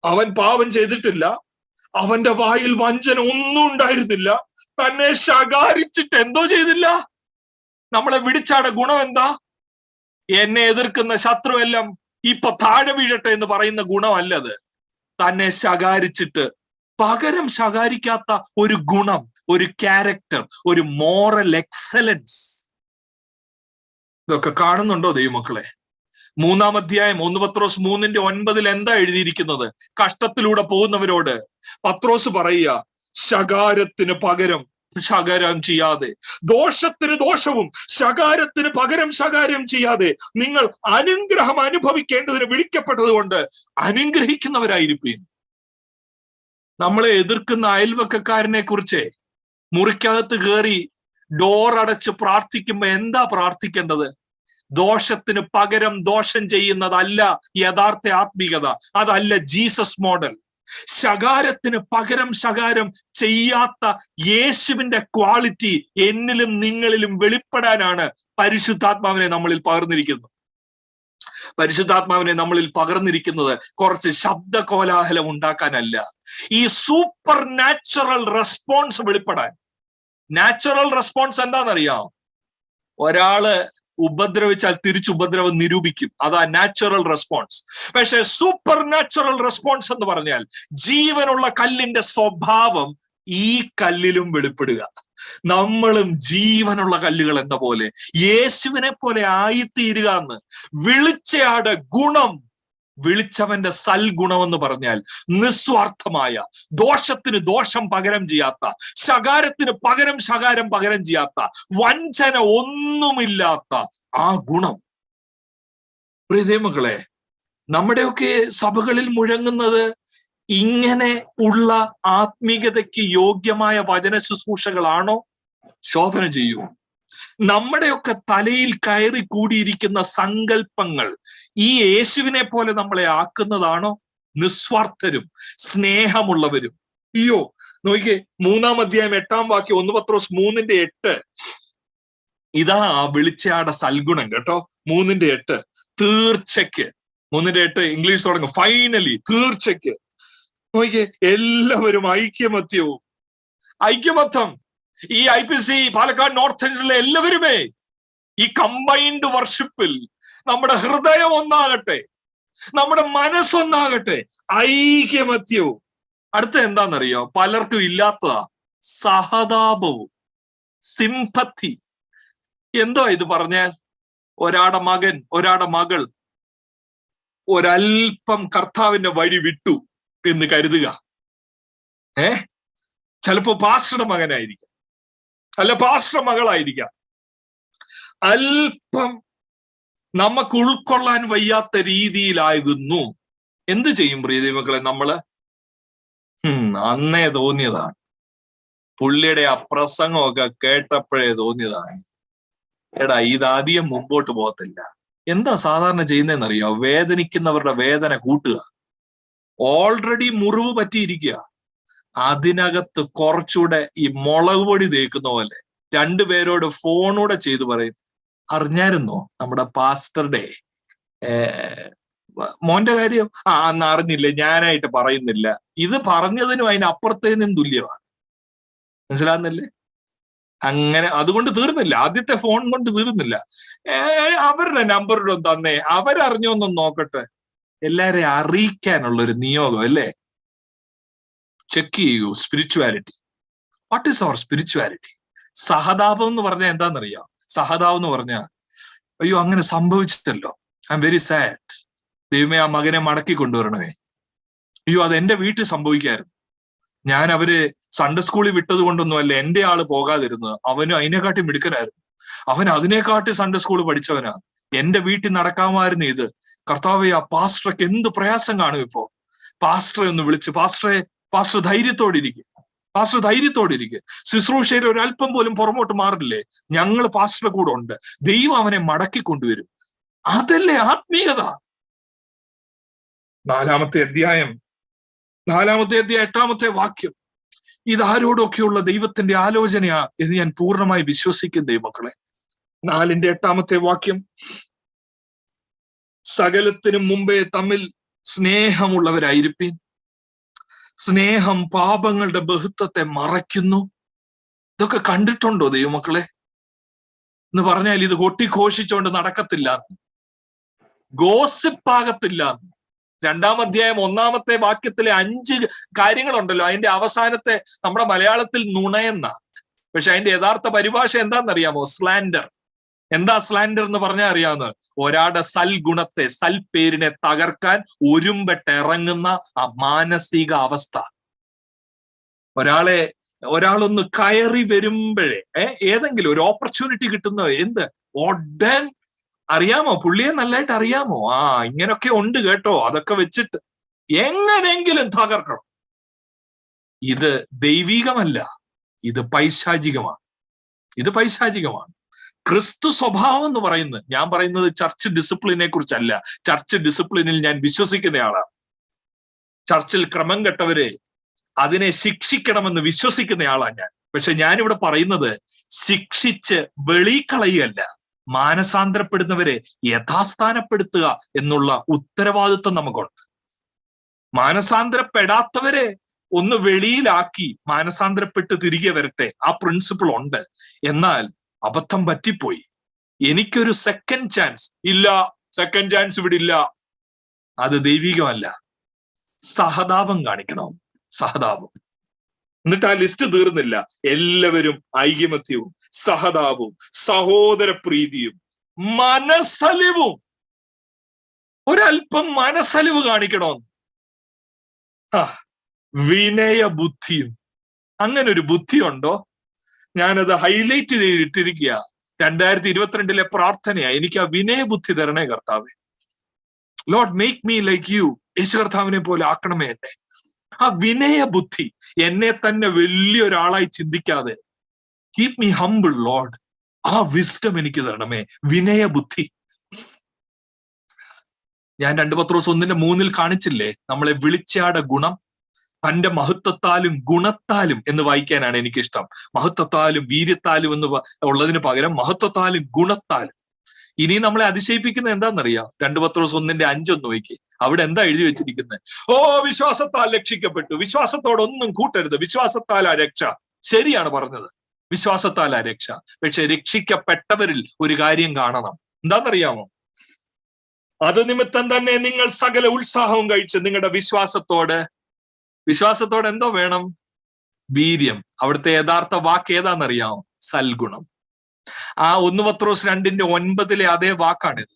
അവൻ പാപം ചെയ്തിട്ടില്ല, അവന്റെ വായിൽ വഞ്ചന ഒന്നും ഉണ്ടായിരുന്നില്ല, തന്നെ ശകാരിച്ചിട്ട് എന്തോ ചെയ്തില്ല. നമ്മളെ വിളിച്ചാടെ ഗുണം എന്താ? എന്നെ എതിർക്കുന്ന ശത്രു എല്ലാം ഇപ്പൊ താഴെ വീഴട്ടെ എന്ന് പറയുന്ന ഗുണമല്ലത്. തന്നെ ശകാരിച്ചിട്ട് പകരം ശകാരിക്കാത്ത ഒരു ഗുണം, ഒരു ക്യാരക്ടർ, ഒരു മോറൽ എക്സലൻസ്. ഇതൊക്കെ കാണുന്നുണ്ടോ ദൈവമക്കളെ? 3-ാം അധ്യായം 1 പത്രോസ് 3-ന്റെ 9 എന്താ എഴുതിയിരിക്കുന്നത്? കഷ്ടത്തിലൂടെ പോകുന്നവരോട് പത്രോസ് പറയുക, ശകാരത്തിന് പകരം ശകാരം ചെയ്യാതെ, ദോഷത്തിന് ദോഷവും ശകാരത്തിന് പകരം ശകാരം ചെയ്യാതെ നിങ്ങൾ അനുഗ്രഹം അനുഭവിക്കേണ്ടതിന് വിളിക്കപ്പെട്ടത് കൊണ്ട് അനുഗ്രഹിക്കുന്നവരായിരിക്കും. നമ്മളെ എതിർക്കുന്ന അയൽവക്കക്കാരനെ കുറിച്ച് മുറിക്കകത്ത് കയറി ഡോർ അടച്ച് പ്രാർത്ഥിക്കുമ്പോ എന്താ പ്രാർത്ഥിക്കേണ്ടത്? ദോഷത്തിന് പകരം ദോഷം ചെയ്യുന്നതല്ല യഥാർത്ഥ ആത്മീയത, അതല്ല ജീസസ് മോഡൽ. ശകാരത്തിന് പകരം ശകാരം ചെയ്യാത്ത യേശുവിന്റെ ക്വാളിറ്റി എന്നിലും നിങ്ങളിലും വെളിപ്പെടാനാണ് പരിശുദ്ധാത്മാവിനെ നമ്മളിൽ പകർന്നിരിക്കുന്നത്. പരിശുദ്ധാത്മാവിനെ നമ്മളിൽ പകർന്നിരിക്കുന്നത് കുറച്ച് ശബ്ദ കോലാഹലം ഉണ്ടാക്കാനല്ല, ഈ സൂപ്പർ നാച്ചുറൽ റെസ്പോൺസ് വെളിപ്പെടാൻ. നാച്ചുറൽ റെസ്പോൺസ് എന്താണെന്നറിയാം? ഒരാള് ഉപദ്രവിച്ചാൽ തിരിച്ചുപദ്രവം നിരൂപിക്കും, അതാ നാച്ചുറൽ റെസ്പോൺസ്. പക്ഷെ സൂപ്പർ നാച്ചുറൽ റെസ്പോൺസ് എന്ന് പറഞ്ഞാൽ ജീവനുള്ള കല്ലിന്റെ സ്വഭാവം ഈ കല്ലിലും വെളിപ്പെടുക. നമ്മളും ജീവനുള്ള കല്ലുകൾ എന്ന പോലെ യേശുവിനെ പോലെ ആയിത്തീരുക എന്ന്. വിളിച്ചയാടെ ഗുണം, വിളിച്ചവന്റെ സൽഗുണം എന്ന് പറഞ്ഞാൽ നിസ്വാർത്ഥമായ, ദോഷത്തിന് ദോഷം പകരം ചെയ്യാത്ത, ശകാരത്തിന് പകരം ശകാരം പകരം ചെയ്യാത്ത, വഞ്ചന ഒന്നുമില്ലാത്ത ആ ഗുണം. പ്രിയമക്കളെ, നമ്മുടെയൊക്കെ സഭകളിൽ മുഴങ്ങുന്നത് ഇങ്ങനെ ഉള്ള ആത്മീയതയ്ക്ക് യോഗ്യമായ വചന ശുശ്രൂഷകളാണോ? ശോധന ചെയ്യൂ. നമ്മുടെയൊക്കെ തലയിൽ കയറി കൂടിയിരിക്കുന്ന സങ്കല്പങ്ങൾ ഈ യേശുവിനെ പോലെ നമ്മളെ ആക്കുന്നതാണോ? നിസ്വാർത്ഥരും സ്നേഹമുള്ളവരും. അയ്യോ നോക്കിക്കേ, 3-ാം അധ്യായം 8-ാം വാക്യം, 1 പത്രോസ് 3:8. ഇതാ വിളിച്ചയാടെ സൽഗുണം കേട്ടോ. 3:8 തീർച്ചയ്ക്ക്, 3:8 ഇംഗ്ലീഷ് തുടങ്ങും. ഫൈനലി, തീർച്ചയ്ക്ക്. നോക്കിക്കേ, എല്ലാവരും ഐക്യമത്യവും. ഐക്യമത്യം ഈ IPC പാലക്കാട് നോർത്ത് സെൻട്രലിലെ എല്ലാവരുമേ ഈ കമ്പൈൻഡ് വർഷിപ്പിൽ നമ്മുടെ ഹൃദയം ഒന്നാകട്ടെ, നമ്മുടെ മനസ്സൊന്നാകട്ടെ, ഐക്യമത്യവും. അടുത്ത എന്താണെന്നറിയോ? പലർക്കും ഇല്ലാത്തതാ സഹതാപവും, സിംപത്തി. എന്തോ ഇത് പറഞ്ഞാൽ? ഒരാടെ മകൻ, ഒരാടെ മകൾ ഒരൽപ്പം കർത്താവിന്റെ വഴി വിട്ടു എന്ന് കരുതുക. ചിലപ്പോ പാസ്റ്ററുടെ മകനായിരിക്കാം, അല്ല പാസ്റ്റർ മകളായിരിക്കാം. അല്പം നമുക്ക് ഉൾക്കൊള്ളാൻ വയ്യാത്ത രീതിയിലാകുന്നു. എന്ത് ചെയ്യും പ്രിയമക്കളെ? നമ്മള് അന്നേ തോന്നിയതാണ്, പുള്ളിയുടെ ആ പ്രസംഗമൊക്കെ കേട്ടപ്പോഴേ തോന്നിയതാണ്, എടാ ഇതാദ്യം മുമ്പോട്ട് പോകത്തില്ല. എന്താ സാധാരണ ചെയ്യുന്നതെന്നറിയോ? വേദനിക്കുന്നവരുടെ വേദന കൂട്ടുക. ഓൾറെഡി മുറിവ് പറ്റിയിരിക്കുക, അതിനകത്ത് കുറച്ചുകൂടെ ഈ മുളക് പൊടി തേക്കുന്ന പോലെ 2 പേരോട് ഫോണൂടെ ചെയ്ത് പറയും, അറിഞ്ഞായിരുന്നോ നമ്മുടെ പാസ്റ്ററുടെ മോന്റെ കാര്യം? അന്ന് അറിഞ്ഞില്ല, ഞാനായിട്ട് പറയുന്നില്ല. ഇത് പറഞ്ഞതിനും അതിനപ്പുറത്തേനും തുല്യമാണ്. മനസ്സിലാകുന്നില്ലേ? അങ്ങനെ അതുകൊണ്ട് തീർന്നില്ല, ആദ്യത്തെ ഫോൺ കൊണ്ട് തീർന്നില്ല. അവരുടെ നമ്പറുടെ തന്നെ അവരറിഞ്ഞോന്നും നോക്കട്ടെ. എല്ലാരെയും അറിയിക്കാനുള്ളൊരു നിയോഗം അല്ലേ? ചെക്ക് ചെയ്യൂ spirituality. What is our spirituality? സഹതാപം എന്ന് പറഞ്ഞാൽ എന്താണെന്നറിയാം? സഹതാപം എന്ന് പറഞ്ഞാൽ, അയ്യോ അങ്ങനെ സംഭവിച്ചിട്ടല്ലോ, ഐ എം വെരി സാഡ്, ദൈവമേ ആ മകനെ മടക്കി കൊണ്ടുവരണമേ. അയ്യോ അത് എന്റെ വീട്ടിൽ സംഭവിക്കായിരുന്നു, ഞാൻ അവര് സൺഡേ സ്കൂളിൽ വിട്ടത് കൊണ്ടൊന്നും അല്ല എന്റെ ആള് പോകാതിരുന്നത്, അവന് അതിനെക്കാട്ടി മിടുക്കനായിരുന്നു, അവൻ അതിനെക്കാട്ടി സൺഡേ സ്കൂൾ പഠിച്ചവനാ, എന്റെ വീട്ടിൽ നടക്കാമായിരുന്നു ഇത്. കർത്താവേ ആ പാസ്റ്റർക്ക് എന്ത് പ്രയാസം കാണും ഇപ്പോ. പാസ്റ്ററെ ഒന്ന് വിളിച്ച്, പാസ്റ്റർ ധൈര്യത്തോടിരിക്കും, പാസ്റ്റർ ധൈര്യത്തോടിരിക്കുക. ശുശ്രൂഷയിൽ ഒരല്പം പോലും പുറമോട്ട് മാറില്ലേ, ഞങ്ങൾ പാസ്റ്ററുടെ കൂടെ ഉണ്ട്, ദൈവം അവനെ മടക്കി കൊണ്ടുവരും. അതല്ലേ ആത്മീയത. 4-ാമത്തെ അധ്യായം 8-ാമത്തെ വാക്യം, ഇതാരോടൊക്കെയുള്ള ദൈവത്തിന്റെ ആലോചനയാ എന്ന് ഞാൻ പൂർണ്ണമായി വിശ്വസിക്കും ദൈവമക്കളെ. 4-ാമത്തെ വാക്യം, സകലത്തിനും മുമ്പേ തമ്മിൽ സ്നേഹമുള്ളവരായിരിപ്പീൻ, സ്നേഹം പാപങ്ങളുടെ ബഹുത്വത്തെ മറയ്ക്കുന്നു. ഇതൊക്കെ കണ്ടിട്ടുണ്ടോ ദൈവമക്കളെ? എന്ന് പറഞ്ഞാൽ ഇത് കൊട്ടിഘോഷിച്ചുകൊണ്ട് നടക്കത്തില്ല, ഗോസിപ്പാകത്തില്ല. 2-ാം അധ്യായം 1-ാമത്തെ വാക്യത്തിലെ 5 കാര്യങ്ങളുണ്ടല്ലോ, അതിന്റെ അവസാനത്തെ നമ്മുടെ മലയാളത്തിൽ നുണയെന്ന, പക്ഷെ അതിന്റെ യഥാർത്ഥ പരിഭാഷ എന്താണെന്നറിയാമോ? സ്ലാൻഡർ. എന്താ സ്ലാൻഡർ എന്ന് പറഞ്ഞാൽ അറിയാവുന്നത്? ഒരാളുടെ സൽഗുണത്തെ, സൽപേരിനെ തകർക്കാൻ ഒരുമ്പെട്ടിറങ്ങുന്ന ആ മാനസിക അവസ്ഥ. ഒരാളൊന്ന് കയറി വരുമ്പോഴേ ഏതെങ്കിലും ഒരു ഓപ്പർച്യൂണിറ്റി കിട്ടുന്ന എന്ത് ഉടൻ അറിയാമോ, പുള്ളിയെ നല്ലതായിട്ട് അറിയാമോ, ഇങ്ങനൊക്കെ ഉണ്ട് കേട്ടോ, അതൊക്കെ വെച്ചിട്ട് എങ്ങനെങ്കിലും തകർക്കണം. ഇത് ദൈവികമല്ല, ഇത് പൈശാചികമാണ്. ഇത് പൈശാചികമാണ്. ക്രിസ്തു സ്വഭാവം എന്ന് പറയുന്നത്, ഞാൻ പറയുന്നത് ചർച്ച് ഡിസിപ്ലിനെ കുറിച്ചല്ല. ചർച്ച് ഡിസിപ്ലിനിൽ ഞാൻ വിശ്വസിക്കുന്നയാളാണ്. ചർച്ചിൽ ക്രമം കെട്ടവരെ അതിനെ ശിക്ഷിക്കണമെന്ന് വിശ്വസിക്കുന്നയാളാണ് ഞാൻ. പക്ഷെ ഞാനിവിടെ പറയുന്നത് ശിക്ഷിച്ച് വെളിക്കളയല്ല, മാനസാന്തരപ്പെടുന്നവരെ യഥാസ്ഥാനപ്പെടുത്തുക എന്നുള്ള ഉത്തരവാദിത്വം നമുക്കുണ്ട്. മാനസാന്തരപ്പെടാത്തവരെ ഒന്ന് വെളിയിലാക്കി മാനസാന്തരപ്പെട്ട് തിരികെ വരട്ടെ, ആ പ്രിൻസിപ്പിൾ ഉണ്ട്. എന്നാൽ അബദ്ധം പറ്റിപ്പോയി, എനിക്കൊരു സെക്കൻഡ് ചാൻസ് ഇല്ല, സെക്കൻഡ് ചാൻസ് ഇവിടെ ഇല്ല, അത് ദൈവികമല്ല. സഹതാപം കാണിക്കണം, സഹതാപം. എന്നിട്ട് ആ ലിസ്റ്റ് തീർന്നില്ല. എല്ലാവരും ഐകമത്യവും സഹതാപവും സഹോദര പ്രീതിയും മനസ്സലിവും, ഒരല്പം മനസ്സലിവ് കാണിക്കണം. വിനയ ബുദ്ധിയും. അങ്ങനെ ഒരു ബുദ്ധിയുണ്ടോ? ഞാനത് ഹൈലൈറ്റ് ചെയ്തിട്ടിരിക്കുക. 2022 പ്രാർത്ഥനയാ, എനിക്ക് ആ വിനയ ബുദ്ധി തരണേ കർത്താവേ. Lord make me like you. യേശു കർത്താവിനെ പോലെ ആക്കണമേ എന്നെ. ആ വിനയ ബുദ്ധി, എന്നെ തന്നെ വലിയൊരാളായി ചിന്തിക്കാതെ, കീപ് മീ ഹംബിൾ ലോർഡ്. ആ വിസ്ഡം എനിക്ക് തരണമേ, വിനയ ബുദ്ധി. ഞാൻ 2 പത്രോസ് 1:3 കാണിച്ചില്ലേ, നമ്മളെ വിളിച്ചാടെ ഗുണം. തന്റെ മഹത്വത്താലും ഗുണത്താലും എന്ന് വായിക്കാനാണ് എനിക്കിഷ്ടം. മഹത്വത്താലും വീര്യത്താലും എന്ന് ഉള്ളതിന് പകരം മഹത്വത്താലും ഗുണത്താലും. ഇനി നമ്മളെ അതിശയിപ്പിക്കുന്നത് എന്താണെന്നറിയാം? 2 പത്രോസ് 1:5 നോക്കി. അവിടെ എന്താ എഴുതി വെച്ചിരിക്കുന്നത്? ഓ, വിശ്വാസത്താൽ രക്ഷിക്കപ്പെട്ടു, വിശ്വാസത്തോടൊന്നും കൂട്ടരുത്, വിശ്വാസത്താലാ രക്ഷ. ശരിയാണ് പറഞ്ഞത്, വിശ്വാസത്താലാ രക്ഷ. പക്ഷെ രക്ഷിക്കപ്പെട്ടവരിൽ ഒരു കാര്യം കാണണം. എന്താണെന്നറിയാമോ? അത് നിമിത്തം തന്നെ നിങ്ങൾ സകല ഉത്സാഹവും കഴിച്ച് നിങ്ങളുടെ വിശ്വാസത്തോട് എന്തോ വേണം? വീര്യം. അവിടുത്തെ യഥാർത്ഥ വാക്ക് ഏതാണെന്നറിയാമോ? സൽഗുണം. ആ 1 പത്രോസ് 2:9 അതേ വാക്കാണിത്.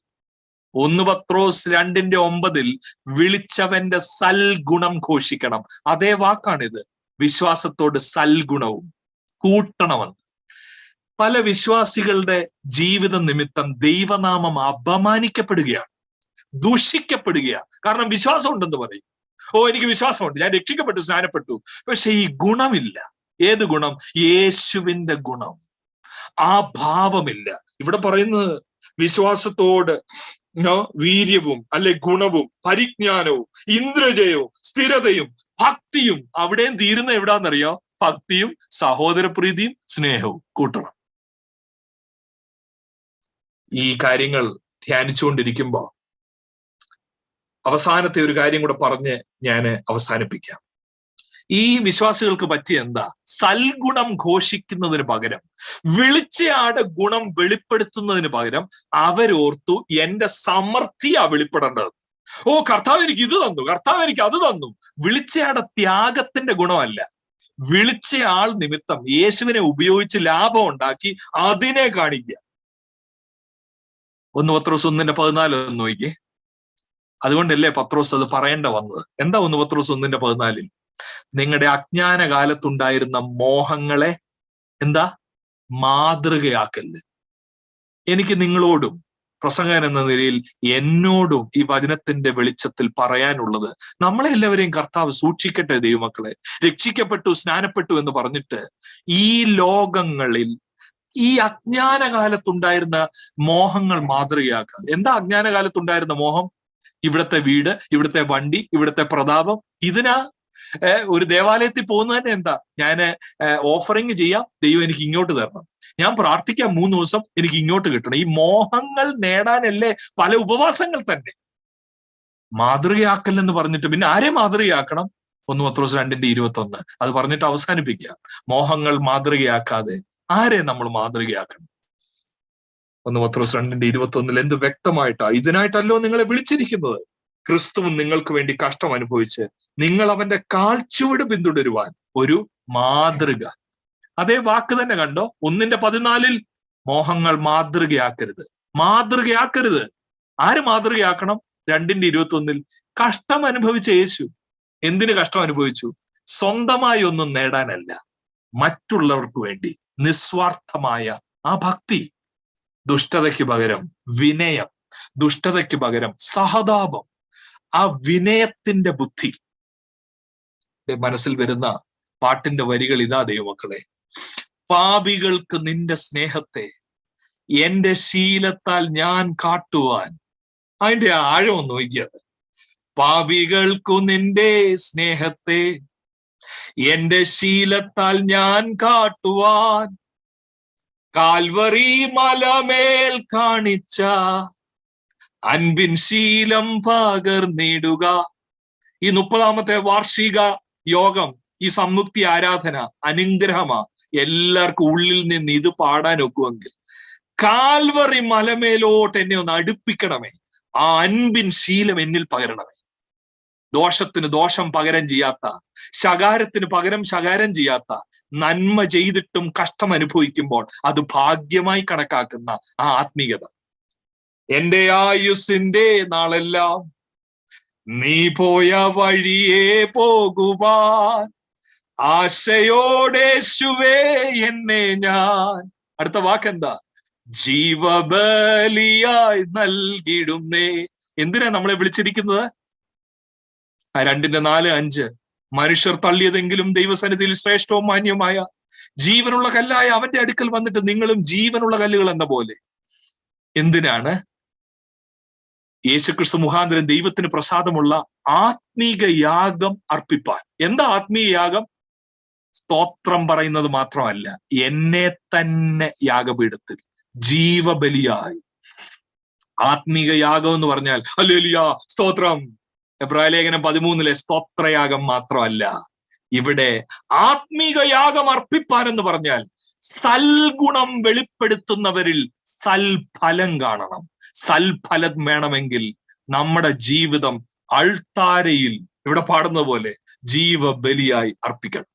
1 പത്രോസ് 2:9 വിളിച്ചവന്റെ സൽഗുണം ഘോഷിക്കണം. അതേ വാക്കാണിത്. വിശ്വാസത്തോട് സൽഗുണവും കൂട്ടണമെന്ന്. പല വിശ്വാസികളുടെ ജീവിത നിമിത്തം ദൈവനാമം അപമാനിക്കപ്പെടുകയാണ്, ദൂഷിക്കപ്പെടുകയാണ്. കാരണം വിശ്വാസം ഉണ്ടെന്ന് പറയും. ഓ, എനിക്ക് വിശ്വാസമുണ്ട്, ഞാൻ രക്ഷിക്കപ്പെട്ടു, സ്നാനപ്പെട്ടു. പക്ഷെ ഈ ഗുണമില്ല. ഏത് ഗുണം? യേശുവിന്റെ ഗുണം. ആ ഭാവമില്ല. ഇവിടെ പറയുന്നത് വിശ്വാസത്തോട് വീര്യവും അല്ലെ ഗുണവും പരിജ്ഞാനവും ഇന്ദ്രജയവും സ്ഥിരതയും ഭക്തിയും. അവിടെയും തീരുന്ന എവിടാന്നറിയോ? ഭക്തിയും സഹോദരപ്രീതിയും സ്നേഹവും കൂട്ടണം. ഈ കാര്യങ്ങൾ ധ്യാനിച്ചുകൊണ്ടിരിക്കുമ്പോ അവസാനത്തെ ഒരു കാര്യം കൂടെ പറഞ്ഞ് ഞാൻ അവസാനിപ്പിക്കാം. ഈ വിശ്വാസികൾക്ക് പറ്റിയ എന്താ? സൽഗുണം ഘോഷിക്കുന്നതിന് പകരം, വിളിച്ചയാടെ ഗുണം വെളിപ്പെടുത്തുന്നതിന് പകരം അവരോർത്തു എന്റെ സമൃദ്ധിയാ വെളിപ്പെടേണ്ടത്. ഓ, കർത്താവ് എനിക്ക് ഇത് തന്നു, കർത്താവ് എനിക്ക് അത് തന്നു. വിളിച്ചയാടെ ത്യാഗത്തിന്റെ ഗുണമല്ല, വിളിച്ചയാൾ നിമിത്തം യേശുവിനെ ഉപയോഗിച്ച് ലാഭം ഉണ്ടാക്കി അതിനെ കാണിക്കുക. 1 പത്രോസ് 1:14 നോക്കിയേ. അതുകൊണ്ടല്ലേ പത്രോസ് അത് പറയേണ്ട വന്നത്. എന്താ 1 പത്രോസ് 1:14? നിങ്ങളുടെ അജ്ഞാന കാലത്തുണ്ടായിരുന്ന മോഹങ്ങളെ എന്താ? മാതൃകയാക്കല്. എനിക്ക് നിങ്ങളോടും പ്രസംഗകൻ എന്ന നിലയിൽ എന്നോടും ഈ വചനത്തിന്റെ വെളിച്ചത്തിൽ പറയാനുള്ളത്, നമ്മളെ എല്ലാവരെയും കർത്താവ് സൂക്ഷിക്കട്ടെ ദൈവമക്കളെ. രക്ഷിക്കപ്പെട്ടു, സ്നാനപ്പെട്ടു എന്ന് പറഞ്ഞിട്ട് ഈ ലോകങ്ങളിൽ ഈ അജ്ഞാന കാലത്തുണ്ടായിരുന്ന മോഹങ്ങൾ മാതൃകയാക്കുക. എന്താ അജ്ഞാന കാലത്തുണ്ടായിരുന്ന മോഹം? ഇവിടുത്തെ വീട്, ഇവിടുത്തെ വണ്ടി, ഇവിടുത്തെ പ്രതാപം. ഇതിനാ ഒരു ദേവാലയത്തിൽ പോകുന്നത് തന്നെ എന്താ? ഞാൻ ഓഫറിങ് ചെയ്യാം, ദൈവം എനിക്ക് ഇങ്ങോട്ട് തരണം. ഞാൻ പ്രാർത്ഥിക്കാം 3 ദിവസം, എനിക്ക് ഇങ്ങോട്ട് കിട്ടണം. ഈ മോഹങ്ങൾ നേടാനല്ലേ പല ഉപവാസങ്ങൾ തന്നെ. മാതൃകയാക്കൽ എന്ന് പറഞ്ഞിട്ട് പിന്നെ ആരെ മാതൃകയാക്കണം? 1 പത്രോസ് 2:21 അത് പറഞ്ഞിട്ട് അവസാനിപ്പിക്കുക. മോഹങ്ങൾ മാതൃകയാക്കാതെ ആരെ നമ്മൾ മാതൃകയാക്കണം? 1 പത്രോസ് 2:21 എന്ത് വ്യക്തമായിട്ടാ, ഇതിനായിട്ടല്ലോ നിങ്ങളെ വിളിച്ചിരിക്കുന്നത്. ക്രിസ്തുവും നിങ്ങൾക്ക് വേണ്ടി കഷ്ടം അനുഭവിച്ച് നിങ്ങൾ അവന്റെ കാൽച്ചുവട് പിന്തുടരുവാൻ ഒരു മാതൃക. അതേ വാക്ക് തന്നെ കണ്ടോ? 1:14 മോഹങ്ങൾ മാതൃകയാക്കരുത്. മാതൃകയാക്കരുത്. ആര് മാതൃകയാക്കണം? 2:21 കഷ്ടം അനുഭവിച്ച യേശു. എന്തിന് കഷ്ടം അനുഭവിച്ചു? സ്വന്തമായി ഒന്നും നേടാനല്ല, മറ്റുള്ളവർക്ക് വേണ്ടി നിസ്വാർത്ഥമായ ആ ഭക്തി. ദുഷ്ടതയ്ക്ക് പകരം വിനയം, ദുഷ്ടതയ്ക്ക് പകരം സഹതാപം. ആ വിനയത്തിന്റെ ബുദ്ധി. മനസ്സിൽ വരുന്ന പാട്ടിന്റെ വരികൾ ഇതാ ദൈവമക്കളെ. പാപികൾക്ക് നിന്റെ സ്നേഹത്തെ എന്റെ ശീലത്താൽ ഞാൻ കാട്ടുവാൻ. അതിന്റെ ആഴം നോക്കിയത്. പാപികൾക്കു നിന്റെ സ്നേഹത്തെ എന്റെ ശീലത്താൽ ഞാൻ കാട്ടുവാൻ കാൽവറി മലമേൽ കാണിച്ച അൻപിൻ ശീലം പകർന്നിടുക. ഈ 30ാമത്തെ വാർഷിക യോഗം, ഈ സംയുക്തി ആരാധന അനുഗ്രഹമാ. എല്ലാവർക്കും ഉള്ളിൽ നിന്ന് ഇത് പാടാൻ ഒക്കുമെങ്കിൽ കാൽവറി മലമേലോട്ട് എന്നെ ഒന്ന് അടുപ്പിക്കണമേ. ആ അൻപിൻ ശീലം എന്നിൽ പകരണമേ. ദോഷത്തിന് ദോഷം പകരം ചെയ്യാത്ത, ശകാരത്തിന് പകരം ശകാരം ചെയ്യാത്ത, നന്മ ചെയ്തിട്ടും കഷ്ടം അനുഭവിക്കുമ്പോൾ അത് ഭാഗ്യമായി കണക്കാക്കുന്ന ആ ആത്മീയത. എന്റെ ആയുസ്സിന്റെ നാളെല്ലാം നീ പോയ വഴിയേ പോകുവാൻ ആശയോടേശുവേ എന്നെ ഞാൻ. അടുത്ത വാക്കെന്താ? ജീവബലിയായി നൽകിടുന്നേ. എന്തിനാ നമ്മളെ വിളിച്ചിരിക്കുന്നത്? 2:4-5 മനുഷ്യർ തള്ളിയതെങ്കിലും ദൈവസന്നിധിയിൽ ശ്രേഷ്ഠവും മാന്യവുമായ ജീവനുള്ള കല്ലായ അവന്റെ അടുക്കൽ വന്നിട്ട് നിങ്ങളും ജീവനുള്ള കല്ലുകൾ എന്ന പോലെ. എന്തിനാണ്? യേശുക്രിസ്തു മുഖാന്തരം ദൈവത്തിന് പ്രസാദമുള്ള ആത്മീക യാഗം അർപ്പിപ്പാൻ. എന്താ ആത്മീയ യാഗം? സ്തോത്രം പറയുന്നത് മാത്രമല്ല, എന്നെ തന്നെ യാഗപീഠത്തിൽ ജീവബലിയായി. ആത്മീക യാഗം എന്ന് പറഞ്ഞാൽ ഹല്ലേലൂയ സ്തോത്രം. എബ്രായ ലേഖനം 13 സ്തോത്രയാഗം മാത്രമല്ല. ഇവിടെ ആത്മീക യാഗം അർപ്പിപ്പാൻ എന്ന് പറഞ്ഞാൽ സൽഗുണം വെളിപ്പെടുത്തുന്നവരിൽ സൽഫലം കാണണം. സൽഫലം വേണമെങ്കിൽ നമ്മുടെ ജീവിതം അൾത്താരയിൽ ഇവിടെ പാടുന്ന പോലെ ജീവബലിയായി അർപ്പിക്കണം.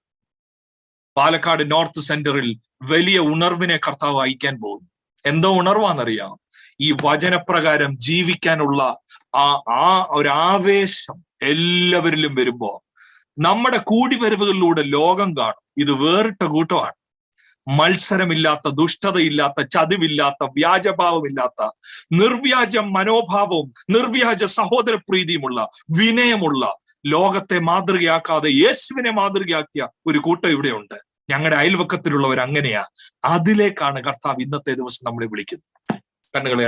പാലക്കാട് നോർത്ത് സെന്ററിൽ വലിയ ഉണർവിനെ കർത്താവ് അയക്കാൻ പോകുന്നു. എന്തോ ഉണർവാന്നറിയാം? ഈ വചനപ്രകാരം ജീവിക്കാനുള്ള ആ ഒരു ആവേശം എല്ലാവരിലും വരുമ്പോ നമ്മുടെ കൂടിവരവുകളിലൂടെ ലോകം കാണും ഇത് വേറിട്ട കൂട്ടമാണ്. മത്സരമില്ലാത്ത, ദുഷ്ടതയില്ലാത്ത, ചതിവില്ലാത്ത, വ്യാജഭാവമില്ലാത്ത, നിർവ്യാജ മനോഭാവവും നിർവ്യാജ സഹോദരപ്രീതിയുമുള്ള, വിനയമുള്ള, ലോകത്തെ മാതൃകയാക്കാതെ യേശുവിനെ മാതൃകയാക്കിയ ഒരു കൂട്ടം ഇവിടെയുണ്ട്. ഞങ്ങളുടെ അയൽവക്കത്തിലുള്ളവർ അങ്ങനെയാ. അതിലേക്കാണ് കർത്താവ് ഇന്നത്തെ ദിവസം നമ്മളെ വിളിക്കുന്നത്. കണ്ണുകളെ